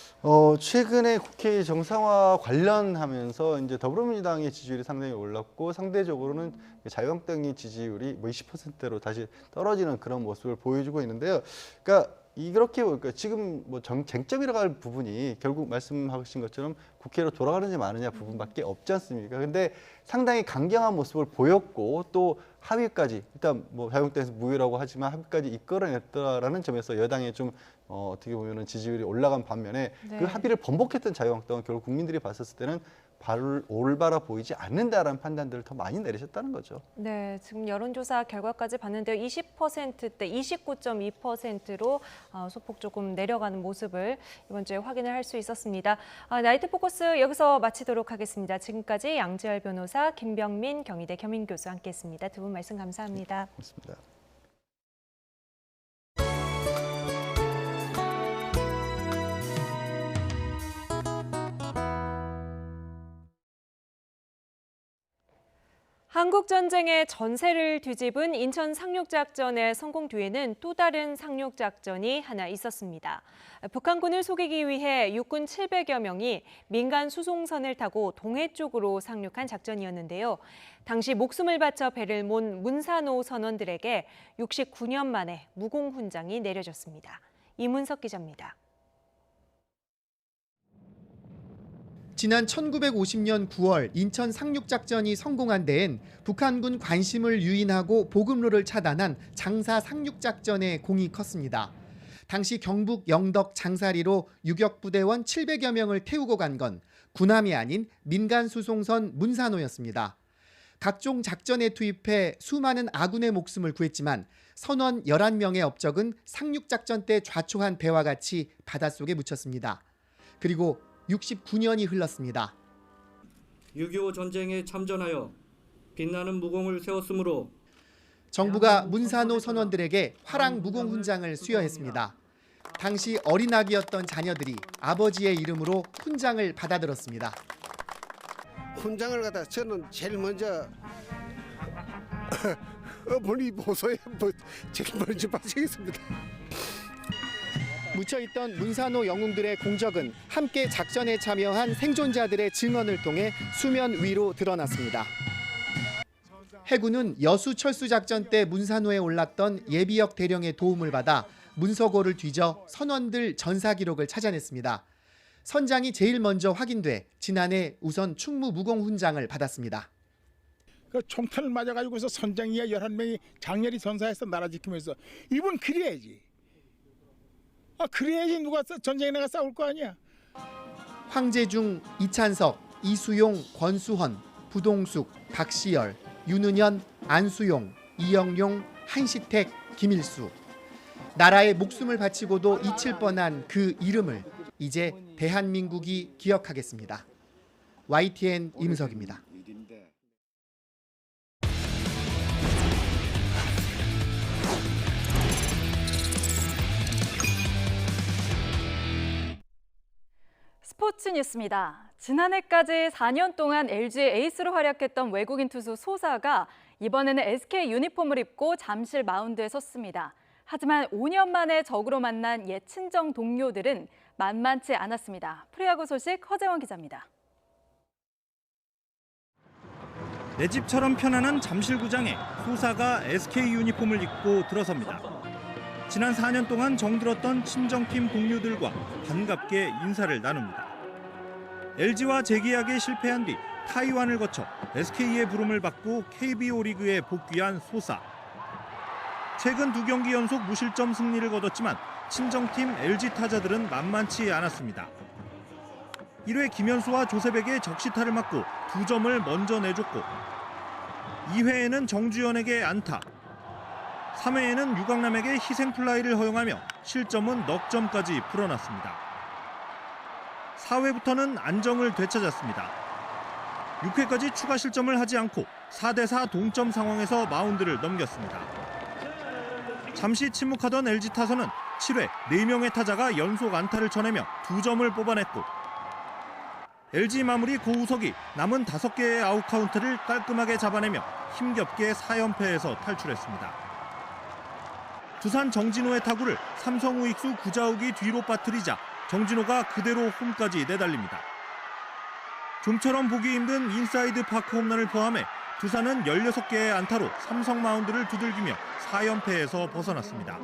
최근에 국회 정상화 관련하면서 이제 더불어민주당의 지지율이 상당히 올랐고 상대적으로는 자유한국당의 지지율이 20%대로 다시 떨어지는 그런 모습을 보여주고 있는데요. 그러니까 이렇게 보니까 지금 쟁점이라고 할 부분이 결국 말씀하신 것처럼 국회로 돌아가는지 마느냐 부분밖에 없지 않습니까? 근데 상당히 강경한 모습을 보였고 또 합의까지 일단 자유한국당에서 무효라고 하지만 합의까지 이끌어냈다라는 점에서 여당의 좀 어떻게 보면은 지지율이 올라간 반면에 그 합의를 번복했던 자유한국당은 결국 국민들이 봤었을 때는 올바라 보이지 않는다라는 판단들을 더 많이 내리셨다는 거죠. 네, 지금 여론조사 결과까지 봤는데요. 20%대 29.2%로 소폭 조금 내려가는 모습을 이번 주에 확인을 할 수 있었습니다. 나이트 포커스 여기서 마치도록 하겠습니다. 지금까지 양지열 변호사, 김병민 경희대 겸임교수 함께했습니다. 두 분 말씀 감사합니다. 고맙습니다. 한국전쟁의 전세를 뒤집은 인천 상륙작전의 성공 뒤에는 또 다른 상륙작전이 하나 있었습니다. 북한군을 속이기 위해 육군 700여 명이 민간 수송선을 타고 동해 쪽으로 상륙한 작전이었는데요. 당시 목숨을 바쳐 배를 몬 문산호 선원들에게 69년 만에 무공훈장이 내려졌습니다. 이문석 기자입니다. 지난 1950년 9월 인천 상륙작전이 성공한 데엔 북한군 관심을 유인하고 보급로를 차단한 장사 상륙작전의 공이 컸습니다. 당시 경북 영덕 장사리로 유격부대원 700여 명을 태우고 간 건 군함이 아닌 민간수송선 문산호였습니다. 각종 작전에 투입해 수많은 아군의 목숨을 구했지만 선원 11명의 업적은 상륙작전 때 좌초한 배와 같이 바닷속에 묻혔습니다. 그리고 69년이 흘렀습니다. 6.25 전쟁에 참전하여 빛나는 무공을 세웠으므로 정부가 문산호 선원들에게 화랑 무공 훈장을 수여했습니다. 당시 어린아기였던 자녀들이 아버지의 이름으로 훈장을 받아들었습니다. 훈장을 갖다 저는 제일 먼저 어머니 보소에 제일 먼저 바치겠습니다. 묻혀있던 문산호 영웅들의 공적은 함께 작전에 참여한 생존자들의 증언을 통해 수면 위로 드러났습니다. 해군은 여수 철수 작전 때 문산호에 올랐던 예비역 대령의 도움을 받아 문서고를 뒤져 선원들 전사 기록을 찾아냈습니다. 선장이 제일 먼저 확인돼 지난해 우선 충무 무공 훈장을 받았습니다. 그 총탄을 맞아가지고서 선장이야 11명이 장렬히 전사해서 나라 지키면서 이분 그래야지. 그래야지 누가 전쟁에 나가 싸울 거 아니야. 황제중, 이찬석, 이수용, 권수헌, 부동숙, 박시열, 윤은현, 안수용, 이영용, 한시택, 김일수. 나라의 목숨을 바치고도 잊힐 뻔한 그 이름을 이제 대한민국이 기억하겠습니다. YTN 임석입니다. 스포츠 뉴스입니다. 지난해까지 4년 동안 LG의 에이스로 활약했던 외국인 투수 소사가 이번에는 SK 유니폼을 입고 잠실 마운드에 섰습니다. 하지만 5년 만에 적으로 만난 옛 친정 동료들은 만만치 않았습니다. 프로야구 소식 허재원 기자입니다. 내 집처럼 편안한 잠실구장에 소사가 SK 유니폼을 입고 들어섭니다. 지난 4년 동안 정들었던 친정팀 동료들과 반갑게 인사를 나눕니다. LG와 재계약에 실패한 뒤 타이완을 거쳐 SK의 부름을 받고 KBO 리그에 복귀한 소사. 최근 2경기 연속 무실점 승리를 거뒀지만 친정팀 LG 타자들은 만만치 않았습니다. 1회 김현수와 조셉에게 적시타를 맞고 2점을 먼저 내줬고 2회에는 정주현에게 안타, 3회에는 유강남에게 희생플라이를 허용하며 실점은 넉 점까지 풀어놨습니다. 4회부터는 안정을 되찾았습니다. 6회까지 추가 실점을 하지 않고 4대4 동점 상황에서 마운드를 넘겼습니다. 잠시 침묵하던 LG 타선은 7회 4명의 타자가 연속 안타를 쳐내며 2점을 뽑아냈고 LG 마무리 고우석이 남은 5개의 아웃 카운트를 깔끔하게 잡아내며 힘겹게 4연패에서 탈출했습니다. 두산 정진호의 타구를 삼성 우익수 구자욱이 뒤로 빠뜨리자 정진호가 그대로 홈까지 내달립니다. 좀처럼 보기 힘든 인사이드 파크 홈런을 포함해 두산은 16개의 안타로 삼성 마운드를 두들기며 4연패에서 벗어났습니다.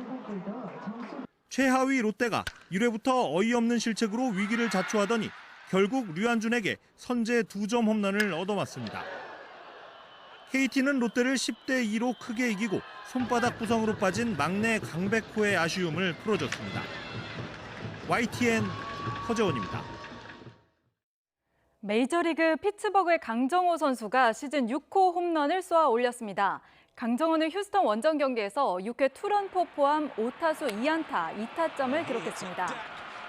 최하위 롯데가 1회부터 어이없는 실책으로 위기를 자초하더니 결국 류한준에게 선제 2점 홈런을 얻어맞습니다. KT는 롯데를 10대2로 크게 이기고 손바닥 부상으로 빠진 막내 강백호의 아쉬움을 풀어줬습니다. YTN 허재원입니다. 메이저리그 피츠버그의 강정호 선수가 시즌 6호 홈런을 쏘아 올렸습니다. 강정호는 휴스턴 원정 경기에서 6회 투런포 포함 5타수 2안타 2타점을 기록했습니다.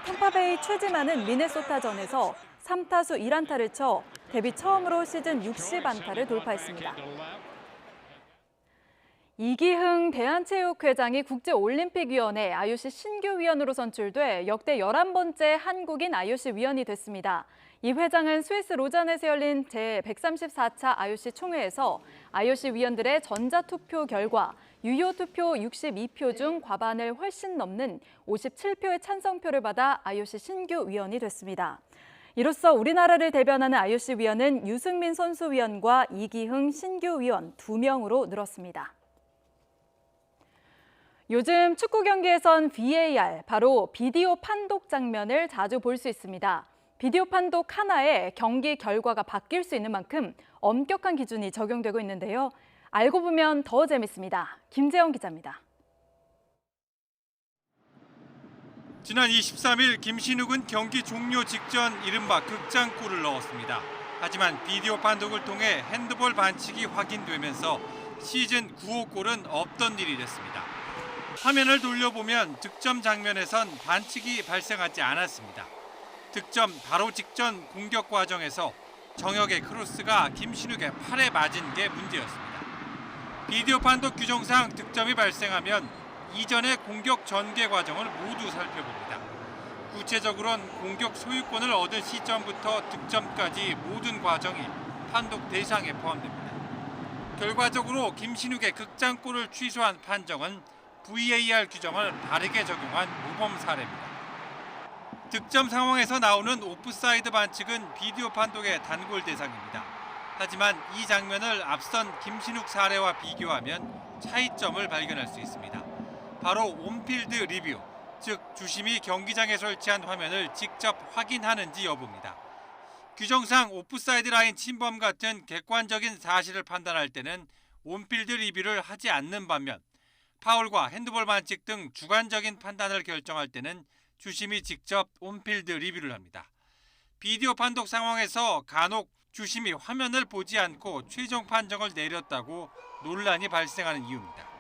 템파베이 최지만은 미네소타전에서 3타수 1안타를 쳐 데뷔 처음으로 시즌 60안타를 돌파했습니다. 이기흥 대한체육회장이 국제올림픽위원회 IOC 신규 위원으로 선출돼 역대 11번째 한국인 IOC 위원이 됐습니다. 이 회장은 스위스 로잔에서 열린 제134차 IOC 총회에서 IOC 위원들의 전자투표 결과 유효 투표 62표 중 과반을 훨씬 넘는 57표의 찬성표를 받아 IOC 신규 위원이 됐습니다. 이로써 우리나라를 대변하는 IOC 위원은 유승민 선수위원과 이기흥 신규 위원 2명으로 늘었습니다. 요즘 축구 경기에선 VAR, 바로 비디오 판독 장면을 자주 볼 수 있습니다. 비디오 판독 하나에 경기 결과가 바뀔 수 있는 만큼 엄격한 기준이 적용되고 있는데요. 알고 보면 더 재밌습니다. 김재원 기자입니다. 지난 23일 김신욱은 경기 종료 직전 이른바 극장골을 넣었습니다. 하지만 비디오 판독을 통해 핸드볼 반칙이 확인되면서 시즌 9호 골은 없던 일이 됐습니다. 화면을 돌려보면 득점 장면에선 반칙이 발생하지 않았습니다. 득점 바로 직전 공격 과정에서 정혁의 크로스가 김신욱의 팔에 맞은 게 문제였습니다. 비디오 판독 규정상 득점이 발생하면 이전의 공격 전개 과정을 모두 살펴봅니다. 구체적으로는 공격 소유권을 얻은 시점부터 득점까지 모든 과정이 판독 대상에 포함됩니다. 결과적으로 김신욱의 극장골을 취소한 판정은 VAR 규정을 바르게 적용한 모범 사례입니다. 득점 상황에서 나오는 오프사이드 반칙은 비디오 판독의 단골 대상입니다. 하지만 이 장면을 앞선 김신욱 사례와 비교하면 차이점을 발견할 수 있습니다. 바로 온필드 리뷰, 즉 주심이 경기장에 설치한 화면을 직접 확인하는지 여부입니다. 규정상 오프사이드 라인 침범 같은 객관적인 사실을 판단할 때는 온필드 리뷰를 하지 않는 반면 파울과 핸드볼 반칙 등 주관적인 판단을 결정할 때는 주심이 직접 온필드 리뷰를 합니다. 비디오 판독 상황에서 간혹 주심이 화면을 보지 않고 최종 판정을 내렸다고 논란이 발생하는 이유입니다.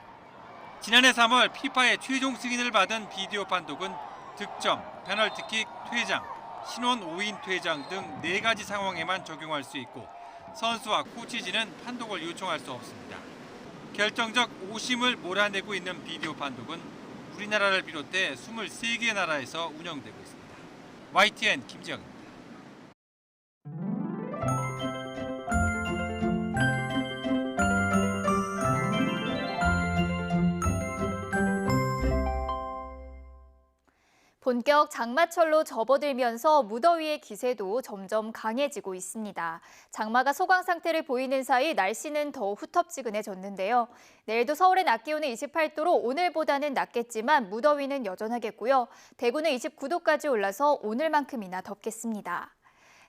지난해 3월 피파의 최종 승인을 받은 비디오 판독은 득점, 페널티킥, 퇴장, 신원 5인 퇴장 등 4가지 상황에만 적용할 수 있고 선수와 코치진은 판독을 요청할 수 없습니다. 결정적 오심을 몰아내고 있는 비디오 판독은 우리나라를 비롯해 23개 나라에서 운영되고 있습니다. YTN 김지영입니다. 본격 장마철로 접어들면서 무더위의 기세도 점점 강해지고 있습니다. 장마가 소강 상태를 보이는 사이 날씨는 더 후텁지근해졌는데요. 내일도 서울의 낮 기온은 28도로 오늘보다는 낮겠지만 무더위는 여전하겠고요. 대구는 29도까지 올라서 오늘만큼이나 덥겠습니다.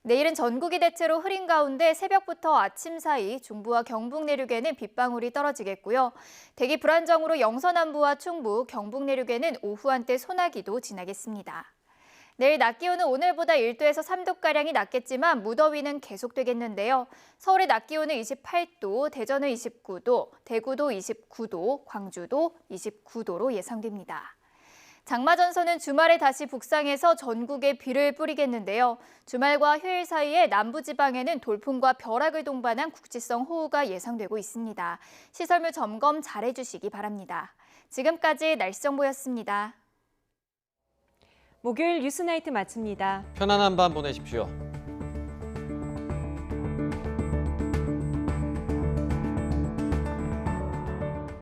내일은 전국이 대체로 흐린 가운데 새벽부터 아침 사이 중부와 경북 내륙에는 빗방울이 떨어지겠고요. 대기 불안정으로 영서 남부와 충북, 경북 내륙에는 오후 한때 소나기도 지나겠습니다. 내일 낮 기온은 오늘보다 1도에서 3도가량이 낮겠지만 무더위는 계속되겠는데요. 서울의 낮 기온은 28도, 대전은 29도, 대구도 29도, 광주도 29도로 예상됩니다. 장마 전선은 주말에 다시 북상해서 전국에 비를 뿌리겠는데요. 주말과 휴일 사이에 남부지방에는 돌풍과 벼락을 동반한 국지성 호우가 예상되고 있습니다. 시설물 점검 잘해주시기 바랍니다. 지금까지 날씨 정보였습니다. 목요일 뉴스나이트 마칩니다. 편안한 밤 보내십시오.